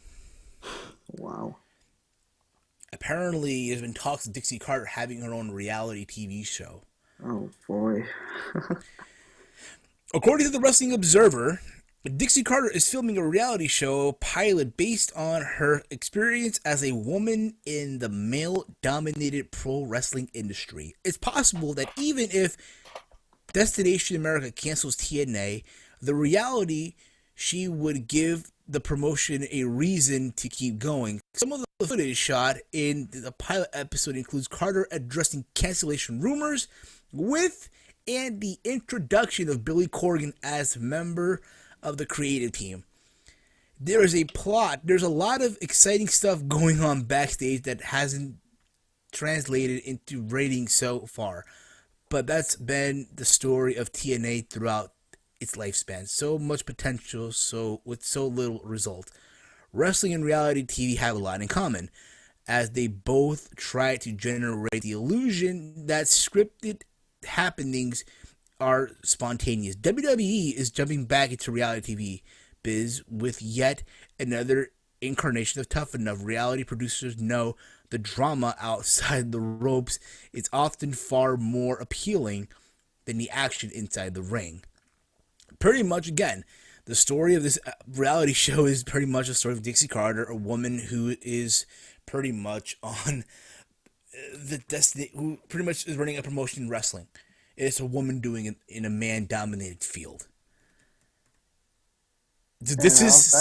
[SPEAKER 4] Wow.
[SPEAKER 3] Apparently, there's been talks of Dixie Carter having her own reality TV show.
[SPEAKER 4] Oh boy.
[SPEAKER 3] According to the Wrestling Observer, Dixie Carter is filming a reality show pilot based on her experience as a woman in the male-dominated pro wrestling industry. It's possible that even if Destination America cancels TNA, the reality she would give the promotion a reason to keep going. Some of the footage shot in the pilot episode includes Carter addressing cancellation rumors and the introduction of Billy Corgan as a member of the creative team. There is a plot. There's a lot of exciting stuff going on backstage that hasn't translated into ratings so far. But that's been the story of TNA throughout its lifespan. So much potential, with so little result. Wrestling and reality TV have a lot in common, as they both try to generate the illusion that scripted happenings are spontaneous. WWE is jumping back into reality TV biz with yet another incarnation of Tough Enough. Reality producers know the drama outside the ropes is often far more appealing than the action inside the ring. Pretty much, again, the story of this reality show is pretty much a story of Dixie Carter, a woman who is pretty much on the destiny, who pretty much is running a promotion in wrestling. It's a woman doing it in a man-dominated field. So this is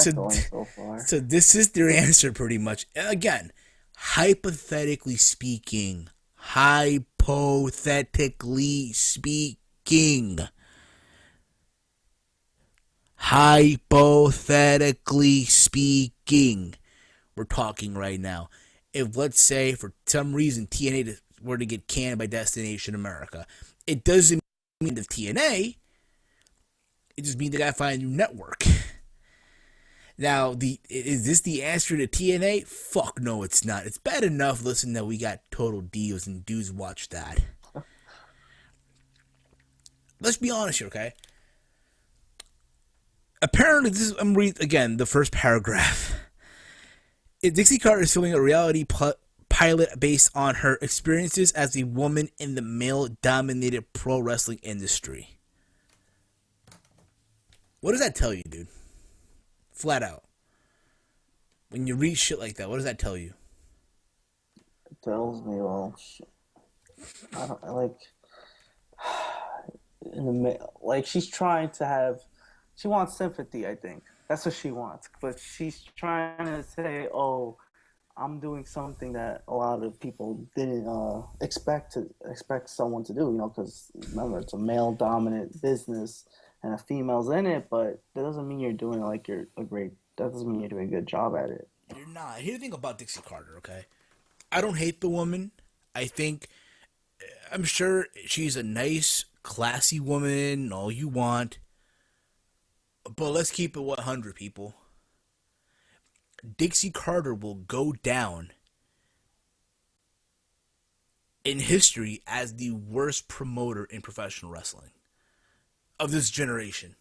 [SPEAKER 3] so this is their answer, pretty much. And again, hypothetically speaking, hypothetically speaking, we're talking right now. If, let's say, for some reason TNA were to get canned by Destination America, it doesn't mean the TNA. It just means they gotta find a new network. Now, is this the answer to TNA? Fuck no, it's not. It's bad enough, listen, that we got Total Divas and dudes watch that. Let's be honest here, okay? Apparently, I'm reading again the first paragraph. Dixie Carter is filming a reality pilot based on her experiences as a woman in the male-dominated pro wrestling industry. What does that tell you, dude? Flat out. When you read shit like that, what does that tell you?
[SPEAKER 4] It tells me, well, I don't like she's trying to have. She wants sympathy, I think. That's what she wants. But she's trying to say, oh, I'm doing something that a lot of people didn't expect someone to do, because remember, it's a male-dominant business and a female's in it, but that doesn't mean you're doing that doesn't mean you're doing a good job at it.
[SPEAKER 3] You're not. Here's the thing about Dixie Carter, okay? I don't hate the woman. I'm sure she's a nice, classy woman, all you want. But let's keep it 100, people. Dixie Carter will go down in history as the worst promoter in professional wrestling of this generation.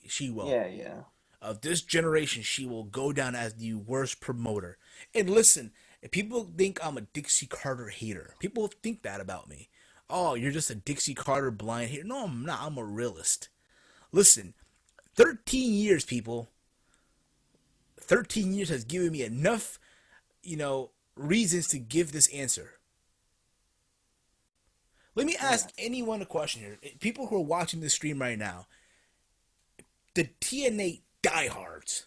[SPEAKER 3] She will.
[SPEAKER 4] Yeah.
[SPEAKER 3] Of this generation, she will go down as the worst promoter. And listen, if people think I'm a Dixie Carter hater, people think that about me. Oh, you're just a Dixie Carter blind hater. No, I'm not. I'm a realist. Listen, 13 years, people. 13 years has given me enough, reasons to give this answer. Let me ask anyone a question here. People who are watching this stream right now, the TNA diehards,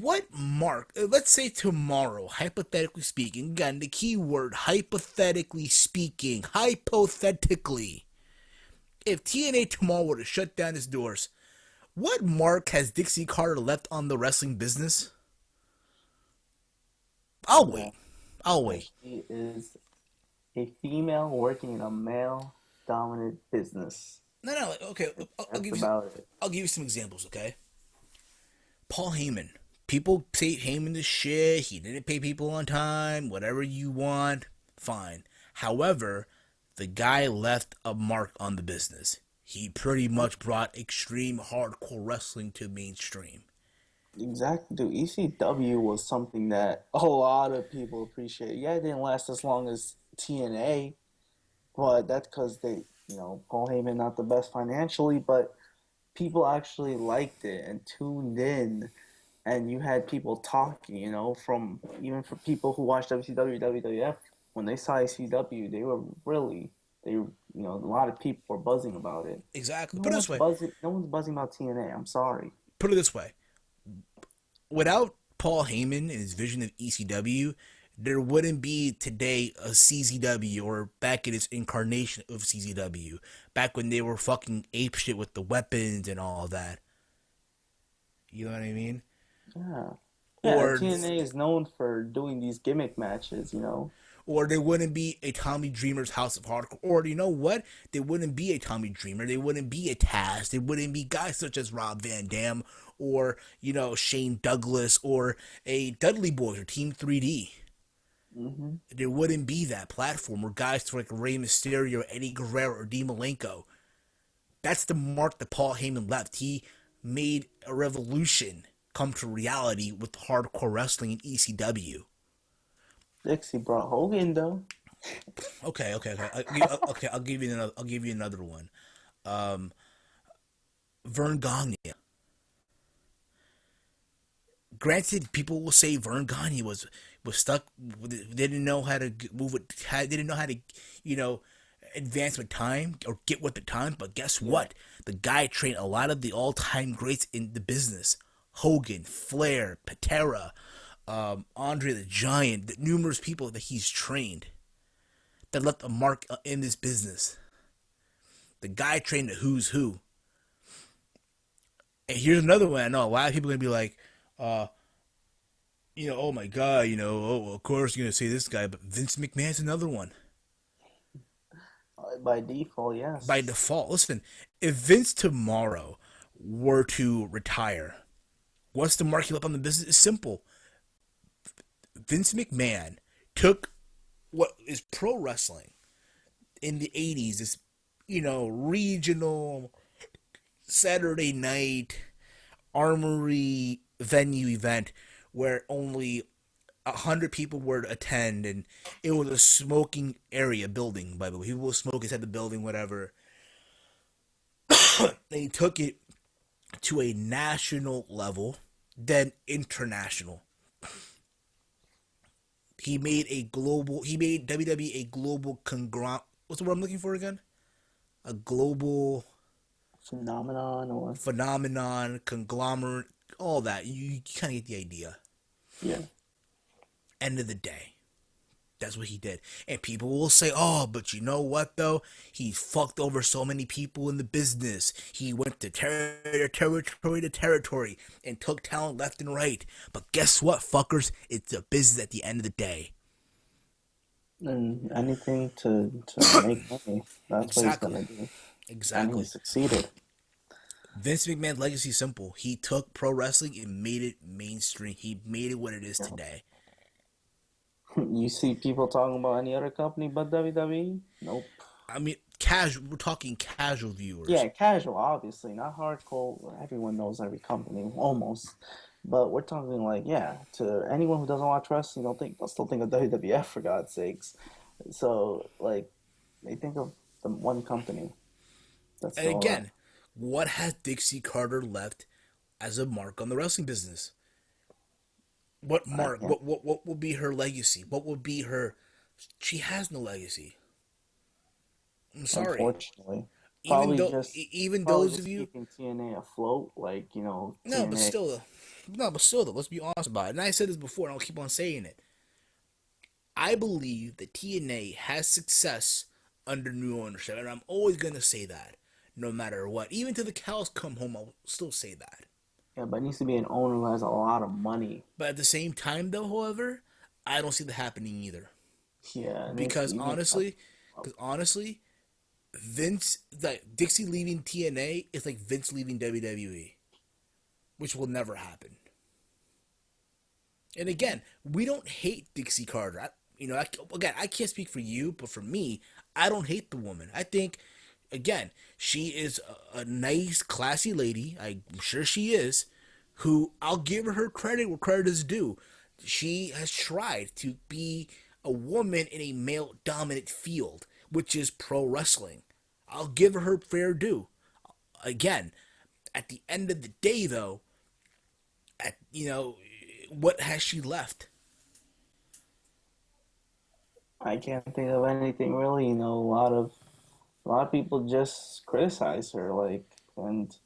[SPEAKER 3] what mark, let's say tomorrow, hypothetically speaking, again, the key word, hypothetically speaking, hypothetically, if TNA tomorrow were to shut down its doors, what mark has Dixie Carter left on the wrestling business? I'll wait.
[SPEAKER 4] She is a female working in a male-dominant business.
[SPEAKER 3] No, okay, I'll give you some examples, okay? Paul Heyman. People say Heyman is shit, he didn't pay people on time, whatever you want, fine. However, the guy left a mark on the business. He pretty much brought extreme hardcore wrestling to mainstream.
[SPEAKER 4] Exactly, dude. ECW was something that a lot of people appreciate. Yeah, it didn't last as long as TNA, but that's because Paul Heyman not the best financially, but people actually liked it and tuned in. And you had people talking, from even for people who watched WCW, WWF, when they saw ECW, they were really, a lot of people were buzzing about it.
[SPEAKER 3] Exactly.
[SPEAKER 4] No one's buzzing about TNA. I'm sorry.
[SPEAKER 3] Put it this way. Without Paul Heyman and his vision of ECW, there wouldn't be today a CZW or back in its incarnation of CZW, back when they were fucking apeshit with the weapons and all that. You know what I mean?
[SPEAKER 4] Yeah. Or TNA is known for doing these gimmick matches,
[SPEAKER 3] Or there wouldn't be a Tommy Dreamer's House of Hardcore. Or you know what? There wouldn't be a Tommy Dreamer. There wouldn't be a Taz. There wouldn't be guys such as Rob Van Dam or, Shane Douglas or a Dudley Boyz or Team 3D.
[SPEAKER 4] Mm-hmm.
[SPEAKER 3] There wouldn't be that platform where guys like Rey Mysterio or Eddie Guerrero or Dean Malenko. That's the mark that Paul Heyman left. He made a revolution come to reality with hardcore wrestling in ECW.
[SPEAKER 4] Dixie brought Hogan though.
[SPEAKER 3] Okay. I'll give you another. I'll give you another one. Vern Gagne. Granted, people will say Vern Gagne was stuck. They didn't know how to move it. They didn't know how to, advance with time or get with the time. But guess what? The guy trained a lot of the all-time greats in the business: Hogan, Flair, Patera, Andre the Giant. The numerous people that he's trained that left a mark in this business. The guy trained the who's who. And here's another one. I know a lot of people are gonna be like, oh my God, of course you're gonna say this guy, but Vince McMahon's another one.
[SPEAKER 4] By default, yes.
[SPEAKER 3] By default, listen, if Vince tomorrow were to retire, what's the mark he left on the business? It's simple. Vince McMahon took what is pro wrestling in the 80s, this, regional Saturday night armory venue event where only 100 people were to attend, and it was a smoking area building, by the way. People were smoking inside the building, whatever. They took it to a national level, then international. He made WWE a global conglomerate. What's the word I'm looking for again? A global phenomenon, conglomerate, all that. You kind of get the idea.
[SPEAKER 4] Yeah.
[SPEAKER 3] End of the day, that's what he did. And people will say, oh, but you know what though? He fucked over so many people in the business. He went to territory to territory and took talent left and right. But guess what, fuckers? It's a business at the end of the day.
[SPEAKER 4] And anything to make money. That's what he's gonna do.
[SPEAKER 3] Exactly.
[SPEAKER 4] And he succeeded.
[SPEAKER 3] Vince McMahon's legacy is simple. He took pro wrestling and made it mainstream. He made it what it is today.
[SPEAKER 4] You see people talking about any other company but WWE? Nope.
[SPEAKER 3] I mean, casual. We're talking casual viewers.
[SPEAKER 4] Yeah, casual, obviously, not hardcore. Everyone knows every company, almost. But we're talking to anyone who doesn't watch wrestling, they'll still think of WWF for God's sakes. So they think of the one company. That's
[SPEAKER 3] and again, what has Dixie Carter left as a mark on the wrestling business? What mark? What will be her legacy? What will be her? She has no legacy. I'm sorry.
[SPEAKER 4] Unfortunately,
[SPEAKER 3] even those of you
[SPEAKER 4] keeping TNA afloat,
[SPEAKER 3] No,
[SPEAKER 4] TNA.
[SPEAKER 3] but still though. Let's be honest about it. And I said this before, and I'll keep on saying it. I believe that TNA has success under new ownership, and I'm always gonna say that, no matter what. Even till the cows come home, I'll still say that.
[SPEAKER 4] Yeah, but it needs to be an owner who has a lot of money.
[SPEAKER 3] But at the same time, though, however, I don't see that happening either.
[SPEAKER 4] Yeah.
[SPEAKER 3] Because honestly, Dixie leaving TNA is like Vince leaving WWE, which will never happen. And again, we don't hate Dixie Carter. I can't speak for you, but for me, I don't hate the woman. I think, again, she is a nice, classy lady. I'm sure she is. Who I'll give her credit where credit is due. She has tried to be a woman in a male-dominant field, which is pro wrestling. I'll give her fair due. Again, at the end of the day, though, what has she left?
[SPEAKER 4] I can't think of anything really. A lot of people just criticize her, and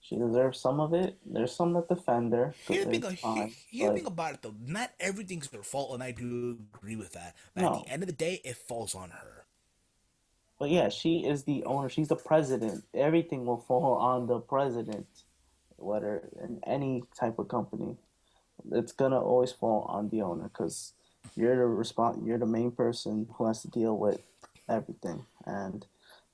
[SPEAKER 4] she deserves some of it. There's some that defend her.
[SPEAKER 3] Here's the thing about it, though. Not everything's her fault, and I do agree with that. But at the end of the day, it falls on her.
[SPEAKER 4] But yeah, she is the owner. She's the president. Everything will fall on the president, whether in any type of company. It's gonna always fall on the owner because you're the main person who has to deal with everything. And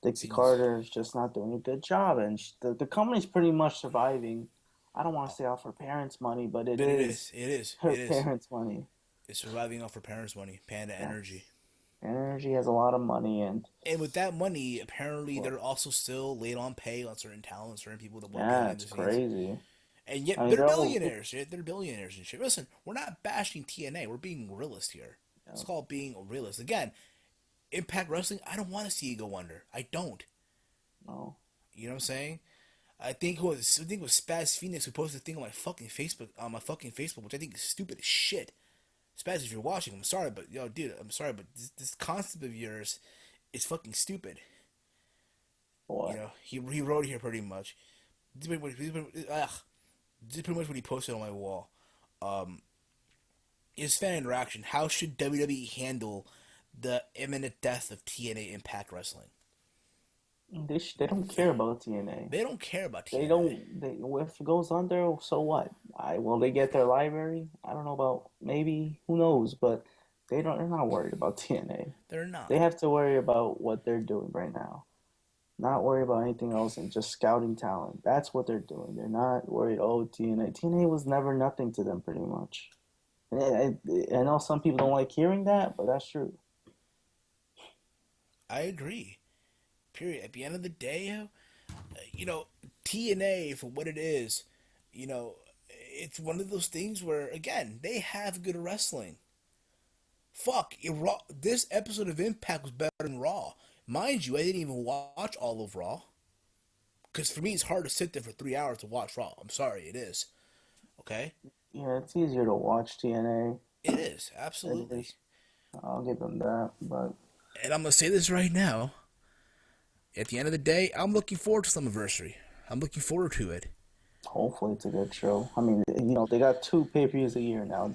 [SPEAKER 4] Dixie Carter is just not doing a good job, and the company's pretty much surviving. I don't want to say off her parents' money, but it is her parents' money.
[SPEAKER 3] It's surviving off her parents' money, Panda
[SPEAKER 4] Yes.
[SPEAKER 3] Energy.
[SPEAKER 4] Energy has a lot of money, and
[SPEAKER 3] And with that money, apparently they're also still late on pay on certain talents, certain people that work
[SPEAKER 4] yeah,
[SPEAKER 3] behind
[SPEAKER 4] it's
[SPEAKER 3] the scenes.
[SPEAKER 4] crazy.
[SPEAKER 3] And yet
[SPEAKER 4] I mean,
[SPEAKER 3] they're
[SPEAKER 4] they're all,
[SPEAKER 3] billionaires, shit. They're billionaires and shit. Listen, we're not bashing TNA. We're being realist here. It's called being a realist. Again, Impact Wrestling, I don't want to see it go under. I don't.
[SPEAKER 4] no.
[SPEAKER 3] You know what I'm saying? I think it was Spaz Phoenix who posted a thing on my fucking Facebook, which I think is stupid as shit. Spaz, if you're watching, I'm sorry, but yo, dude, I'm sorry, but this concept of yours is fucking stupid. You
[SPEAKER 4] What?
[SPEAKER 3] know, he wrote here pretty much. This is pretty much what he posted on my wall. Is fan interaction. How should WWE handle the imminent death of TNA Impact Wrestling?
[SPEAKER 4] They don't care about TNA.
[SPEAKER 3] They don't care about TNA.
[SPEAKER 4] They don't. If it goes under, so what? Will they get their library? I don't know about maybe. Who knows? But they don't. They're not worried about TNA.
[SPEAKER 3] They're not.
[SPEAKER 4] They have to worry about what they're doing right now. Not worry about anything else and just scouting talent. That's what they're doing. They're not worried. Oh, TNA. TNA was never nothing to them, pretty much. I know some people don't like hearing that, but that's true.
[SPEAKER 3] I agree. Period. At the end of the day, you know, TNA for what it is, you know, it's one of those things where again they have good wrestling. Fuck, this episode of Impact was better than Raw. Mind you, I didn't even watch all of Raw. Because for me, it's hard to sit there for 3 hours to watch Raw. I'm sorry, it is. Okay?
[SPEAKER 4] Yeah, it's easier to watch TNA.
[SPEAKER 3] It is,
[SPEAKER 4] It
[SPEAKER 3] absolutely.
[SPEAKER 4] is. I'll give them that, but
[SPEAKER 3] And I'm going to say this right now. At the end of the day, I'm looking forward to Slammiversary. I'm looking forward to it.
[SPEAKER 4] hopefully it's a good show. I mean, they got 2 pay-per-views a year now.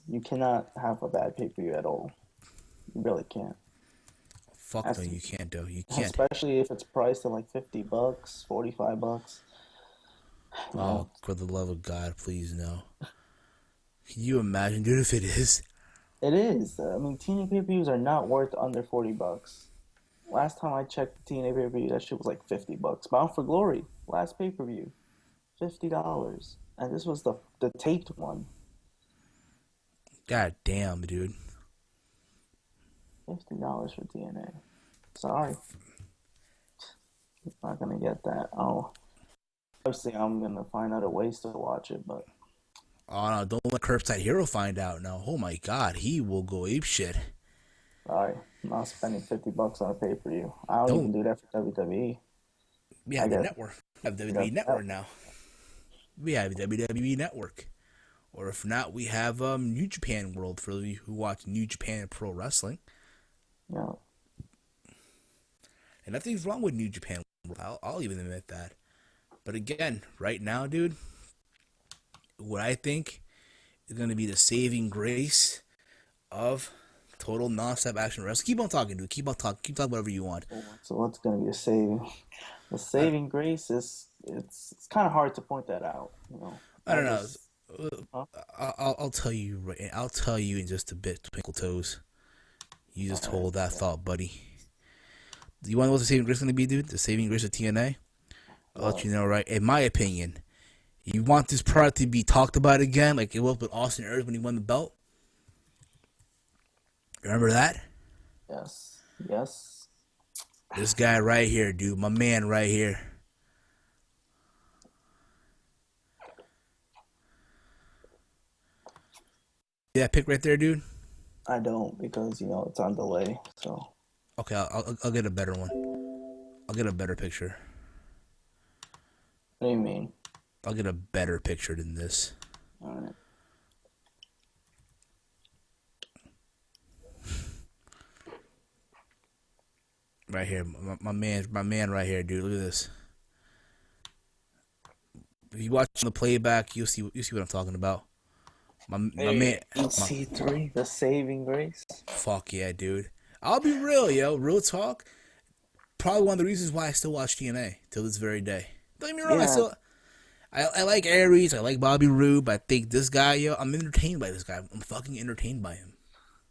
[SPEAKER 4] You cannot have a bad pay-per-view at all. You really can't.
[SPEAKER 3] Fuck no, you can't, though. You can't.
[SPEAKER 4] Especially if it's priced at like $50, $45.
[SPEAKER 3] Oh, for the love of God, please no. Can you imagine, dude, if it is?
[SPEAKER 4] It is. I mean, TNA pay-per-views are not worth under $40. Last time I checked the TNA pay-per-view, that shit was like $50. Bound for Glory, last pay-per-view, $50, and this was the taped one.
[SPEAKER 3] God damn, dude.
[SPEAKER 4] $50 for TNA. Sorry, not gonna get that. Oh, obviously I'm gonna find other ways to watch it, but
[SPEAKER 3] Oh no, don't let Curbside Hero find out now. Oh my God, he will go apeshit.
[SPEAKER 4] sorry, I'm not spending $50 on a pay-per-view. I don't even do that for WWE.
[SPEAKER 3] We have the network. We have WWE Network now. We have WWE Network. Or if not, we have New Japan World for those of you who watch New Japan Pro Wrestling.
[SPEAKER 4] Yeah.
[SPEAKER 3] And nothing's wrong with New Japan World. I'll even admit that. But again, right now, dude, what I think is going to be the saving grace of total non-stop action wrestling. Keep on talking, dude. Keep on talking. Keep talking whatever you want.
[SPEAKER 4] So what's gonna be a saving? The saving grace is it's kind of hard to point that out.
[SPEAKER 3] I don't know. I'll tell you right. I'll tell you in just a bit. Twinkle toes. You just hold that thought, buddy. Do you want to know what the saving grace is gonna be, dude? The saving grace of TNA. I'll let you know, right? In my opinion, you want this product to be talked about again, like it was with Austin Aries when he won the belt. Remember that?
[SPEAKER 4] Yes. Yes.
[SPEAKER 3] This guy right here, dude. My man right here. See that pic right there, dude?
[SPEAKER 4] I don't because it's on delay. So.
[SPEAKER 3] Okay, I'll get a better one. I'll get a better picture.
[SPEAKER 4] What do you mean?
[SPEAKER 3] I'll get a better picture than this.
[SPEAKER 4] All right.
[SPEAKER 3] Right here, my man right here, dude. Look at this. If you watch the playback, you'll see what I'm talking about. My man.
[SPEAKER 4] EC3, the saving grace.
[SPEAKER 3] Fuck yeah, dude. I'll be real, yo. Real talk. Probably one of the reasons why I still watch TNA till this very day. Don't get me wrong.
[SPEAKER 4] Yeah.
[SPEAKER 3] I like Aries. I like Bobby Roode. But I think this guy, yo, I'm entertained by this guy. I'm fucking entertained by him.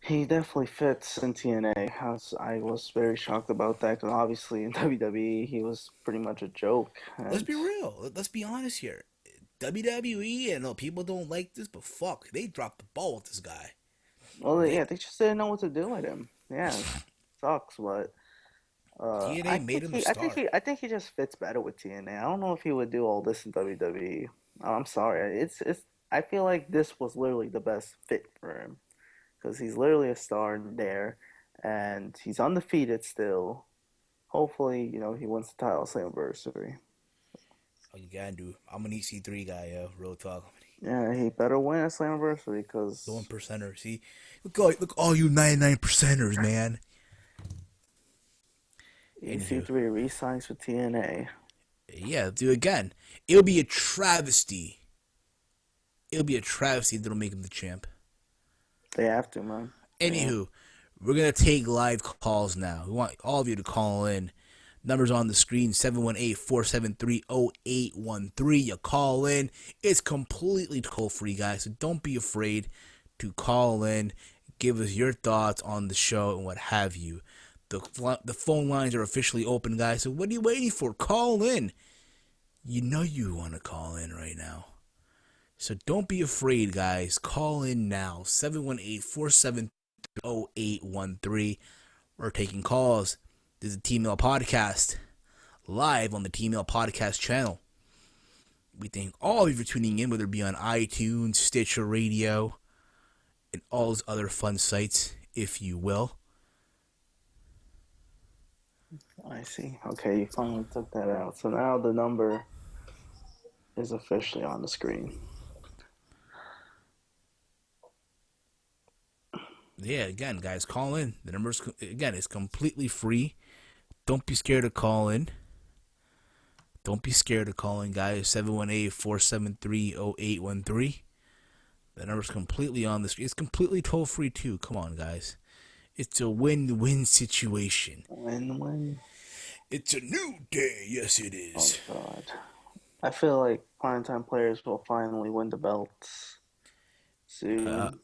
[SPEAKER 4] He definitely fits in TNA. I was very shocked about that because obviously in WWE he was pretty much a joke.
[SPEAKER 3] Let's be real. Let's be honest here. WWE, I know people don't like this, but fuck, they dropped the ball with this guy.
[SPEAKER 4] Well, yeah, they just didn't know what to do with him. Yeah, sucks, but
[SPEAKER 3] TNA made him a star.
[SPEAKER 4] I think he just fits better with TNA. I don't know if he would do all this in WWE. I'm sorry. It's. I feel like this was literally the best fit for him because he's literally a star there, and he's undefeated still. Hopefully, he wins the title Slammiversary.
[SPEAKER 3] Oh, you gotta do. I'm an EC3 guy, yo. Real talk.
[SPEAKER 4] Yeah, he better win at Slammiversary
[SPEAKER 3] The one
[SPEAKER 4] because
[SPEAKER 3] percenter. See, look all you 99 percenters, man. Anywho,
[SPEAKER 4] EC3 re-signs for TNA.
[SPEAKER 3] yeah, do again. It'll be a travesty. It'll be a travesty if they don't make him the champ.
[SPEAKER 4] They have to, man.
[SPEAKER 3] Anywho, we're gonna take live calls now. We want all of you to call in. Numbers on the screen, 718-473-0813. You call in. It's completely toll-free, guys, so don't be afraid to call in. Give us your thoughts on the show and what have you. The phone lines are officially open, guys, so what are you waiting for? Call in. You know you want to call in right now. So don't be afraid, guys. Call in now, 718-473-0813. We're taking calls. This is the TEAMHEEL Podcast, live on the TEAMHEEL Podcast channel. We thank all of you for tuning in, whether it be on iTunes, Stitcher Radio, and all those other fun sites, if you will.
[SPEAKER 4] I see. Okay, you finally took that out. So now the number is officially on the screen.
[SPEAKER 3] Yeah, again, guys, call in. The number is completely free. Don't be scared to call in. Don't be scared to call in, guys. 718-473-0813. The number's completely on the screen. It's completely toll-free, too. Come on, guys. It's a win-win situation.
[SPEAKER 4] Win-win.
[SPEAKER 3] It's a new day. Yes, it is.
[SPEAKER 4] Oh, God. I feel like primetime players will finally win the belts soon.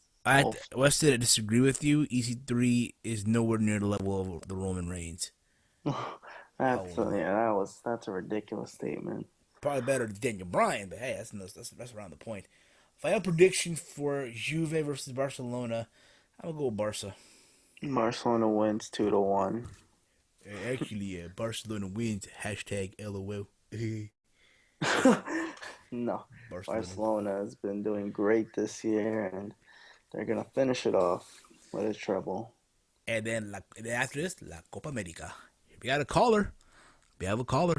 [SPEAKER 3] Weston, I disagree with you. EC3 is nowhere near the level of the Roman Reigns.
[SPEAKER 4] That's a ridiculous statement.
[SPEAKER 3] Probably better than Daniel Bryan, but hey, that's around the point. Final prediction for Juve versus Barcelona. I'm gonna go with Barca.
[SPEAKER 4] Barcelona wins 2-1.
[SPEAKER 3] Actually, Barcelona wins. #LOL.
[SPEAKER 4] No, Barcelona has been doing great this year, and they're gonna finish it off with a treble.
[SPEAKER 3] And then after this, La Copa America. We got a caller. We have a caller.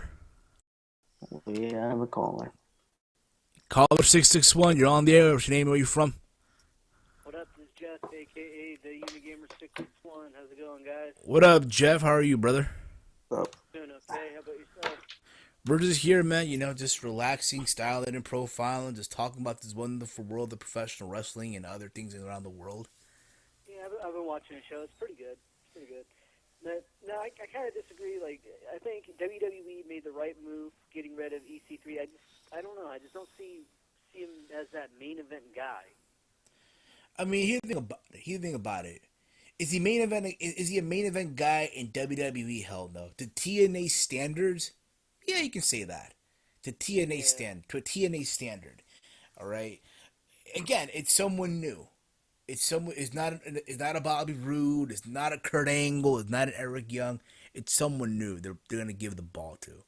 [SPEAKER 4] We have a caller.
[SPEAKER 3] Caller 661. You're on the air. What's your name? Where you from?
[SPEAKER 5] What up? This is Jeff, a.k.a. the Unigamer 661. How's it going, guys?
[SPEAKER 3] What up, Jeff? How are you, brother?
[SPEAKER 4] What's up?
[SPEAKER 5] Doing okay. How about yourself?
[SPEAKER 3] We're just here, man, just relaxing, styling, and profiling, just talking about this wonderful world of professional wrestling and other things around the world.
[SPEAKER 5] Yeah, I've been watching the show. It's pretty good. But, no, I kind of disagree. Like, I think WWE made the right move getting rid of EC3. I don't know. I just don't see him as that main event guy.
[SPEAKER 3] I mean, here's the thing about it. Is he main event? Is he a main event guy in WWE? Hell no. To TNA standards, yeah, you can say that. To a TNA standard. All right. Again, it's someone new. It's not a Bobby Roode. It's not a Kurt Angle. It's not an Eric Young. It's someone new. They're gonna give the ball to.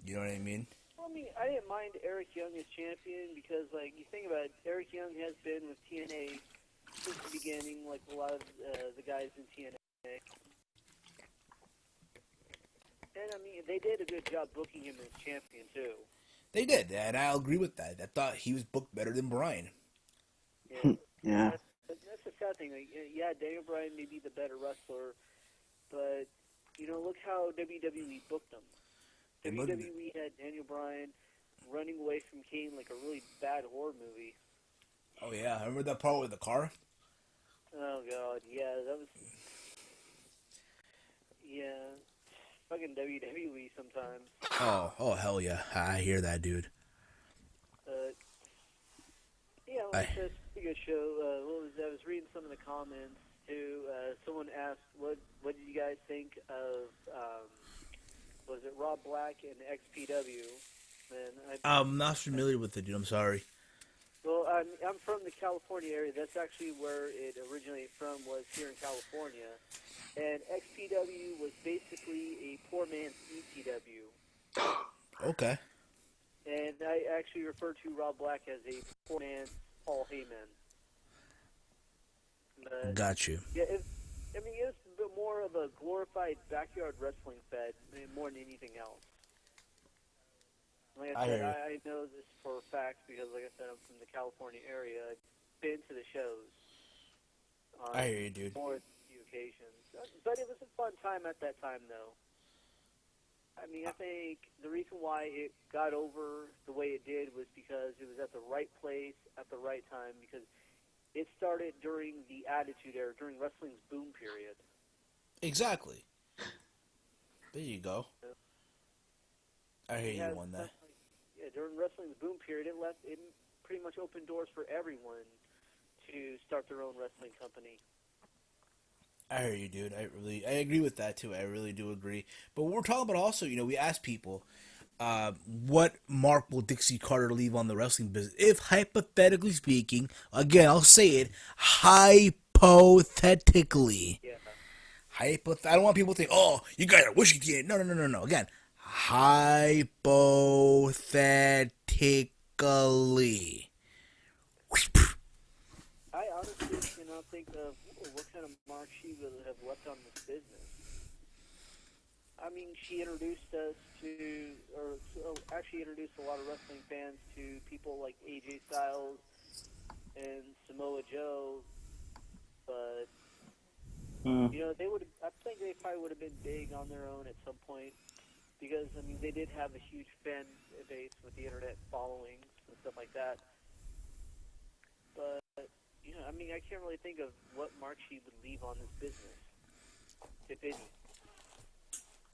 [SPEAKER 3] You know what I mean?
[SPEAKER 5] Well, I mean, I didn't mind Eric Young as champion because, like, you think about it, Eric Young has been with TNA since the beginning, like a lot of the guys in TNA. And, I mean, they did a good job booking him as champion, too.
[SPEAKER 3] They did, and I'll agree with that. I thought he was booked better than Bryan.
[SPEAKER 5] Yeah.
[SPEAKER 4] Yeah.
[SPEAKER 5] That's the sad thing. Like, yeah, Daniel Bryan may be the better wrestler, but, look how WWE booked him. WWE had Daniel Bryan running away from Kane like a really bad horror movie.
[SPEAKER 3] Oh, yeah. Remember that part with the car?
[SPEAKER 5] Oh, God. Yeah, that was... Yeah. Fucking WWE sometimes.
[SPEAKER 3] Oh, hell yeah. I hear that, dude.
[SPEAKER 5] Yeah, like I said, it's a pretty good show. I was reading some of the comments, too. Someone asked, what did you guys think of, was it Rob Black and XPW? And
[SPEAKER 3] I'm not familiar with it, dude. I'm sorry.
[SPEAKER 5] Well, I'm from the California area. That's actually where it originated from, was here in California. And XPW was basically a poor man's ECW.
[SPEAKER 3] Okay.
[SPEAKER 5] And I actually refer to Rob Black as a poor man's Paul Heyman. But,
[SPEAKER 3] Got you.
[SPEAKER 5] yeah, it's a bit more of a glorified backyard wrestling fed more than anything else. Like I said, I know this for a fact because, like I said, I'm from the California area. I've been to the shows.
[SPEAKER 3] I hear you, dude.
[SPEAKER 5] More than a few occasions. But it was a fun time at that time, though. I mean, I think the reason why it got over the way it did was because it was at the right place at the right time, because it started during the Attitude Era, during wrestling's boom period.
[SPEAKER 3] Exactly. There you go. I hear you on that.
[SPEAKER 5] Yeah, during wrestling's boom period, it pretty much opened doors for everyone to start their own wrestling company.
[SPEAKER 3] I hear you, dude. I agree with that too. I really do agree. But we're talking about also, we asked people, what mark will Dixie Carter leave on the wrestling business? If hypothetically speaking, again, I'll say it, hypothetically.
[SPEAKER 5] Yeah.
[SPEAKER 3] I don't want people to think, oh, you guys are wishing it. No. Again, hypothetically.
[SPEAKER 5] I honestly cannot think of what kind of mark she would have left on this business. I mean, she introduced us actually introduced a lot of wrestling fans to people like AJ Styles and Samoa Joe, but I think they probably would have been big on their own at some point, because I mean they did have a huge fan base with the internet followings and stuff like that. But I mean, I can't really think of what mark she would leave on this business, if any.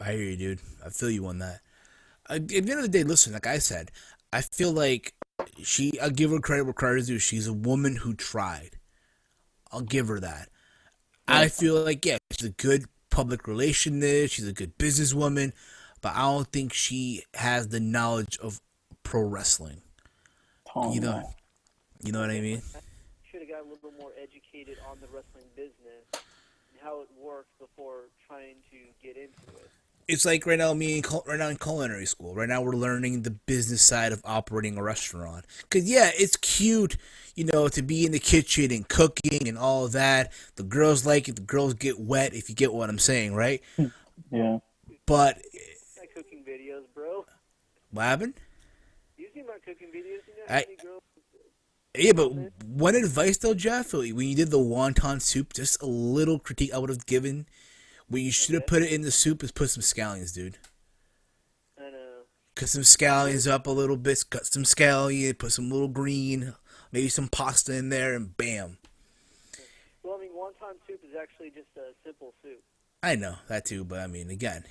[SPEAKER 3] I hear you, dude. I feel you on that. At the end of the day, listen, like I said, I feel like I'll give her credit where credit is due. She's a woman who tried. I'll give her that. I feel like, yeah, she's a good public relationist. She's a good businesswoman. But I don't think she has the knowledge of pro wrestling. You know what I mean?
[SPEAKER 5] Should have got a little more educated on the wrestling business and how it works before trying to get into it.
[SPEAKER 3] It's like right now in culinary school. Right now we're learning the business side of operating a restaurant. Because, yeah, it's cute, to be in the kitchen and cooking and all of that. The girls like it. The girls get wet, if you get what I'm saying, right?
[SPEAKER 4] Yeah.
[SPEAKER 3] But
[SPEAKER 5] My cooking videos, bro.
[SPEAKER 3] what happened?
[SPEAKER 5] You see my cooking videos? You know how many girls...
[SPEAKER 3] Yeah, but one advice, though, Jeff, when you did the wonton soup, just a little critique I would have given. What you should have put it in the soup is put some scallions, dude.
[SPEAKER 5] I know.
[SPEAKER 3] Cut some scallions up a little bit. Cut some scallion. Put some little green. Maybe some pasta in there, and bam.
[SPEAKER 5] Well, I mean, wonton soup is actually just a simple soup.
[SPEAKER 3] I know that too, but I mean, again,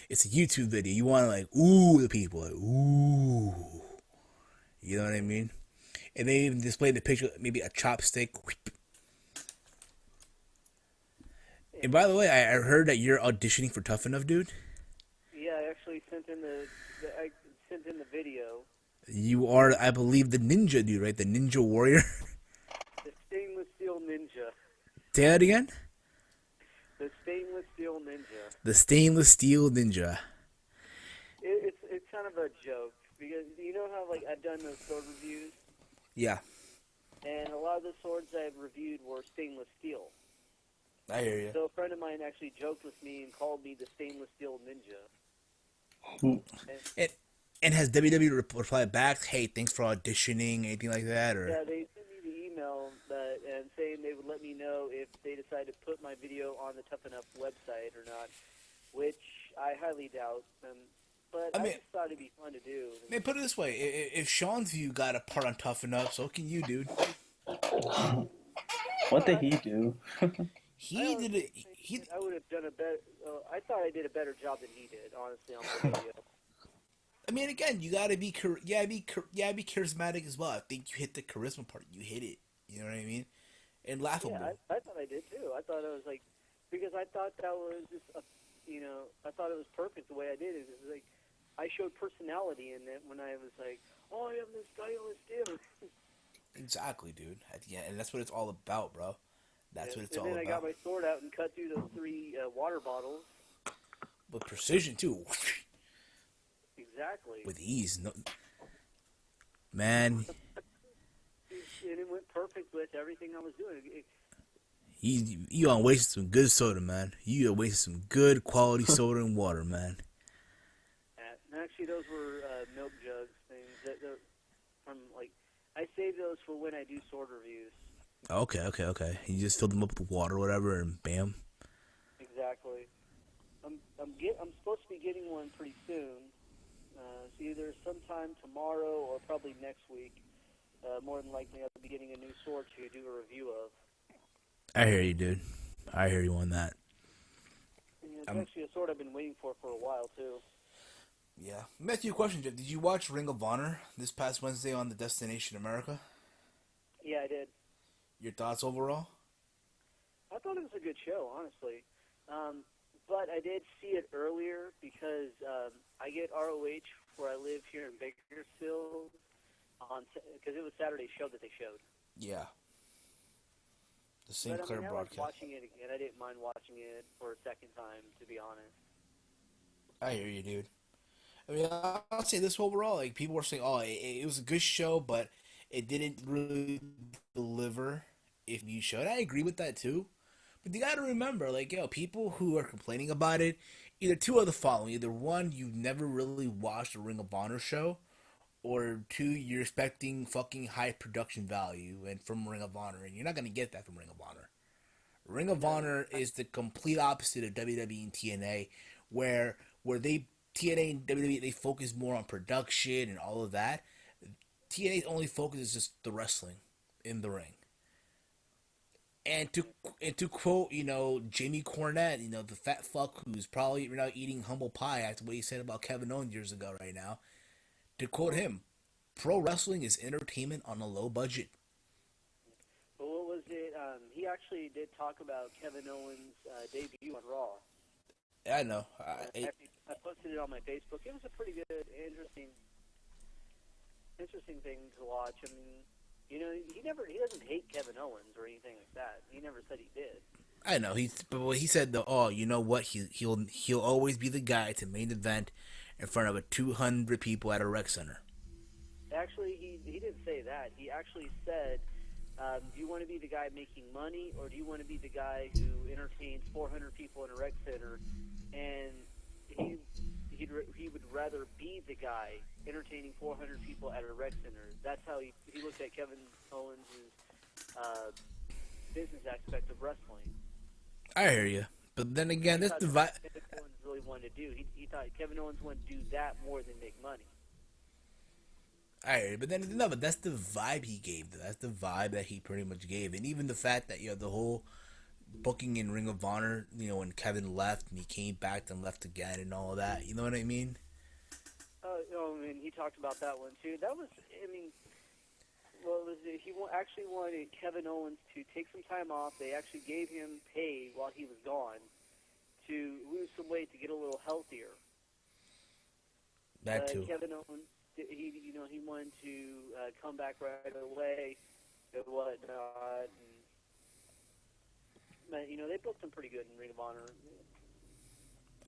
[SPEAKER 3] it's a YouTube video. You want to ooh the people, ooh. You know what I mean? And they even displayed the picture, maybe a chopstick. And by the way, I heard that you're auditioning for Tough Enough, dude.
[SPEAKER 5] Yeah, I actually sent in the video.
[SPEAKER 3] You are, I believe, the ninja dude, right? The ninja warrior.
[SPEAKER 5] The stainless steel ninja.
[SPEAKER 3] Say that again.
[SPEAKER 5] The stainless steel ninja.
[SPEAKER 3] The stainless steel ninja.
[SPEAKER 5] It's kind of a joke, because you know how I've done those sword reviews.
[SPEAKER 3] Yeah.
[SPEAKER 5] And a lot of the swords I've reviewed were stainless steel.
[SPEAKER 3] I hear you.
[SPEAKER 5] So a friend of mine actually joked with me and called me the stainless steel ninja.
[SPEAKER 3] And has WWE replied back, hey, thanks for auditioning, anything like that? Or?
[SPEAKER 5] Yeah, they sent me the email and saying they would let me know if they decide to put my video on the Tough Enough website or not, which I highly doubt. But I just thought it'd be fun to do.
[SPEAKER 3] Man, put it this way. If Sean's View got a part on Tough Enough, so can you, dude.
[SPEAKER 4] What did he do?
[SPEAKER 3] He did it.
[SPEAKER 5] I would have done a better. I thought I did a better job than he did, honestly, on the video.
[SPEAKER 3] I mean, again, you gotta be be charismatic as well. I think you hit the charisma part. You hit it. You know what I mean? And laughable.
[SPEAKER 5] Yeah, I thought I did too. I thought I was because I thought that was just I thought it was perfect the way I did it. It was I showed personality in it when I was oh, I am the stylist,
[SPEAKER 3] Exactly, dude. Yeah, and that's what it's all about, bro. That's what it's all
[SPEAKER 5] And then I got
[SPEAKER 3] about.
[SPEAKER 5] my sword out and cut through those 3 water bottles.
[SPEAKER 3] With precision too.
[SPEAKER 5] Exactly.
[SPEAKER 3] With ease. No, man,
[SPEAKER 5] And it went perfect with everything I was doing.
[SPEAKER 3] you on wasted some good soda, man. You are wasted some good quality soda and water, man.
[SPEAKER 5] And actually, those were milk jugs things. They're from like I save those for when I do sword reviews.
[SPEAKER 3] Okay. You just filled them up with water or whatever, and bam.
[SPEAKER 5] Exactly. I'm supposed to be getting one pretty soon. It's either sometime tomorrow or probably next week. More than likely, I'll be getting a new sword to do a review of.
[SPEAKER 3] I hear you, dude. I hear you on that.
[SPEAKER 5] And it's actually a sword I've been waiting for a while too.
[SPEAKER 3] Yeah. Let me ask you a question, Jeff. Did you watch Ring of Honor this past Wednesday on the Destination America?
[SPEAKER 5] Yeah, I did.
[SPEAKER 3] Your thoughts overall?
[SPEAKER 5] I thought it was a good show, honestly. But I did see it earlier because I get ROH where I live here in Bakersfield because it was Saturday's show that they showed.
[SPEAKER 3] Yeah. The Sinclair
[SPEAKER 5] now
[SPEAKER 3] broadcast.
[SPEAKER 5] I was watching it again. I didn't mind watching it for a second time, to be honest.
[SPEAKER 3] I hear you, dude. I mean, I'll say this overall. Like, people were saying, oh, it was a good show, but it didn't really deliver if you showed. I agree with that, too. But you gotta remember, like, people who are complaining about it, either two of the following. Either one, you've never really watched a Ring of Honor show, or two, you're expecting fucking high production value and from Ring of Honor, and you're not gonna get that from Ring of Honor. Ring of Honor is the complete opposite of WWE and TNA, where they TNA and WWE they focus more on production and all of that. TNA's only focus is just the wrestling in the ring. And to quote, Jamie Cornette, the fat fuck who's probably now eating humble pie after what he said about Kevin Owens years ago right now. To quote him, pro wrestling is entertainment on a low budget.
[SPEAKER 5] But what was it? He actually did talk about Kevin Owens' debut on Raw.
[SPEAKER 3] I know.
[SPEAKER 5] I posted it on my Facebook. It was a pretty good, interesting thing to watch. I mean, he doesn't hate Kevin Owens or anything like that. He never said he did.
[SPEAKER 3] I know. But what he said though, oh, you know what? He'll always be the guy to main event in front of 200 people at a rec center.
[SPEAKER 5] Actually, he didn't say that. He actually said, do you want to be the guy making money, or do you want to be the guy who entertains 400 people in a rec center? And he would rather be the guy entertaining 400 people at a rec center. That's how he looked at Kevin Owens' business aspect of wrestling.
[SPEAKER 3] I hear you, but then again, that's the vibe.
[SPEAKER 5] Kevin Owens really wanted to do. He thought Kevin Owens wanted to do that more than make money.
[SPEAKER 3] I hear you, but that's the vibe he gave. That's the vibe that he pretty much gave, and even the fact that the whole booking in Ring of Honor, when Kevin left and he came back and left again and all of that. You know what I mean?
[SPEAKER 5] And he talked about that one too. That was, what was it? He actually wanted Kevin Owens to take some time off. They actually gave him pay while he was gone to lose some weight to get a little healthier.
[SPEAKER 3] That too.
[SPEAKER 5] Kevin Owens, he wanted to come back right away and whatnot. But they booked him pretty good in Ring of Honor.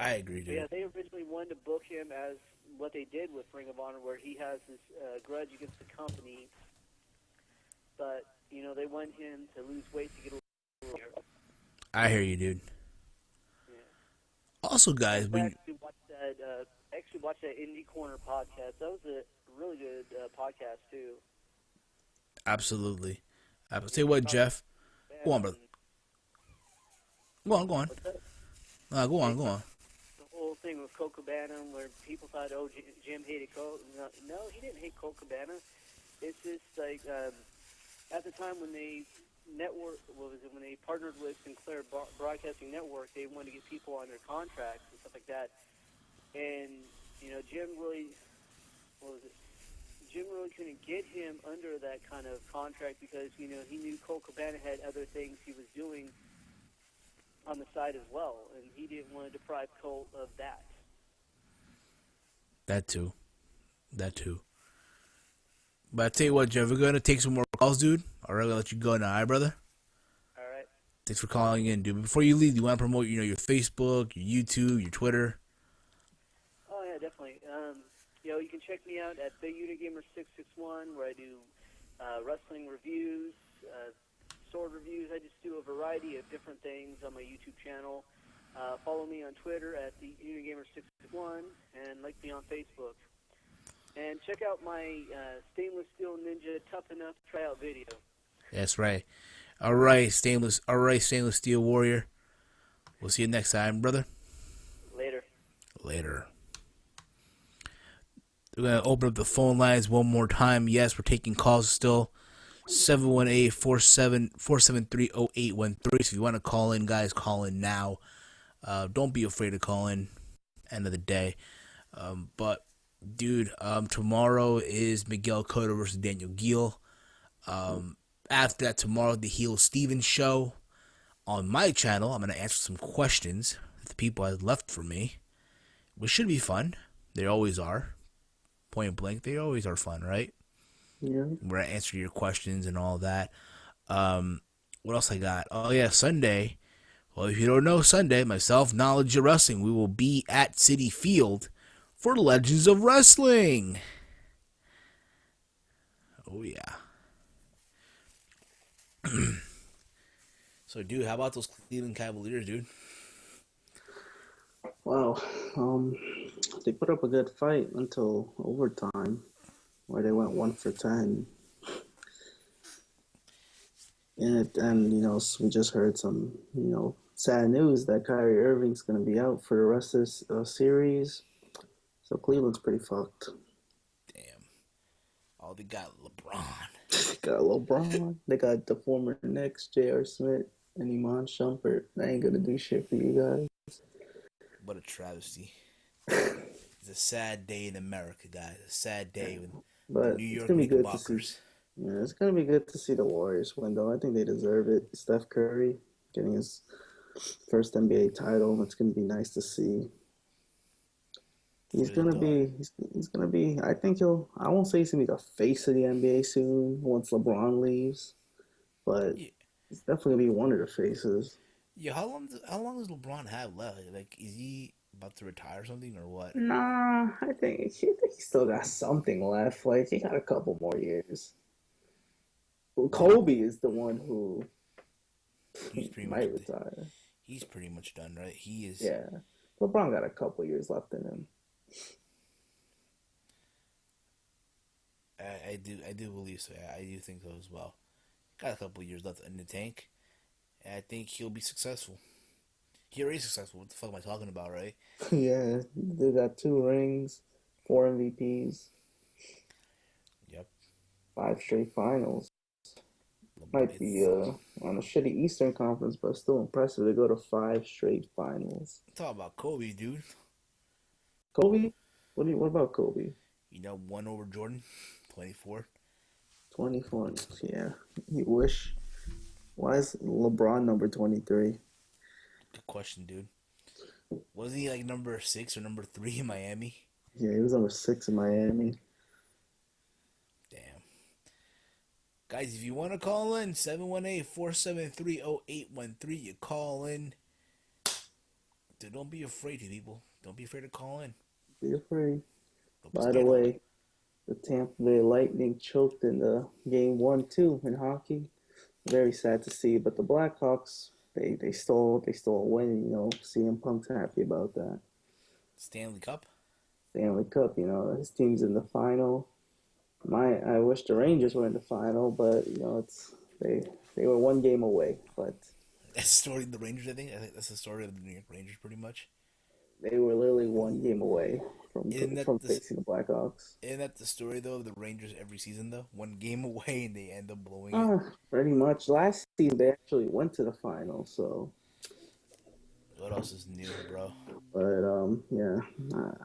[SPEAKER 3] I agree, dude.
[SPEAKER 5] Yeah, they originally wanted to book him as what they did with Ring of Honor, where he has this grudge against the company. But they want him to lose weight to get a little healthier.
[SPEAKER 3] I hear you, dude.
[SPEAKER 5] Yeah.
[SPEAKER 3] Also, guys,
[SPEAKER 5] I actually watched that Indie Corner podcast. That was a really good podcast too.
[SPEAKER 3] Absolutely. I would say what, Jeff? Go on, brother. Go on. Go on.
[SPEAKER 5] The whole thing with Colt Cabana, where people thought, Jim hated Colt. No, he didn't hate Colt Cabana. It's just like at the time when they when they partnered with Sinclair Broadcasting Network, they wanted to get people on their contracts and stuff like that. And Jim really couldn't get him under that kind of contract because he knew Colt Cabana had other things he was doing on the side as well, and he didn't want to deprive Colt of that.
[SPEAKER 3] That too. But I tell you what, Jeff, we're gonna take some more calls, dude. All right, I'll let you go now, all right, brother?
[SPEAKER 5] All right.
[SPEAKER 3] Thanks for calling in, dude. Before you leave, you want to promote, your Facebook, your YouTube, your Twitter?
[SPEAKER 5] Oh yeah, definitely. You can check me out at TheUnigamer661, where I do wrestling reviews, sword reviews. I just do a variety of different things on my YouTube channel. Follow me on Twitter at TheUnigamer661 and like me on Facebook. And check out my Stainless Steel Ninja Tough Enough tryout video.
[SPEAKER 3] That's right. All right, stainless steel warrior. We'll see you next time, brother. Later. We're going to open up the phone lines one more time. Yes, we're taking calls still. 718-473-0813. So if you want to call in, guys, call in now. Don't be afraid to call in. End of the day. But, dude, tomorrow is Miguel Cotto versus Daniel Geale. After that, tomorrow, the Heel Stevens show. On my channel, I'm going to answer some questions that the people have left for me, which should be fun. They always are. Point blank, they always are fun, right?
[SPEAKER 4] Yeah.
[SPEAKER 3] Where I answer your questions and all that. What else I got? Oh, yeah, Sunday. Well, if you don't know, Sunday, myself, Knowledge of Wrestling, we will be at Citi Field for Legends of Wrestling. Oh, yeah. So, dude, how about those Cleveland Cavaliers, dude?
[SPEAKER 4] Wow. They put up a good fight until overtime, where they went 1 for 10. And we just heard some, sad news that Kyrie Irving's going to be out for the rest of this series. So Cleveland's pretty fucked.
[SPEAKER 3] Damn. Oh, they got LeBron.
[SPEAKER 4] Got LeBron. They got the former Knicks, J.R. Smith, and Iman Shumpert. They ain't going to do shit for you guys.
[SPEAKER 3] What a travesty. It's a sad day in America, guys. A sad day when the New York Knickerbockers.
[SPEAKER 4] Yeah, it's going to be good to see the Warriors win, though. I think they deserve it. Steph Curry getting his first NBA title. It's going to be nice to see. He's going to be, I think I won't say he's going to be the face of the NBA soon once LeBron leaves, but he's definitely going to be one of the faces.
[SPEAKER 3] Yeah, how long does LeBron have left? Like, is he about to retire or something or what?
[SPEAKER 4] Nah, I think he still got something left. Like, he got a couple more years. Well, Kobe is the one who might retire.
[SPEAKER 3] He's pretty much done, right? He is.
[SPEAKER 4] Yeah, LeBron got a couple years left in him.
[SPEAKER 3] I do believe so. I do think so as well. Got a couple years left in the tank, and I think he'll be successful. He already successful. What the fuck am I talking about, right?
[SPEAKER 4] Yeah, they got 2 rings, 4 MVPs.
[SPEAKER 3] Yep.
[SPEAKER 4] 5 straight finals. Might be on a shitty Eastern Conference, but still impressive to go to 5 straight finals.
[SPEAKER 3] Talk about Kobe, dude.
[SPEAKER 4] Kobe? What about Kobe?
[SPEAKER 3] 1 over Jordan, 24.
[SPEAKER 4] 24. Yeah, you wish. Why is LeBron number 23?
[SPEAKER 3] Good question, dude. Was he like number 6 or number 3 in Miami?
[SPEAKER 4] Yeah, he was number 6 in Miami.
[SPEAKER 3] Damn. Guys, if you want to call in, 718-473-0813, you call in. Dude, don't be afraid, people. Don't be afraid to call in.
[SPEAKER 4] Be afraid. By the way, the Tampa Bay Lightning choked in the game 1-2 in hockey. Very sad to see, but the Blackhawks, they stole a win. CM Punk's happy about that.
[SPEAKER 3] Stanley Cup,
[SPEAKER 4] his team's in the final. I wish the Rangers were in the final, but they were 1 game away. But
[SPEAKER 3] that's the story of the Rangers. I think that's the story of the New York Rangers, pretty much.
[SPEAKER 4] They were literally 1 game away from facing the Blackhawks.
[SPEAKER 3] Isn't that the story, though, of the Rangers every season, though? 1 game away, and they end up blowing it?
[SPEAKER 4] Pretty much. Last season, they actually went to the final, so...
[SPEAKER 3] What else is new, bro?
[SPEAKER 4] But, yeah.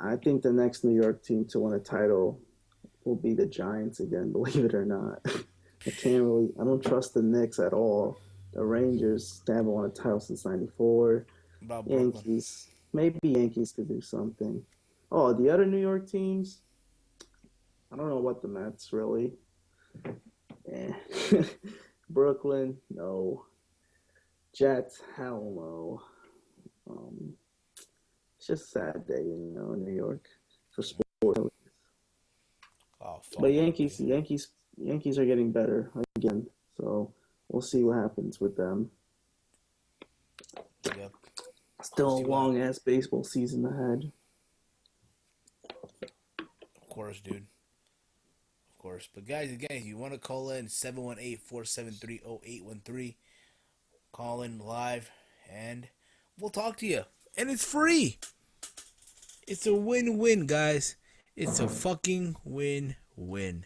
[SPEAKER 4] I think the next New York team to win a title will be the Giants again, believe it or not. I don't trust the Knicks at all. The Rangers, they haven't won a title since 94.
[SPEAKER 3] About
[SPEAKER 4] Yankees... Maybe Yankees could do something. Oh, the other New York teams, I don't know what the Mets really. Eh. Brooklyn, no. Jets, hell no. It's just a sad day, in New York for sports.
[SPEAKER 3] Oh, fuck.
[SPEAKER 4] But Yankees are getting better again. So we'll see what happens with them.
[SPEAKER 3] Yep.
[SPEAKER 4] Still a long ass baseball season ahead.
[SPEAKER 3] Of course, dude. Of course. But guys, again, you want to call in 718-473-0813. Call in live and we'll talk to you. And it's free. It's a win-win, guys. It's a fucking win-win.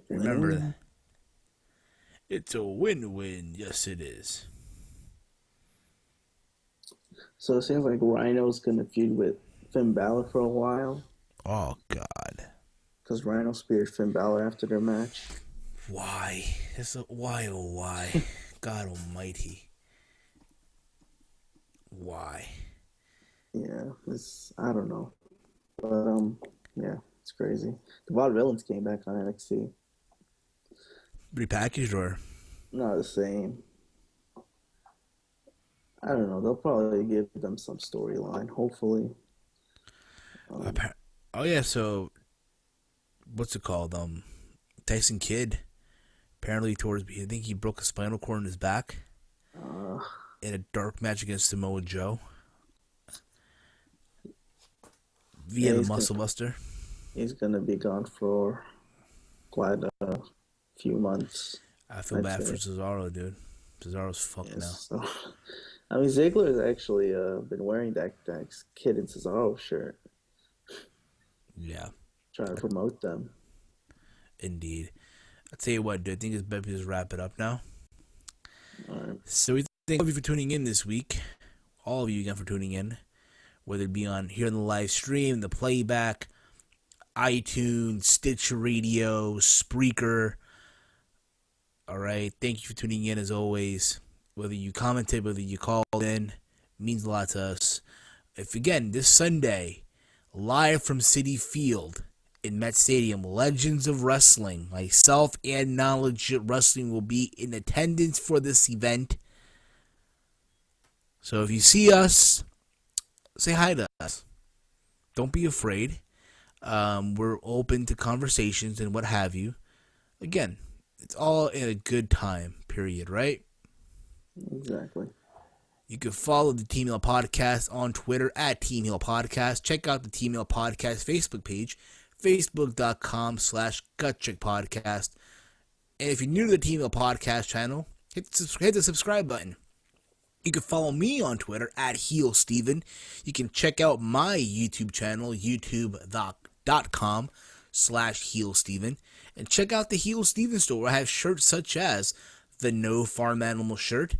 [SPEAKER 3] Remember that. It's a win-win. Yes, it is.
[SPEAKER 4] So it seems like Rhino's going to feud with Finn Balor for a while.
[SPEAKER 3] Oh, God.
[SPEAKER 4] Because Rhino speared Finn Balor after their match.
[SPEAKER 3] Why? Why, oh, why? God almighty. Why?
[SPEAKER 4] Yeah, I don't know. But, yeah, it's crazy. The Vaudevillains came back on NXT.
[SPEAKER 3] Repackaged or?
[SPEAKER 4] Not the same. I don't know. They'll probably give them some storyline, hopefully.
[SPEAKER 3] Oh, yeah, so what's it called? Tyson Kidd. Apparently, I think he broke a spinal cord in his back in a dark match against Samoa Joe via the Muscle Buster.
[SPEAKER 4] He's gonna be gone for quite a few months.
[SPEAKER 3] I feel bad for Cesaro, dude. Cesaro's fucked now.
[SPEAKER 4] So, I mean, Ziggler has actually been wearing that Kid and Cesaro shirt.
[SPEAKER 3] Yeah.
[SPEAKER 4] Trying to promote them.
[SPEAKER 3] Indeed. I'll tell you what, dude. I think it's better to just wrap it up now.
[SPEAKER 4] All right.
[SPEAKER 3] So we thank all of you for tuning in this week. All of you again for tuning in. Whether it be on here on the live stream, the playback, iTunes, Stitcher Radio, Spreaker. All right. Thank you for tuning in as always. Whether you commented, whether you called in, means a lot to us. If again, this Sunday, live from Citi Field in Met Stadium, Legends of Wrestling, myself and Knowledge Wrestling will be in attendance for this event. So if you see us, say hi to us. Don't be afraid. We're open to conversations and what have you. Again, it's all in a good time period, right?
[SPEAKER 4] Exactly.
[SPEAKER 3] You can follow the TeamHeal Podcast on Twitter at TeamHeal Podcast. Check out the TeamHeal Podcast Facebook page, facebook.com/GutCheckPodcast. And if you're new to the TeamHeal Podcast channel, hit the subscribe button. You can follow me on Twitter at HeelSteven. You can check out my YouTube channel, youtube.com/HeelSteven. And check out the Heel Steven store where I have shirts such as the No Farm Animal shirt,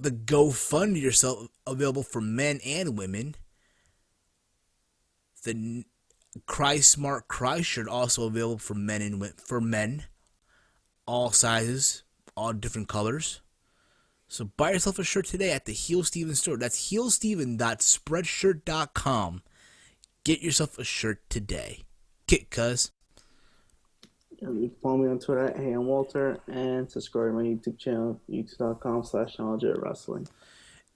[SPEAKER 3] the Go Fund Yourself available for men and women, the Cry Smart Cry shirt also available for men all sizes, all different colors. So buy yourself a shirt today at the Heel Steven store. That's heelsteven.spreadshirt.com. Get yourself a shirt today. Kick, cuz.
[SPEAKER 4] You can follow me on Twitter at HeyI'mWalter and subscribe to my YouTube channel, youtube.com/KnowledgeWrestling.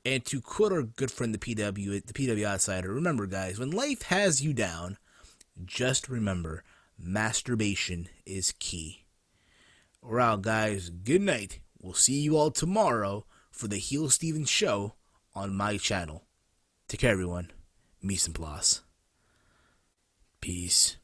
[SPEAKER 3] And to quote our good friend the PW Outsider, remember guys, when life has you down, just remember, masturbation is key. We're out, guys. Good night. We'll see you all tomorrow for the Heel Steven show on my channel. Take care, everyone. Mise en place. Peace.